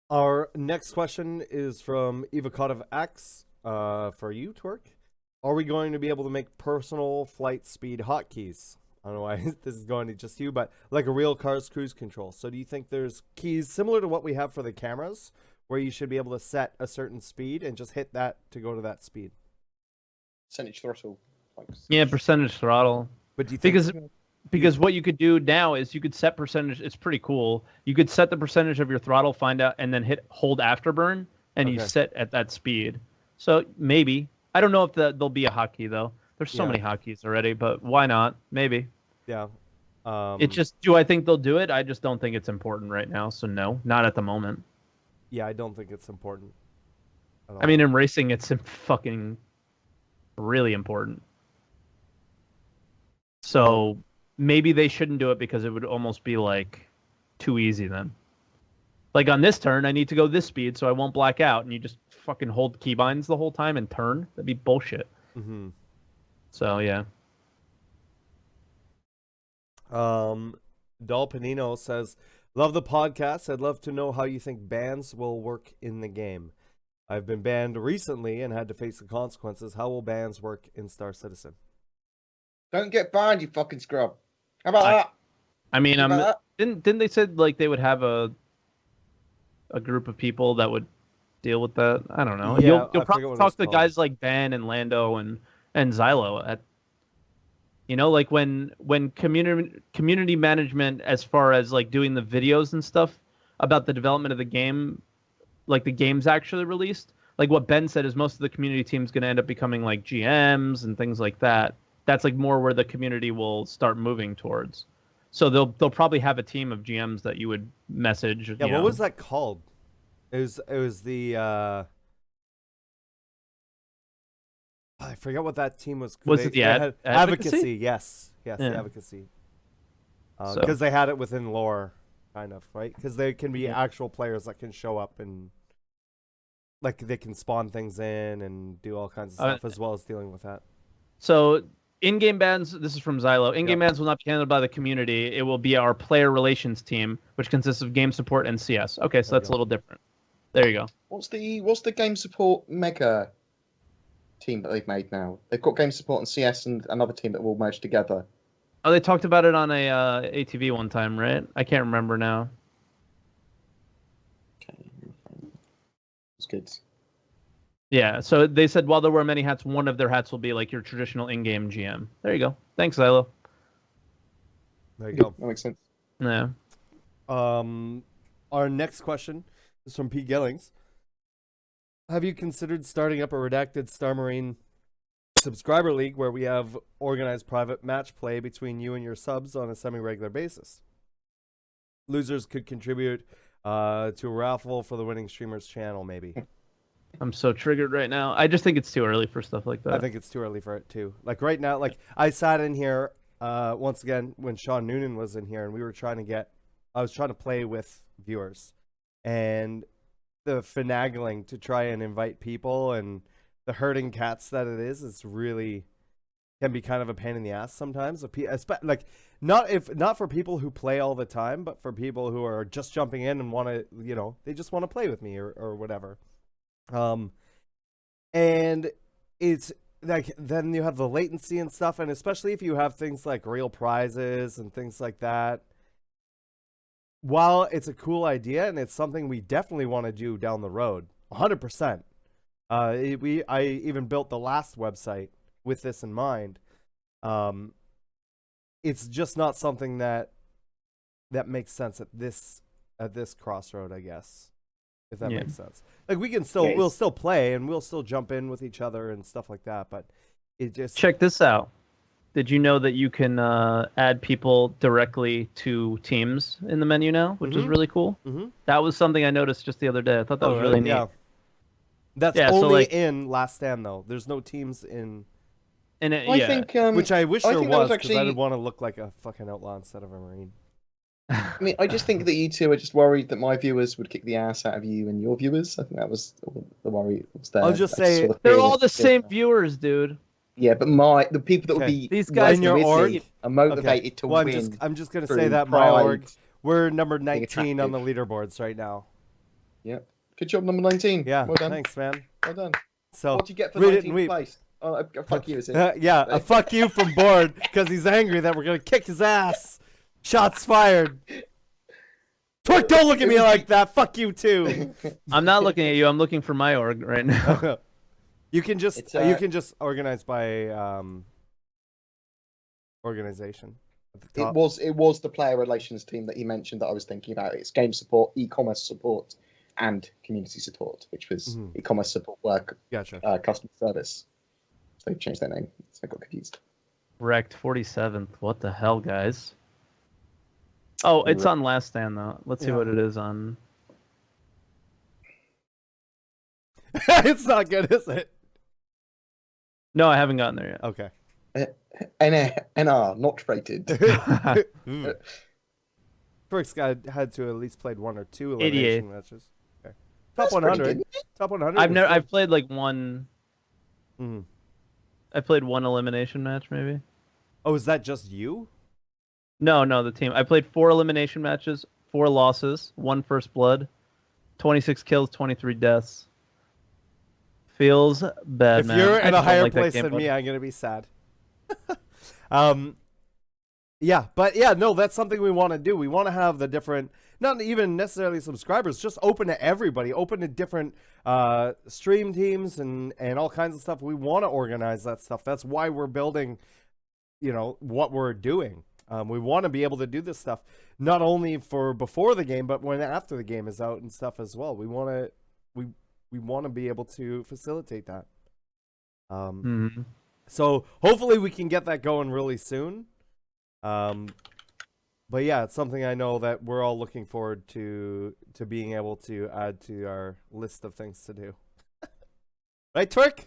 Our next question is from Evocotov X for you, Twerk. Are we going to be able to make personal flight speed hotkeys? I don't know why this is going to just you, but like a real car's cruise control. So do you think there's keys similar to what we have for the cameras, where you should be able to set a certain speed and just hit that to go to that speed. Percentage throttle. Yeah, percentage throttle. But do you think Because what you could do now is you could set percentage. It's pretty cool. You could set the percentage of your throttle, find out, and then hold afterburn, and you set at that speed. So maybe. I don't know if there'll be a hotkey though. There's so many hotkeys already, but why not? Maybe. Yeah. It's just, do I think they'll do it? I just don't think it's important right now. So no, not at the moment. Yeah, I don't think it's important at all. I mean, in racing, it's fucking really important. So maybe they shouldn't do it because it would almost be like too easy then. Like on this turn, I need to go this speed so I won't black out, and you just fucking hold keybinds the whole time and turn. That'd be bullshit. Mm-hmm. So yeah. Dal Panino says, "Love the podcast. I'd love to know how you think bans will work in the game. I've been banned recently and had to face the consequences. How will bans work in Star Citizen?" Don't get banned, you fucking scrub. How about that? I mean, didn't they said like they would have a group of people that would deal with that? I don't know. Yeah, You'll probably talk to guys like Ben and Lando and Xylo at, you know, like when community management, as far as like doing the videos and stuff about the development of the game, like the game's actually released, like what Ben said is most of the community team's going to end up becoming like GMs and things like that. That's like more where the community will start moving towards. So they'll probably have a team of GMs that you would message. Yeah, what was that called? It was the I forgot what that team was. Was it the advocacy? Yes, the advocacy. Because they had it within lore, kind of, right? Because they can be actual players that can show up and like they can spawn things in and do all kinds of stuff as well as dealing with that. So in-game bans, this is from Xylo. In-game bans will not be handled by the community. It will be our player relations team, which consists of game support and CS. Okay, so that's a little different. There you go. What's the game support mega team that they've made now? They've got game support and CS and another team that will merge together. Oh, they talked about it on a ATV one time, right? I can't remember now. Okay, it's good. Yeah, so they said while there were many hats, one of their hats will be like your traditional in-game GM. There you go. Thanks, Xylo. There you go. That makes sense. Yeah. Our next question is from P. Gillings. Have you considered starting up a Redacted Star Marine subscriber league where we have organized private match play between you and your subs on a semi-regular basis? Losers could contribute to a raffle for the winning streamer's channel, maybe. I'm so triggered right now. I just think it's too early for stuff like that. I think it's too early for it too. Like right now, like I sat in here once again when Sean Noonan was in here, and we were I was trying to play with viewers, and the finagling to try and invite people and the herding cats that it is really can be kind of a pain in the ass sometimes. Like not for people who play all the time, but for people who are just jumping in and want to, you know, they just want to play with me or whatever. And it's like then you have the latency and stuff, and especially if you have things like real prizes and things like that. While it's a cool idea and it's something we definitely want to do down the road, 100%. I even built the last website with this in mind. It's just not something that makes sense at this crossroad, I guess. If that makes sense. Like we can still we'll still play and we'll still jump in with each other and stuff like that, but it just check this out. Did you know that you can add people directly to teams in the menu now, which is really cool? That was something I noticed just the other day. I thought that was really neat. Yeah. That's only in Last Stand though. There's no teams in. And it, I think, which I wish there was, because I would want to look like a fucking outlaw instead of a Marine. I mean, I just think that you two are just worried that my viewers would kick the ass out of you and your viewers. I think that was the worry was there. I'll just say they're all the same viewers, dude. Yeah, but the people that would be these guys in your org are motivated to win. I'm just gonna say that my org, we're number 19 on the leaderboards right now. Yeah, good job, number 19. Yeah, well done. Thanks, man. Well done. So what do you get for 19th place? Oh, fuck you, is it? Yeah, a fuck you from Bored because he's angry that we're gonna kick his ass. Shots fired. Twerk, don't look at me like that. Fuck you too. I'm not looking at you. I'm looking for my org right now. You can just organize by organization at the top. It was the player relations team that he mentioned that I was thinking about. It's game support, e-commerce support, and community support, which was e-commerce support work, customer service. So they've changed their name, so I got confused. Wrecked 47th. What the hell, guys? Oh, it's on Last Stand though. Let's see what it is on. It's not good, is it? No, I haven't gotten there yet. Okay. NR, not rated. Twerk's had to at least played 1 or 2 elimination matches. Okay. Top 100. Top 100. I've played like one. I played one elimination match maybe. Oh, is that just you? No, the team. I played 4 elimination matches, 4 losses, 1 first blood, 26 kills, 23 deaths. Feels bad, man. If you're in a higher place than me, I'm gonna be sad. Yeah, but yeah, no, that's something we want to do. We want to have the different, not even necessarily subscribers, just open to everybody, open to different stream teams and all kinds of stuff. We want to organize that stuff. That's why we're building, what we're doing. We want to be able to do this stuff not only for before the game, but when after the game is out and stuff as well. We want to be able to facilitate that. So hopefully we can get that going really soon. But yeah, it's something I know that we're all looking forward to being able to add to our list of things to do. Right, Twerk?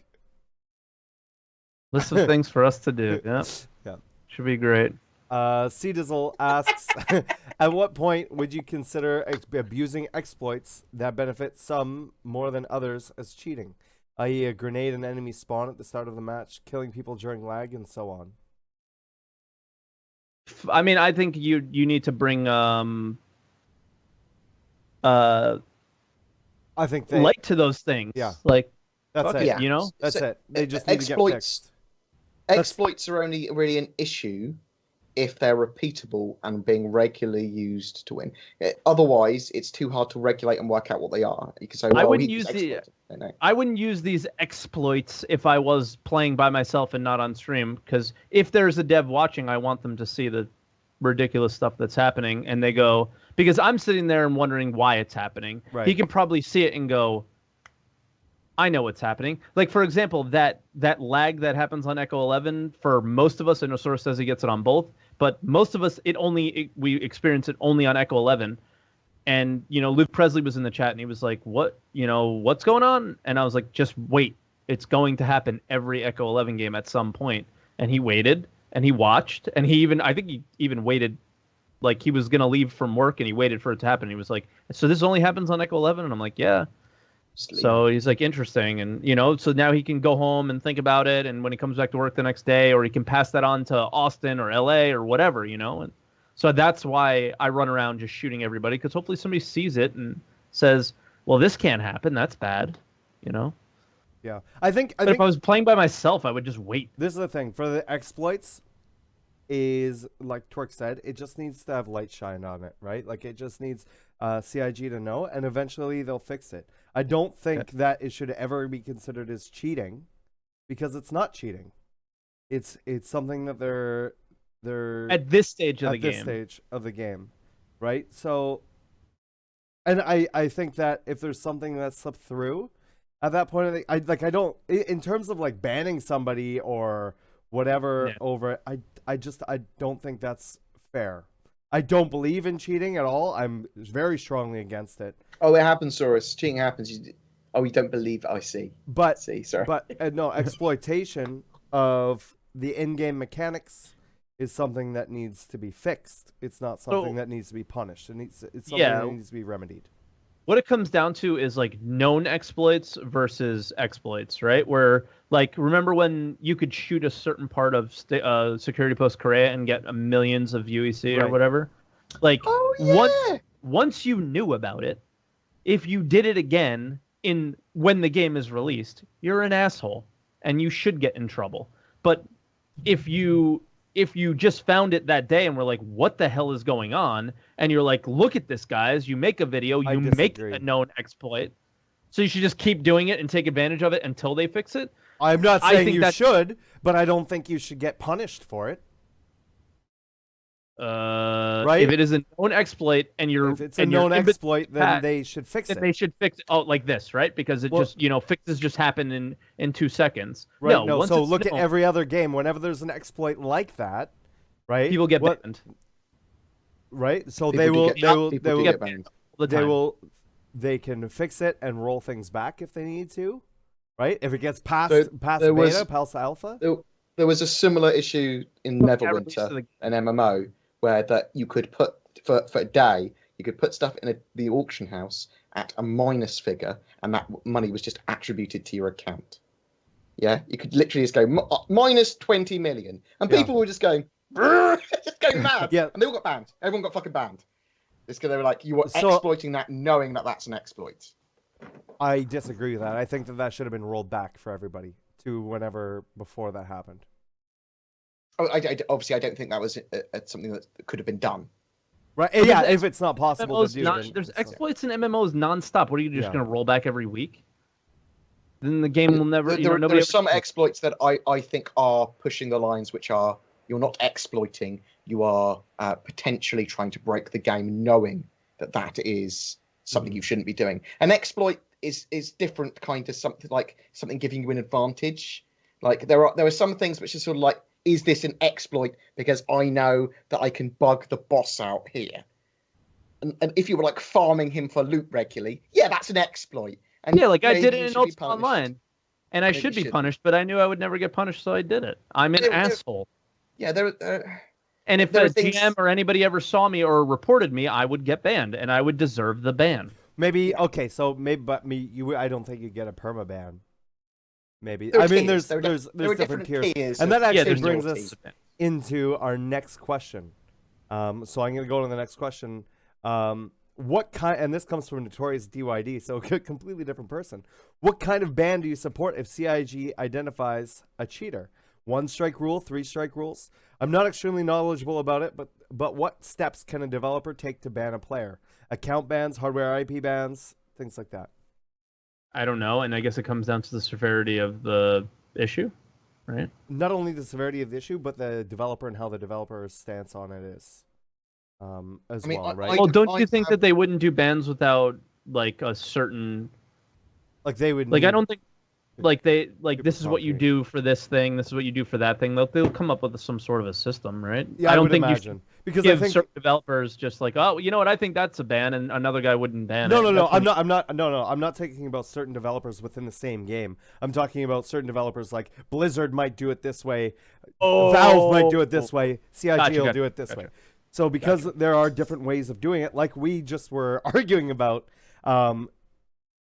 List of things for us to do. Yeah. Yeah. Should be great. C-Dizzle asks, at what point would you consider abusing exploits that benefit some more than others as cheating? I.e. a grenade and enemy spawn at the start of the match, killing people during lag, and so on. I mean, I think you need to bring I think light to those things. Yeah. Like that's it. Yeah. That's it. They just need to get fixed. Exploits are only really an issue if they're repeatable and being regularly used to win. Otherwise, it's too hard to regulate and work out what they are. You can say, well, I wouldn't use these exploits if I was playing by myself and not on stream, because if there's a dev watching, I want them to see the ridiculous stuff that's happening, and they go, because I'm sitting there and wondering why it's happening. Right. He can probably see it and go, I know what's happening. Like, for example, that lag that happens on Echo 11, for most of us, I know Source says he gets it on both, but most of us, we experience it only on Echo 11. And, Luke Presley was in the chat and he was like, what's going on? And I was like, just wait. It's going to happen every Echo 11 game at some point. And he waited and he watched, and I think he even waited, like he was going to leave from work and he waited for it to happen. He was like, so this only happens on Echo 11? And I'm like, yeah. So he's like, interesting. And, so now he can go home and think about it. And when he comes back to work the next day, or he can pass that on to Austin or LA or whatever, And so that's why I run around just shooting everybody, because hopefully somebody sees it and says, well, this can't happen. That's bad, Yeah. I think if I was playing by myself, I would just wait. This is the thing. For the exploits, is like Twerk said, it just needs to have light shine on it, right? Like it just needs CIG to know, and eventually they'll fix it. I don't think that it should ever be considered as cheating, because it's not cheating. It's something that they're at this stage of the game, right? So, and I think that if there's something that slipped through at that point, I don't, in terms of like banning somebody or whatever over it, I don't think that's fair. I don't believe in cheating at all. I'm very strongly against it. Oh, it happens, Saurus. Cheating happens. You don't believe it. I see. Sorry. But no, exploitation of the in-game mechanics is something that needs to be fixed. It's not something that needs to be punished. It's something that needs to be remedied. What it comes down to is like known exploits versus exploits, right? Where, like, remember when you could shoot a certain part of security post Korea and get millions of UEC or whatever? Like, once you knew about it, if you did it again when the game is released, you're an asshole and you should get in trouble. But if you if you just found it that day and were like, what the hell is going on? And you're like, look at this, guys. You make a video, you make a known exploit. So you should just keep doing it and take advantage of it until they fix it. I'm not saying you should, but I don't think you should get punished for it. Right? If it is a known exploit and if it's a known exploit, then they should fix it. They should fix it like this, right? Because it just, fixes just happen in 2 seconds. Right. No, so look at every other game. Whenever there's an exploit like that, right? People get banned. Right? So they can fix it and roll things back if they need to, right? If it gets past beta, past alpha. There was a similar issue in Neverwinter, an MMO, where that you could put for a day, you could put stuff in the auction house at a minus figure, and that money was just attributed to your account. Yeah, you could literally just go minus 20 million, and people were just going mad. Yeah, and they all got banned. Everyone got fucking banned. It's because they were like, you were exploiting that, knowing that that's an exploit. I disagree with that. I think that should have been rolled back for everybody to whenever before that happened. Oh, obviously, I don't think that was something that could have been done. Right? Yeah, if it's not possible to do. There's exploits in MMOs nonstop. What are you just going to roll back every week? Then the game will never. There are some exploits that I think are pushing the lines, which are you're not exploiting. You are potentially trying to break the game, knowing that is something you shouldn't be doing. An exploit is different, kind of something giving you an advantage. Like there are some things which are sort of like, is this an exploit because I know that I can bug the boss out here? And if you were like farming him for loot regularly, yeah, that's an exploit. And yeah, like I did it in Ultimate Online, and I should be punished, but I knew I would never get punished, so I did it. I'm an asshole. Yeah, and if the GM or anybody ever saw me or reported me, I would get banned, and I would deserve the ban. Maybe so maybe, but I don't think you get a perma ban. Maybe there's different tiers, and that actually brings us into our next question. So I'm going to go to the next question. What kind? And this comes from Notorious DYD, so a completely different person. What kind of ban do you support if CIG identifies a cheater? 1-strike rule, 3-strike rules. I'm not extremely knowledgeable about it, but what steps can a developer take to ban a player? Account bans, hardware IP bans, things like that. I don't know, and I guess it comes down to the severity of the issue, right? Not only the severity of the issue, but the developer and how the developer's stance on it is, right? Well, don't you think that they wouldn't do bans without like a certain, like they would, like I don't think, like they this is what you do for this thing, this is what you do for that thing. They'll come up with some sort of a system, right? Yeah, I don't think you should, because I think certain developers just like, oh, you know what, I think that's a ban, and another guy wouldn't ban it. No, I'm not talking about certain developers within the same game. I'm talking about certain developers like Blizzard might do it this way, Valve might do it this way, CIG will do it this way. So because there are different ways of doing it, like we just were arguing about,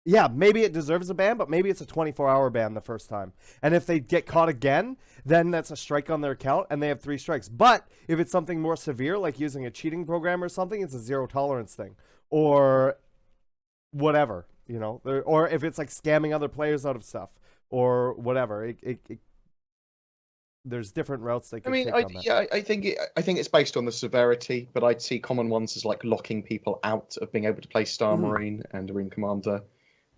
yeah, maybe it deserves a ban, but maybe it's a 24-hour ban the first time. And if they get caught again, then that's a strike on their account, and they have 3 strikes. But if it's something more severe, like using a cheating program or something, it's a 0-tolerance thing. Or whatever, you know. Or if it's like scamming other players out of stuff, or whatever. There's different routes they can take on that. Yeah, I think it's based on the severity, but I'd see common ones as like locking people out of being able to play Star Marine and Marine Commander.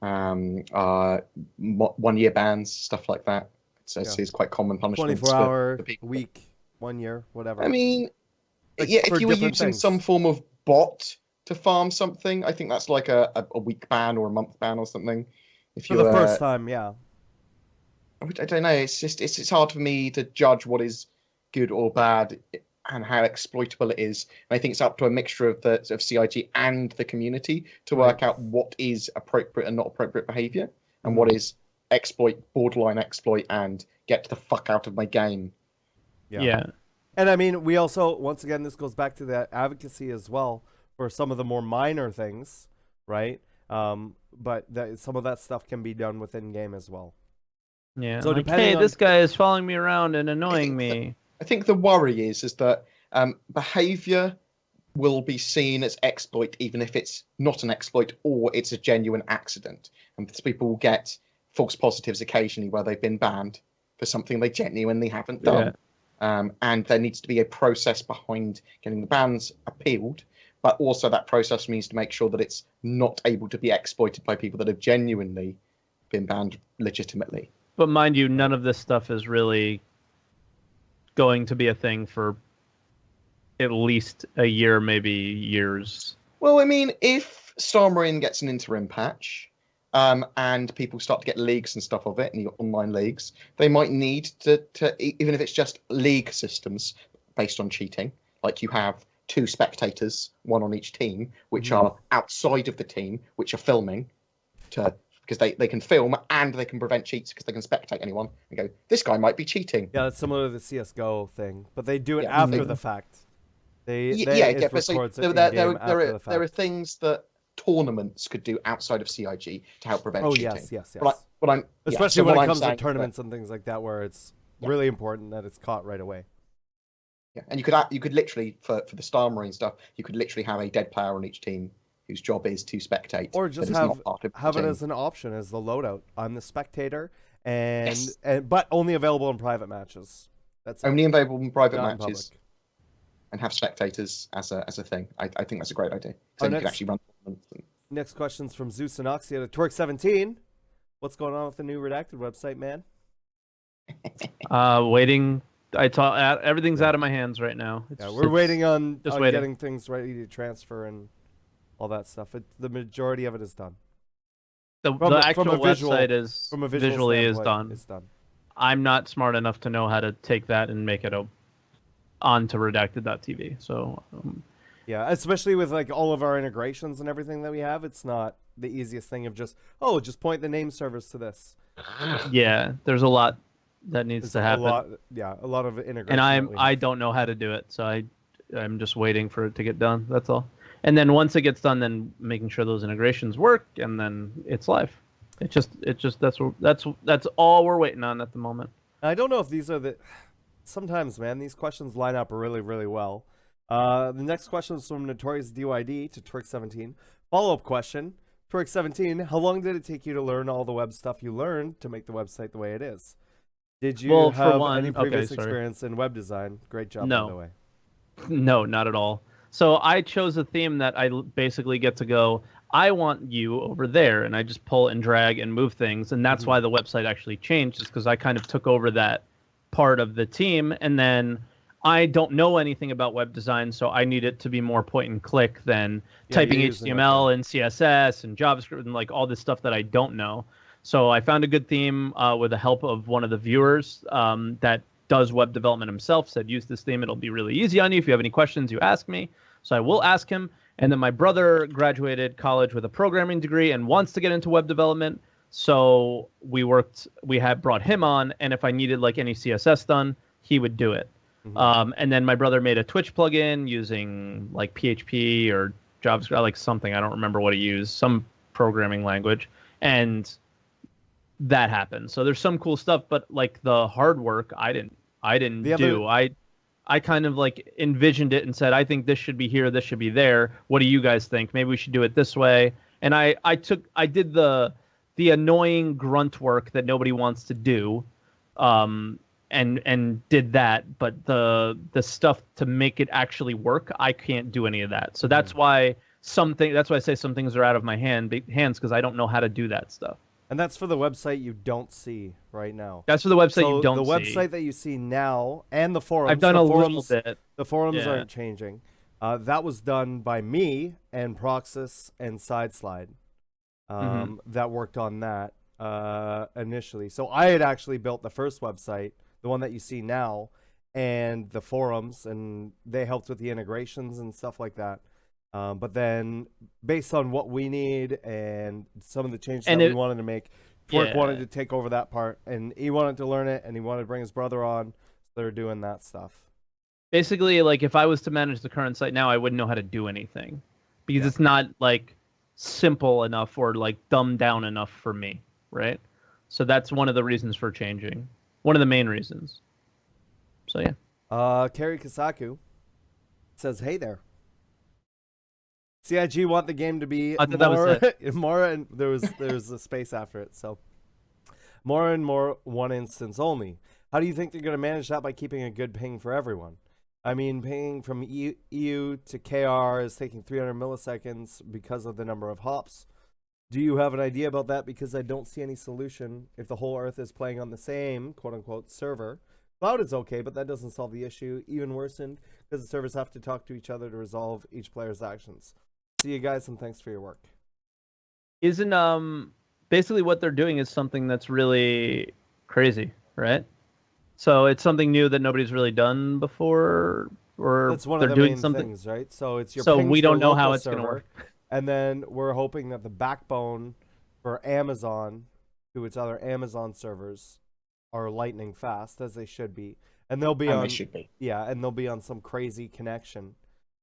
1-year bans, stuff like that. It's quite common punishments. 24-hour, week, 1 year, whatever. I mean, like, yeah, if you were using some form of bot to farm something, I think that's like a week ban or a month ban or something. If you for the first time, yeah. I don't know. It's hard for me to judge what is good or bad and how exploitable it is. And I think it's up to a mixture of CIG and the community to work out what is appropriate and not appropriate behavior, and what is exploit, borderline exploit, and get the fuck out of my game. Yeah. And I mean, we also, once again, this goes back to that advocacy as well for some of the more minor things, right? But some of that stuff can be done within game as well. Yeah. So like, hey, this guy is following me around and annoying me. I think the worry is that behavior will be seen as exploit, even if it's not an exploit or it's a genuine accident. And people will get false positives occasionally where they've been banned for something they genuinely haven't done. and there needs to be a process behind getting the bans appealed. But also that process needs to make sure that it's not able to be exploited by people that have genuinely been banned legitimately. But mind you, none of this stuff is really going to be a thing for at least a year, maybe years. Well, I mean, if StarEngine gets an interim patch, and people start to get leagues and stuff of it, and the online leagues, they might need to, even if it's just league systems based on cheating, like you have 2 spectators, 1 on each team, which are outside of the team, which are filming, because they can film and they can prevent cheats because they can spectate anyone and go, this guy might be cheating. Yeah, it's similar to the CSGO thing, but they do it after the fact. But there are things that tournaments could do outside of CIG to help prevent cheating. Yes. Especially when it comes to tournaments and things like that, where it's really important that it's caught right away. Yeah, and you could literally for the StarEngine stuff, you could literally have a dead player on each team whose job is to spectate, or just have it as an option as the loadout. I'm the spectator, but only available in private matches. That's only available in private matches, and have spectators as a thing. I think that's a great idea. So you can actually run. Next question's from Zeus and Oxia to Twerk17. What's going on with the new Redacted website, man? Waiting. Everything's out of my hands right now. We're waiting on getting things ready to transfer and all that stuff. The majority of it is done. The actual website is visually is done. It's done. I'm not smart enough to know how to take that and make it onto redacted.tv. So yeah, especially with like all of our integrations and everything that we have, it's not the easiest thing of just point the name servers to this. Yeah, there's a lot that needs to happen. A lot of integration. And I don't know how to do it, so I'm just waiting for it to get done. That's all. And then once it gets done, then making sure those integrations work, and then it's live. That's all we're waiting on at the moment. I don't know if these are sometimes, man, these questions line up really, really well. The next question is from Notorious DYD to Twerk17. Follow-up question. Twerk17, how long did it take you to learn all the web stuff you learned to make the website the way it is? Did you have any previous experience in web design? Great job, by the way. No, not at all. So I chose a theme that I basically get to go, I want you over there, and I just pull and drag and move things, and that's why the website actually changed, is because I kind of took over that part of the team, and then I don't know anything about web design, so I need it to be more point and click than typing HTML and CSS and JavaScript and like all this stuff that I don't know. So I found a good theme with the help of one of the viewers that does web development himself, said, use this theme. It'll be really easy on you. If you have any questions, you ask me. So I will ask him. And then my brother graduated college with a programming degree and wants to get into web development. So we had brought him on. And if I needed like any CSS done, he would do it. And then my brother made a Twitch plugin using like PHP or JavaScript, like something. I don't remember what he used, some programming language. And that happened. So there's some cool stuff, but like the hard work I didn't do. I kind of like envisioned it and said, I think this should be here, this should be there. What do you guys think? Maybe we should do it this way. And I did the annoying grunt work that nobody wants to do, and did that, but the stuff to make it actually work, I can't do any of that. So that's why I say some things are out of my hands, because I don't know how to do that stuff. And that's for the website you don't see right now. That's for the website you don't see. The website that you see now and the forums. I've done a little bit. The forums aren't changing. That was done by me and Proxys and Sideslide. That worked on that initially. So I had actually built the first website, the one that you see now, and the forums, and they helped with the integrations and stuff like that. But then, based on what we need and some of the changes that we wanted to make, Twerk wanted to take over that part, and he wanted to learn it, and he wanted to bring his brother on. So they're doing that stuff. Basically, like if I was to manage the current site now, I wouldn't know how to do anything, because it's not like simple enough or like dumbed down enough for me, right? So that's one of the reasons for changing. One of the main reasons. So yeah. Kerry Kasaku says, "Hey there. CIG want the game to be more and there's a space after it, so more and more one instance only. How do you think they're going to manage that by keeping a good ping for everyone? I mean, pinging from EU to KR is taking 300 milliseconds because of the number of hops. Do you have an idea about that? Because I don't see any solution if the whole Earth is playing on the same quote-unquote server. Cloud is okay, but that doesn't solve the issue. Even worsened because the servers have to talk to each other to resolve each player's actions. See you guys, and thanks for your work. Isn't basically what they're doing is something that's really crazy, right? So it's something new that nobody's really done before, or that's one they're of the doing main something. Things, right? So it's your so ping we to your don't know how local it's going to server, work. and then we're hoping that the backbone for Amazon to its other Amazon servers are lightning fast, as they should be, and they'll be they should be. Yeah, and they'll be on some crazy connection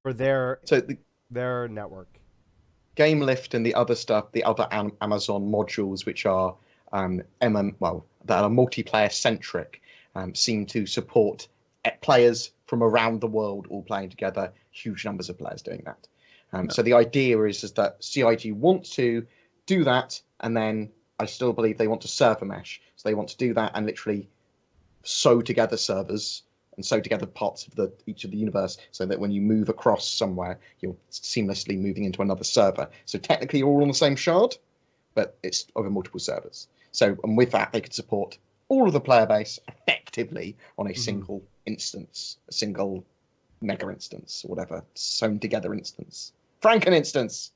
for their network. GameLift and the other stuff, the other Amazon modules, which are that are multiplayer centric, seem to support players from around the world all playing together. Huge numbers of players doing that. So the idea is that CIG want to do that, and then I still believe they want to server mesh. So they want to do that and literally sew together servers and sew together parts of each of the universe, so that when you move across somewhere, you're seamlessly moving into another server. So technically, you're all on the same shard, but it's over multiple servers. So, and with that, they could support all of the player base effectively on a single instance, a single mega instance, or whatever, sewn together instance. Franken instance.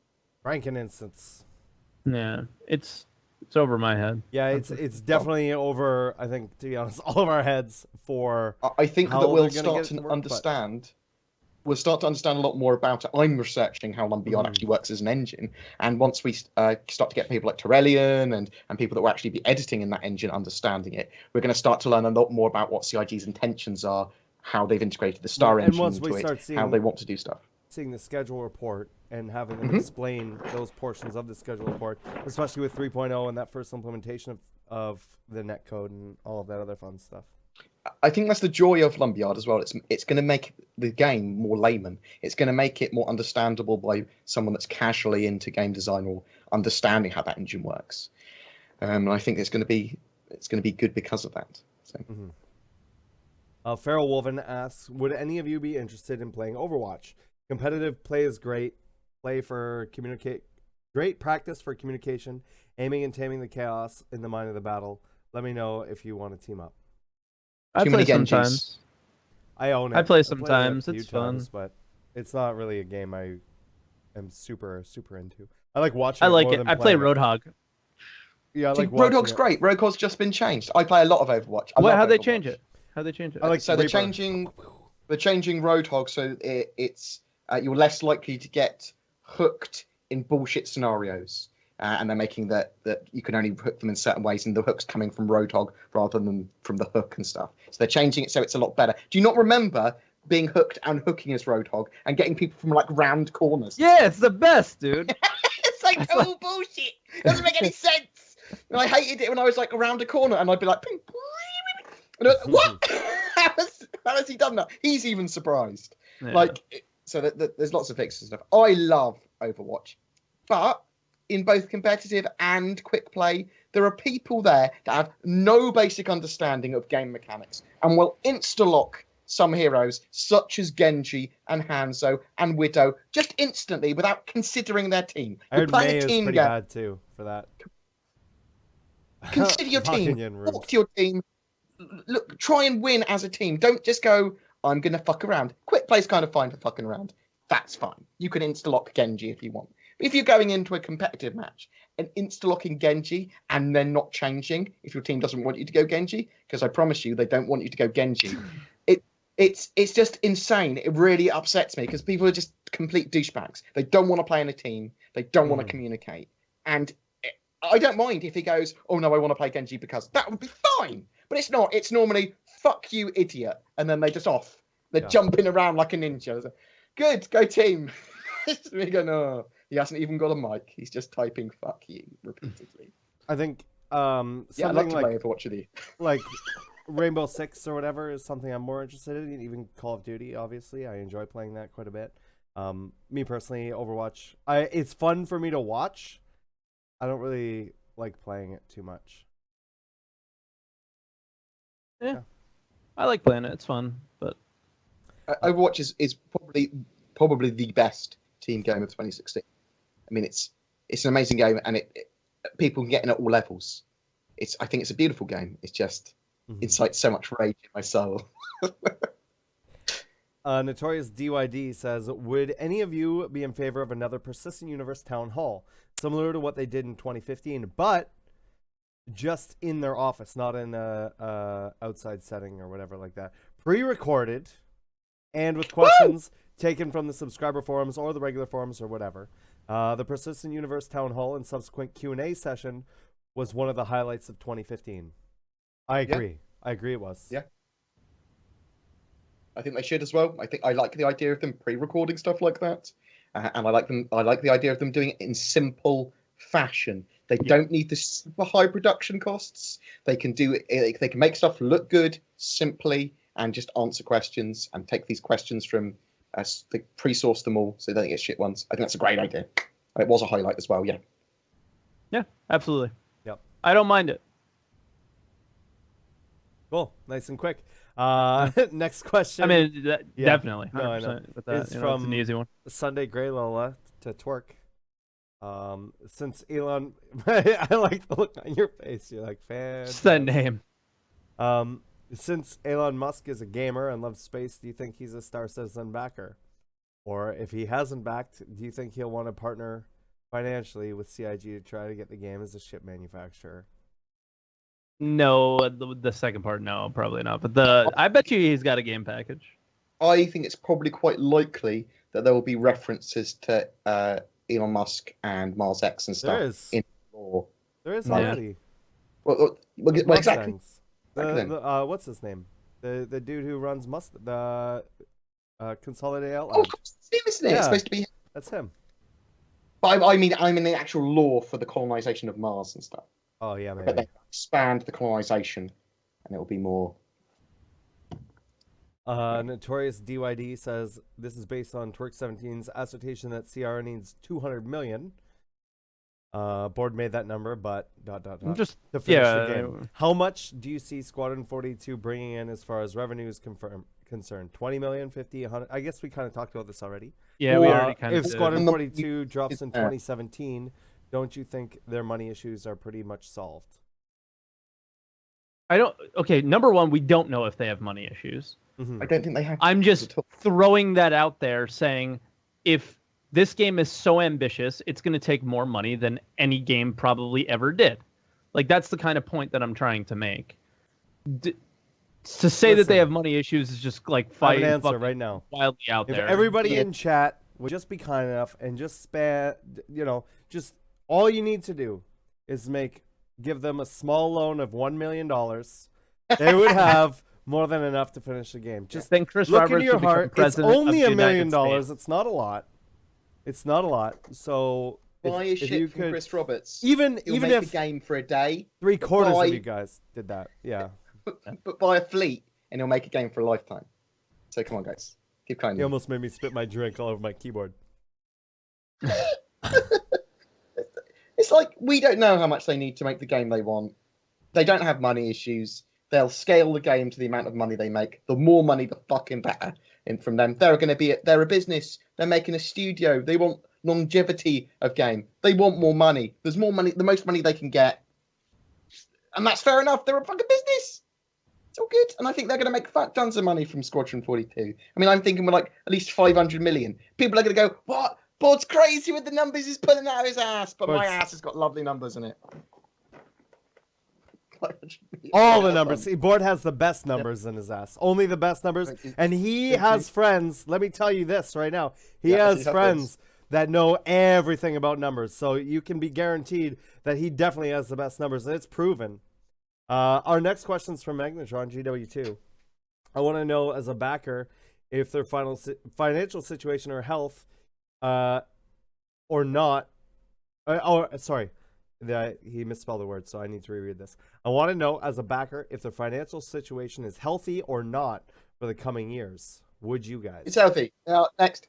Yeah, it's over my head. Yeah, it's definitely over, I think, to be honest, all of our heads for I think that we'll start to work, understand. We'll start to understand a lot more about it. I'm researching how Lumberyard actually works as an engine, and once we start to get people like Torellian and people that will actually be editing in that engine understanding it, we're going to start to learn a lot more about what CIG's intentions are, how they've integrated the StarEngine into it, how they want to do stuff. Seeing the schedule report and having them explain those portions of the schedule report, especially with 3.0 and that first implementation of the netcode and all of that other fun stuff. I think that's the joy of Lumberyard as well. It's going to make the game more layman. It's going to make it more understandable by someone that's casually into game design or understanding how that engine works. And I think it's going to be good because of that. So. Feral Wolven asks, would any of you be interested in playing Overwatch? Competitive play is great. Great practice for communication, aiming and taming the chaos in the mind of the battle. Let me know if you want to team up. I play sometimes. I own it. I play sometimes. It's fun, but it's not really a game I am super into. I like watching. I like it. I play Roadhog. Yeah, I like Roadhog's great. Roadhog's just been changed. I play a lot of Overwatch. How'd they change it? How'd they change it? They're changing Roadhog, so it's you're less likely to get hooked in bullshit scenarios. And they're making that you can only hook them in certain ways, and the hook's coming from Roadhog rather than from the hook and stuff. So they're changing it so it's a lot better. Do you not remember being hooked and hooking as Roadhog and getting people from like round corners? Yeah, it's the best, dude. It's like total bullshit. It doesn't make any sense. And I hated it when I was like around a corner and I'd be like, ping, and I was like, what? how has he done that? He's even surprised. Yeah. There's lots of fixes and stuff. I love Overwatch, but in both competitive and quick play, there are people there that have no basic understanding of game mechanics and will insta-lock some heroes such as Genji and Hanzo and Widow just instantly without considering their team. I heard May is pretty bad too for that. Consider your team. Talk to your team. Look, try and win as a team. Don't just go, I'm going to fuck around. Quick play's kind of fine for fucking around. That's fine. You can insta-lock Genji if you want. But if you're going into a competitive match and insta-locking Genji and then not changing if your team doesn't want you to go Genji, because I promise you they don't want you to go Genji, it's just insane. It really upsets me because people are just complete douchebags. They don't want to play in a team. They don't want to communicate. And I don't mind if he goes, oh no, I want to play Genji because that would be fine. But it's not. It's normally, fuck you, idiot. And then they just off. They're jumping around like a ninja. Like, good, go team. We go, no. He hasn't even got a mic. He's just typing fuck you repeatedly. I think I'd love to play Overwatch with you. Like Rainbow Six or whatever is something I'm more interested in. Even Call of Duty, obviously. I enjoy playing that quite a bit. Me personally, Overwatch, it's fun for me to watch. I don't really like playing it too much. Yeah. I like playing it. It's fun, but Overwatch is probably the best team game of 2016. I mean, it's an amazing game, and people can get in at all levels. I think it's a beautiful game. It's just incites so much rage in my soul. Notorious DYD says, would any of you be in favor of another Persistent Universe Town Hall, similar to what they did in 2015, but just in their office, not in a outside setting or whatever like that, pre-recorded, and with questions taken from the subscriber forums or the regular forums or whatever? The Persistent Universe Town Hall and subsequent Q&A session was one of the highlights of 2015. I agree. Yeah. I agree it was. Yeah. I think they should as well. I like the idea of them pre-recording stuff like that, and I like the idea of them doing it in simple fashion. They don't need the super high production costs. They can do it. They can make stuff look good simply and just answer questions and take these questions from they pre-source them all so they don't get shit ones. I think that's a great idea. It was a highlight as well. Yeah. Yeah, absolutely. Yep. I don't mind it. Cool. Nice and quick. Next question. I mean, definitely. No, I know. With that, it's from it's an easy one. Sunday Grey Lola to Twerk. Since Elon, I like the look on your face. You're like, fan. Just that name. Since Elon Musk is a gamer and loves space, do you think he's a Star Citizen backer? Or if he hasn't backed, do you think he'll want to partner financially with CIG to try to get the game as a ship manufacturer? No, the second part, no, probably not. But I bet you he's got a game package. I think it's probably quite likely that there will be references to Elon Musk and Mars X and stuff. There is. In lore. There is already. Well, exactly. What's his name? The dude who runs the Consolidated Outland. Oh, isn't it? Yeah, it's supposed to be. That's him. But I mean, I'm in the actual lore for the colonization of Mars and stuff. Oh yeah, maybe. But they expand the colonization, and it will be more. Notorious DYD says this is based on Twerk17's assertion that CR needs 200 million. Board made that number, but ... Just to finish the game. How much do you see Squadron 42 bringing in as far as revenue is concerned? 20 million, 50, 100? I guess we kind of talked about this already. Yeah, we already kind of If did. Squadron 42 drops in 2017, don't you think their money issues are pretty much solved? Okay, number one, we don't know if they have money issues. I don't think they have. I'm just throwing that out there saying if this game is so ambitious, it's going to take more money than any game probably ever did. Like, that's the kind of point that I'm trying to make. To say that they have money issues is just like fighting answer right now. Wildly out there. If everybody in chat would just be kind enough and just just all you need to do is give them a small loan of $1 million. They would have more than enough to finish the game. Just then Chris look Roberts into your heart. It's only $1 million. States. It's not a lot. It's not a lot. So buy a shit from Chris Roberts. Even make if a game for a day, 3/4 of you guys did that, yeah. But buy a fleet, and he'll make a game for a lifetime. So come on, guys, keep kind. You almost made me spit my drink all over my keyboard. It's like we don't know how much they need to make the game they want. They don't have money issues. They'll scale the game to the amount of money they make. The more money, the fucking better. And from them, they're a business. They're making a studio. They want longevity of game. They want more money. There's more money, the most money they can get, and that's fair enough. They're a fucking business. It's all good, and I think they're going to make tons of money from Squadron 42. I mean, I'm thinking we're like at least 500 million. People are going to go, "What? Board's crazy with the numbers he's pulling out of his ass," but my ass has got lovely numbers in it. All the numbers. See, Board has the best numbers in his ass. Only the best numbers. And he has friends. Let me tell you this right now. He has friends that know everything about numbers. So you can be guaranteed that he definitely has the best numbers. And it's proven. Our next question is from Magnetron, GW2. I want to know, as a backer, if their financial situation or health or not. Sorry. He misspelled the word, so I need to reread this. I want to know, as a backer, if the financial situation is healthy or not for the coming years. Would you guys? It's healthy. Next.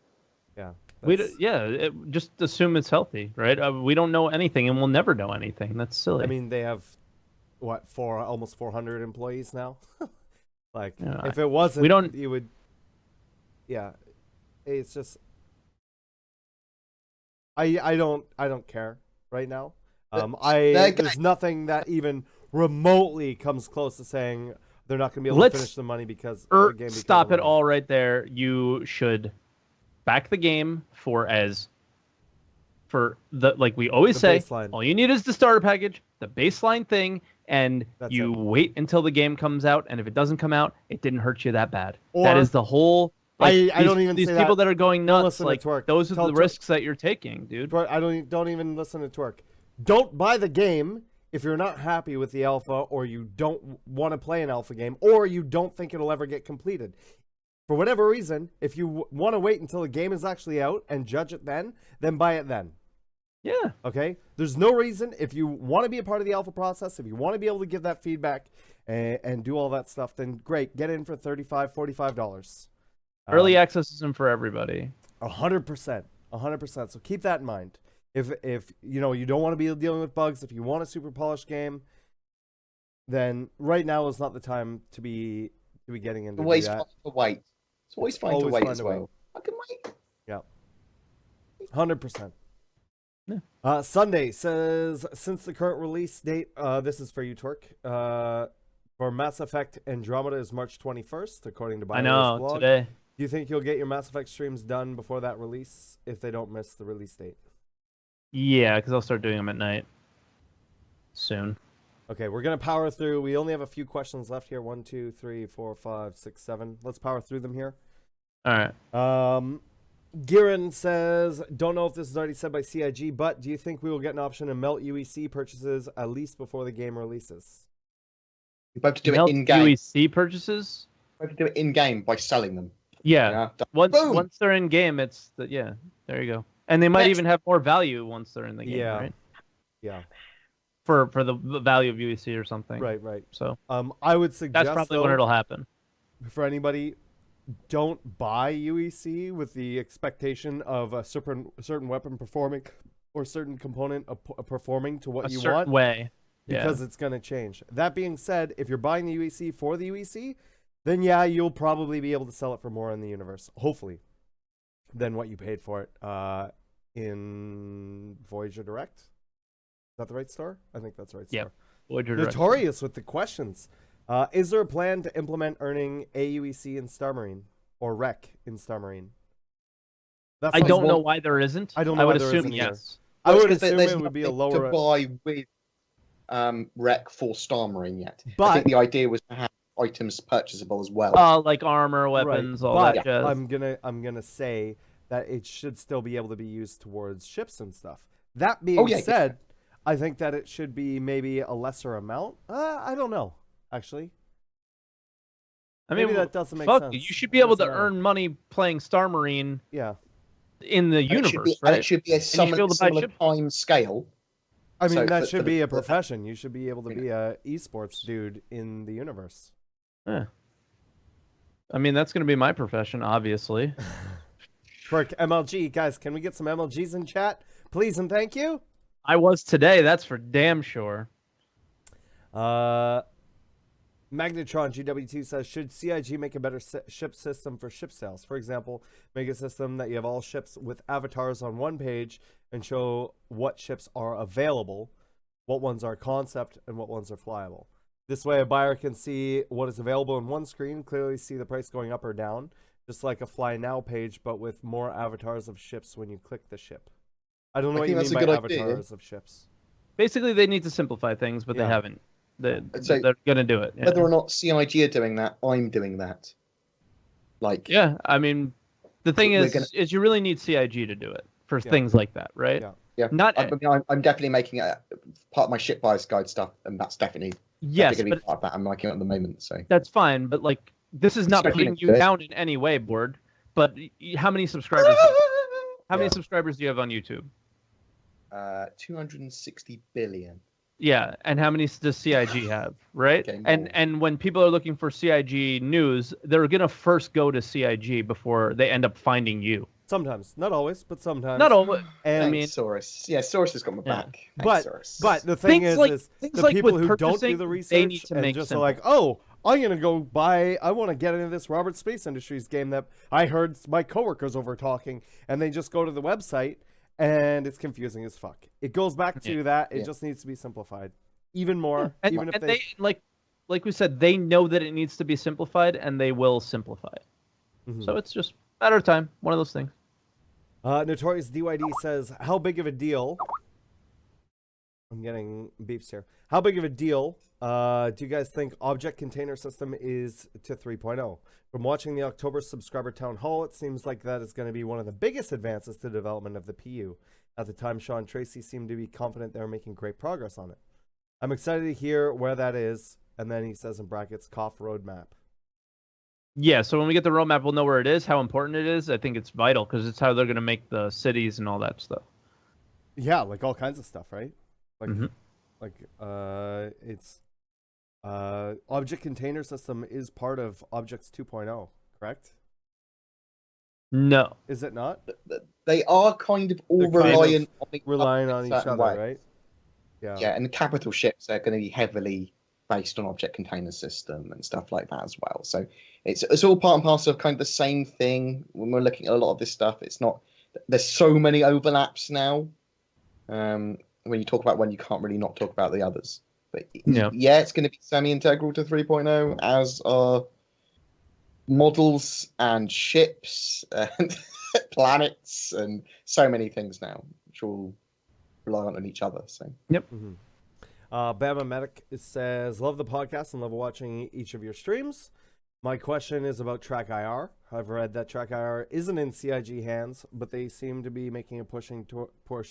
Yeah. Just assume it's healthy, right? We don't know anything, and we'll never know anything. That's silly. I mean, they have, what, almost 400 employees now? Like, Yeah, if it wasn't, we don't- you would. Yeah, it's just. I don't care right now. There's nothing that even remotely comes close to saying they're not going to be able to finish the money because the game. Stop it all right there. You should back the game for like we always say. Baseline. All you need is the starter package, the baseline thing, and you wait until the game comes out. And if it doesn't come out, it didn't hurt you that bad. That is the whole. Like, I don't even these say people that are going nuts. listen to Like Twerk. those are the risks that you're taking, dude. Twerk, don't even listen to Twerk. Don't buy the game if you're not happy with the alpha, or you don't want to play an alpha game, or you don't think it'll ever get completed. For whatever reason, if you want to wait until the game is actually out and judge it then buy it then. Yeah. Okay? There's no reason, if you want to be a part of the alpha process, if you want to be able to give that feedback and do all that stuff, then great. Get in for $35, $45. Early access isn't for everybody. 100%. 100%. So keep that in mind. If you know you don't want to be dealing with bugs, if you want a super polished game, then right now is not the time to be getting into always that. Find a wait. It's always fine to wait as well. I can wait. Yeah. 100%. Yeah. Sunday says, since the current release date, this is for you, Twerk, for Mass Effect Andromeda is March 21st, according to BioWare's blog. Today. Do you think you'll get your Mass Effect streams done before that release if they don't miss the release date? Yeah, because I'll start doing them at night soon. Okay, we're going to power through. We only have a few questions left here. 1, 2, 3, 4, 5, 6, 7. Let's power through them here. All right. Giran says, don't know if this is already said by CIG, but do you think we will get an option to melt UEC purchases at least before the game releases? You have to do it in-game. UEC purchases? You have to do it in-game by selling them. Yeah. Once they're in-game, there you go. And they might even have more value once they're in the game, right? Yeah. For the value of UEC or something. Right. So I would suggest that's probably when it'll happen. For anybody, don't buy UEC with the expectation of a certain weapon performing or certain component performing to what you want. Way. Because it's going to change. That being said, if you're buying the UEC for the UEC, then yeah, you'll probably be able to sell it for more in the universe, hopefully, than what you paid for it in Voyager Direct. Is that the right store? I think that's the right store. Yeah, Voyager Direct. Notorious with the questions. Is there a plan to implement earning AUEC in Star Marine or REC in Star Marine? I don't know why there isn't. I don't know. I would why there assume isn't yes. I would assume it would be a lower to buy with REC for Star Marine yet. But I think the idea was to have items purchasable as well. Like armor, weapons, all but that jazz. I'm gonna say that it should still be able to be used towards ships and stuff. That being said, I think that it should be maybe a lesser amount. I don't know, actually. I mean, maybe that doesn't make sense. You should be able to earn money playing Star Marine. Yeah. In the universe, right? And it should be a similar time scale. I mean, that should be a profession. You should be able to be a esports dude in the universe. Yeah. I mean, that's going to be my profession, obviously. For MLG, guys, can we get some MLGs in chat, please and thank you? I was today. That's for damn sure. Magnetron GW2 says, should CIG make a better ship system for ship sales? For example, make a system that you have all ships with avatars on one page and show what ships are available, what ones are concept, and what ones are flyable. This way, a buyer can see what is available in one screen, clearly see the price going up or down, just like a Fly Now page, but with more avatars of ships when you click the ship. I don't know what you mean by avatars of ships. Basically, they need to simplify things, but they haven't. They're going to do it. Whether or not CIG are doing that, I'm doing that. Yeah, I mean, the thing is you really need CIG to do it for things like that, right? Yeah. I'm definitely making it part of my ship buyers guide stuff, and that's definitely going to be part of that. I'm making it at the moment, so that's fine. But like, this is not putting you down in any way, Bored. But how many subscribers? How many subscribers do you have on YouTube? 260 billion. Yeah, and how many does CIG have, right? And when people are looking for CIG news, they're gonna first go to CIG before they end up finding you. Sometimes, not always, but sometimes. Not always. And I mean, Saurus. Yeah, Saurus has got my back. But the thing is the people who don't do the research and just are like, oh, I'm gonna go buy. I want to get into this Robert Space Industries game that I heard my coworkers over talking, and they just go to the website, and it's confusing as fuck. It goes back to that. It just needs to be simplified even more. And, even if and they like we said, they know that it needs to be simplified, and they will simplify it. So it's just a matter of time. One of those things. Notorious DYD says, "How big of a deal?" I'm getting beeps here. How big of a deal do you guys think Object Container System is to 3.0? From watching the October subscriber town hall, it seems like that is going to be one of the biggest advances to development of the PU. At the time, Sean Tracy seemed to be confident they were making great progress on it. I'm excited to hear where that is. And then he says in brackets, cough roadmap. Yeah, so when we get the roadmap, we'll know where it is, how important it is. I think it's vital because it's how they're going to make the cities and all that stuff. Yeah, like all kinds of stuff, right? Like, it's Object Container System is part of Objects 2.0, correct? No. Is it not? They are kind of all relying on each other, right? Yeah. Yeah, and capital ships are going to be heavily based on Object Container System and stuff like that as well. So it's all part and parcel of kind of the same thing. When we're looking at a lot of this stuff, it's not. There's so many overlaps now. When you talk about one, you can't really not talk about the others. But yeah, it's going to be semi-integral to 3.0, as are models and ships and planets and so many things now, which all rely on each other. So yep. Bama Medic says, love the podcast and love watching each of your streams. My question is about Track IR. I've read that Track IR isn't in CIG hands, but they seem to be making a push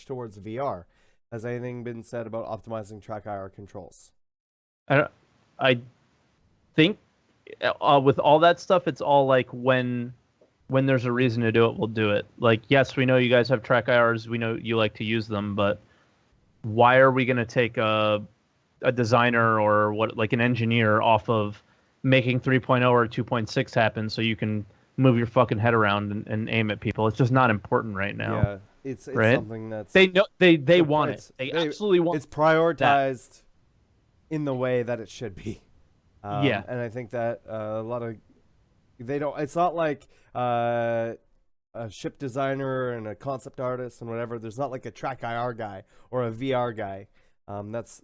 towards VR. Has anything been said about optimizing Track IR controls? I think with all that stuff, it's all like when there's a reason to do it, we'll do it. Like, yes, we know you guys have Track IRs. We know you like to use them, but why are we going to take a designer or an engineer off of making 3.0 or 2.6 happen so you can move your fucking head around and aim at people? It's just not important right now. Yeah, it's right? something that's they know they want it. They absolutely want. It's prioritized in the way that it should be. Yeah, and I think that a lot of they don't. It's not like a ship designer and a concept artist and whatever. There's not like a Track IR guy or a VR guy.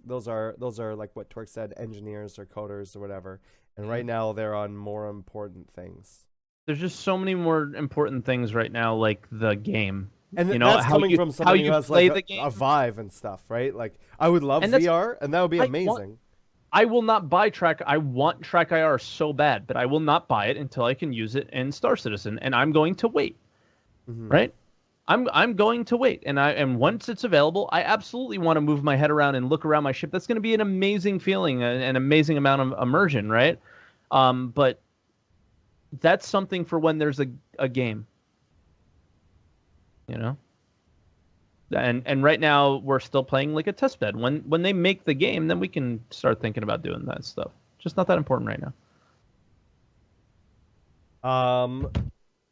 Those are like what Twerk said, engineers or coders or whatever. And right now they're on more important things. There's just so many more important things right now, like the game. And that's coming from somebody who has like a Vive and stuff, right? Like I would love VR, and that would be amazing. I will not buy Track. I want Track IR so bad, but I will not buy it until I can use it in Star Citizen, and I'm going to wait. Right? I'm going to wait, and once it's available, I absolutely want to move my head around and look around my ship. That's going to be an amazing feeling, an amazing amount of immersion, right? But that's something for when there's a game, you know. And right now we're still playing like a test bed. When they make the game, then we can start thinking about doing that stuff. Just not that important right now.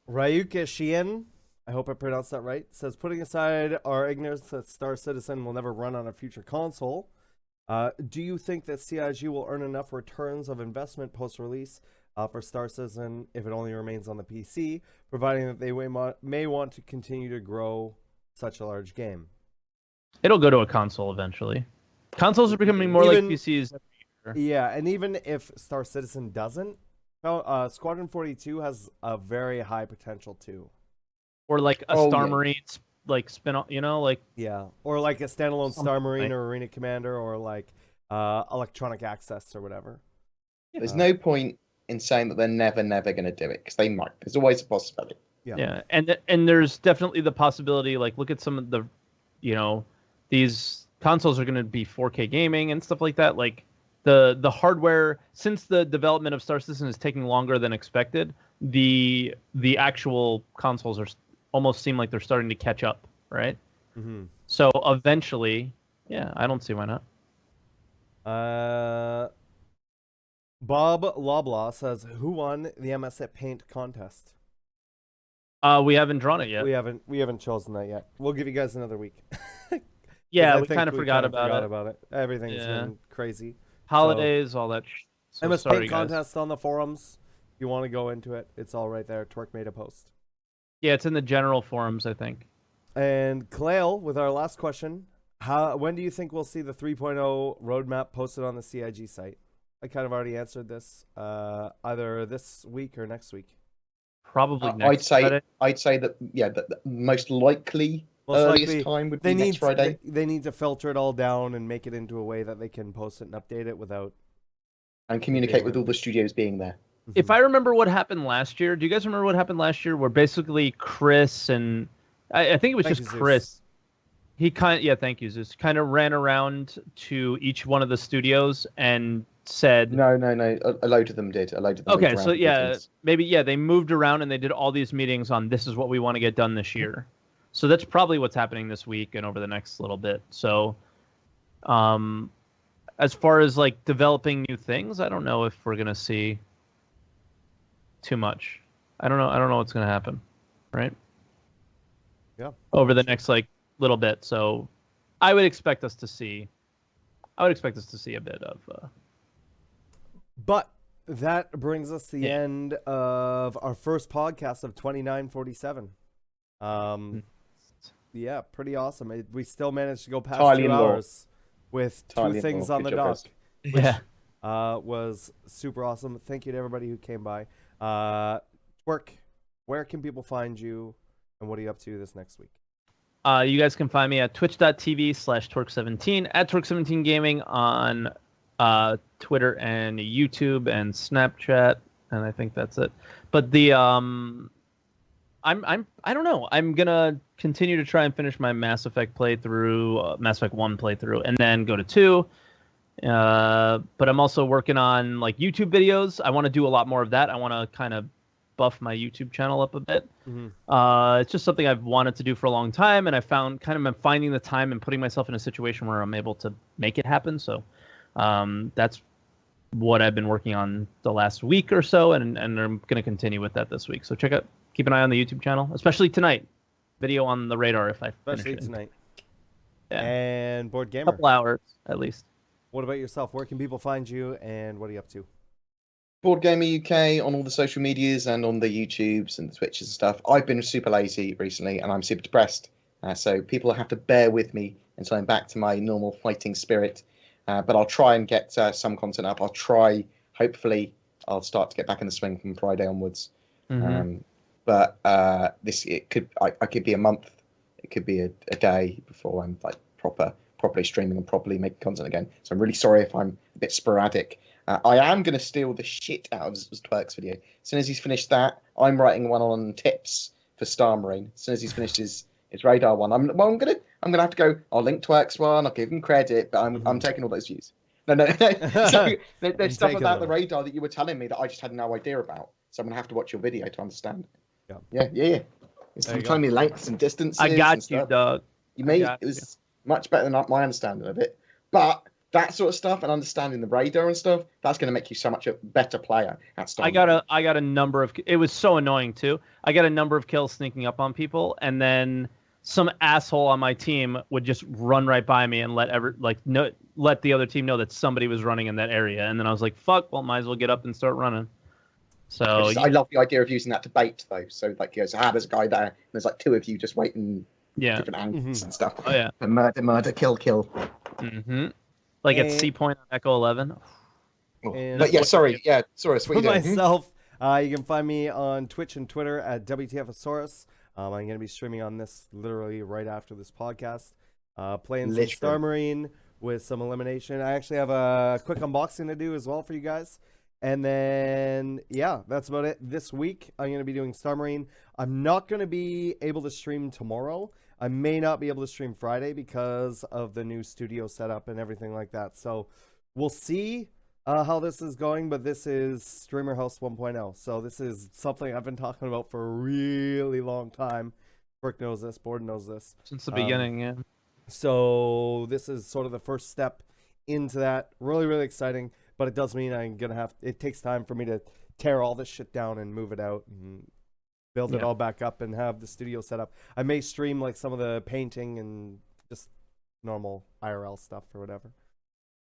Ryuka Shien, I hope I pronounced that right, says, putting aside our ignorance that Star Citizen will never run on a future console, do you think that CIG will earn enough returns of investment post-release for Star Citizen if it only remains on the PC, providing that they may want to continue to grow such a large game? It'll go to a console eventually. Consoles are becoming more like PCs. Yeah, and even if Star Citizen doesn't, Squadron 42 has a very high potential too. Or like a Star Marine like spin-off, you know, like or like a standalone Star Marine or Arena Commander or like Electronic Access or whatever. There's no point in saying that they're never going to do it, because they might. There's always a possibility. Yeah, and there's definitely the possibility. Like, look at some of the, you know, these consoles are going to be 4K gaming and stuff like that. Like the hardware, since the development of Star Citizen is taking longer than expected, the actual consoles almost seem like they're starting to catch up, right? So eventually, yeah, I don't see why not. Bob Loblaw says, who won the MSIP Paint contest? We haven't drawn it yet. We haven't chosen that yet. We'll give you guys another week. Yeah, we kind of forgot about it. Everything's been crazy. Holidays, all that So MS sorry, Paint guys. contest on the forums. If you want to go into it, it's all right there. Twerk made a post. Yeah, it's in the general forums, I think. And Clail, with our last question, when do you think we'll see the 3.0 roadmap posted on the CIG site? I kind of already answered this, either this week or next week. Probably next Friday. I'd say that the most likely earliest time would be next Friday. They need to filter it all down and make it into a way that they can post it and update it without and communicate with all the studios being there. If I remember what happened last year, do you guys remember what happened last year? Where basically Chris and I think it was just Chris. He thank you, Zeus. Kind of ran around to each one of the studios and said, No. A load of them did. A load of them. Okay, so they moved around and they did all these meetings on this is what we want to get done this year. So that's probably what's happening this week and over the next little bit. So, as far as like developing new things, I don't know if we're gonna see too much. I don't know what's gonna happen, right? Yeah. Over the next like little bit. So, I would expect us to see a bit of. But that brings us to the end of our first podcast of 2947. Yeah, pretty awesome. We still managed to go past 2 hours with 2 things on the dock. Which, was super awesome. Thank you to everybody who came by. Twerk, where can people find you, and what are you up to this next week? You guys can find me at twitch.tv/Twerk17, at Twerk17 Gaming on Twitter and YouTube and Snapchat, and I think that's it. But the I don't know. I'm gonna continue to try and finish my Mass Effect playthrough, Mass Effect 1 playthrough, and then go to 2. But I'm also working on like YouTube videos. I want to do a lot more of that. I want to kind of buff my YouTube channel up a bit. It's just something I've wanted to do for a long time, and I'm finding the time and putting myself in a situation where I'm able to make it happen. So that's what I've been working on the last week or so, and I'm going to continue with that this week. So keep an eye on the YouTube channel, especially tonight. Video on the radar if I finish it. Tonight. Yeah. And BoredGamer. A couple hours at least. What about yourself? Where can people find you, and what are you up to? BoredGamerUK on all the social medias and on the YouTubes and the Twitches and stuff. I've been super lazy recently, and I'm super depressed. So people have to bear with me until I'm back to my normal fighting spirit. But I'll try and get some content up. Hopefully, I'll start to get back in the swing from Friday onwards. But I could be a month. It could be a day before I'm like properly streaming and properly making content again. So I'm really sorry if I'm a bit sporadic. I am going to steal the shit out of Twerk's video. As soon as he's finished that, I'm writing one on tips for StarMarine. As soon as he's finished his radar one, I'm gonna have to go. I'll link Twerk's one. I'll give him credit, but I'm taking all those views. No. So there's stuff about the radar that you were telling me that I just had no idea about. So I'm gonna have to watch your video to understand. Yeah. You're telling me lengths and distances. I got you, Doug. It was much better than my understanding of it. But that sort of stuff and understanding the radar and stuff, that's going to make you so much a better player at StarMarine. I got a number of. It was so annoying too. I got a number of kills sneaking up on people, and then some asshole on my team would just run right by me and let the other team know that somebody was running in that area, and then I was like, "Fuck! Well, might as well get up and start running." So I love the idea of using that to bait though. So like, there's a guy there, and there's like 2 of you just waiting, different angles and stuff. Oh yeah, the murder, kill. Like at C point on Echo 11. But sorry. For myself, you can find me on Twitch and Twitter at WTFOSAURUS. I'm going to be streaming on this literally right after this podcast. Playing some StarMarine with some elimination. I actually have a quick unboxing to do as well for you guys. And then, yeah, that's about it. This week, I'm going to be doing StarMarine. I'm not going to be able to stream tomorrow. I may not be able to stream Friday because of the new studio setup and everything like that. So we'll see how this is going, but this is Streamer House 1.0. So this is something I've been talking about for a really long time. Twerk knows this, Bored knows this. Since the beginning, yeah. So this is sort of the first step into that. Really, really exciting, but it does mean it takes time for me to tear all this shit down and move it out and build it all back up and have the studio set up. I may stream like some of the painting and just normal IRL stuff or whatever.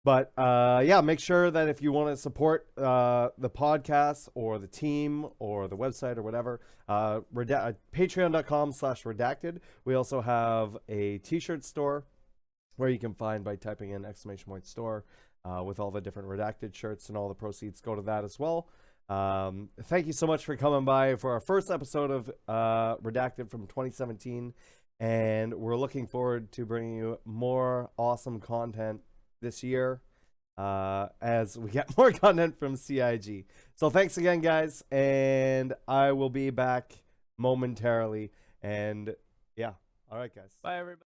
But yeah, make sure that if you want to support the podcast or the team or the website or whatever, patreon.com/redacted. We also have a t-shirt store where you can find by typing in !store with all the different Redacted shirts, and all the proceeds go to that as well. Thank you so much for coming by for our first episode of Redacted from 2017. And we're looking forward to bringing you more awesome content this year as we get more content from CIG. So thanks again, guys, and I will be back momentarily. And yeah, all right, guys. Bye, everybody.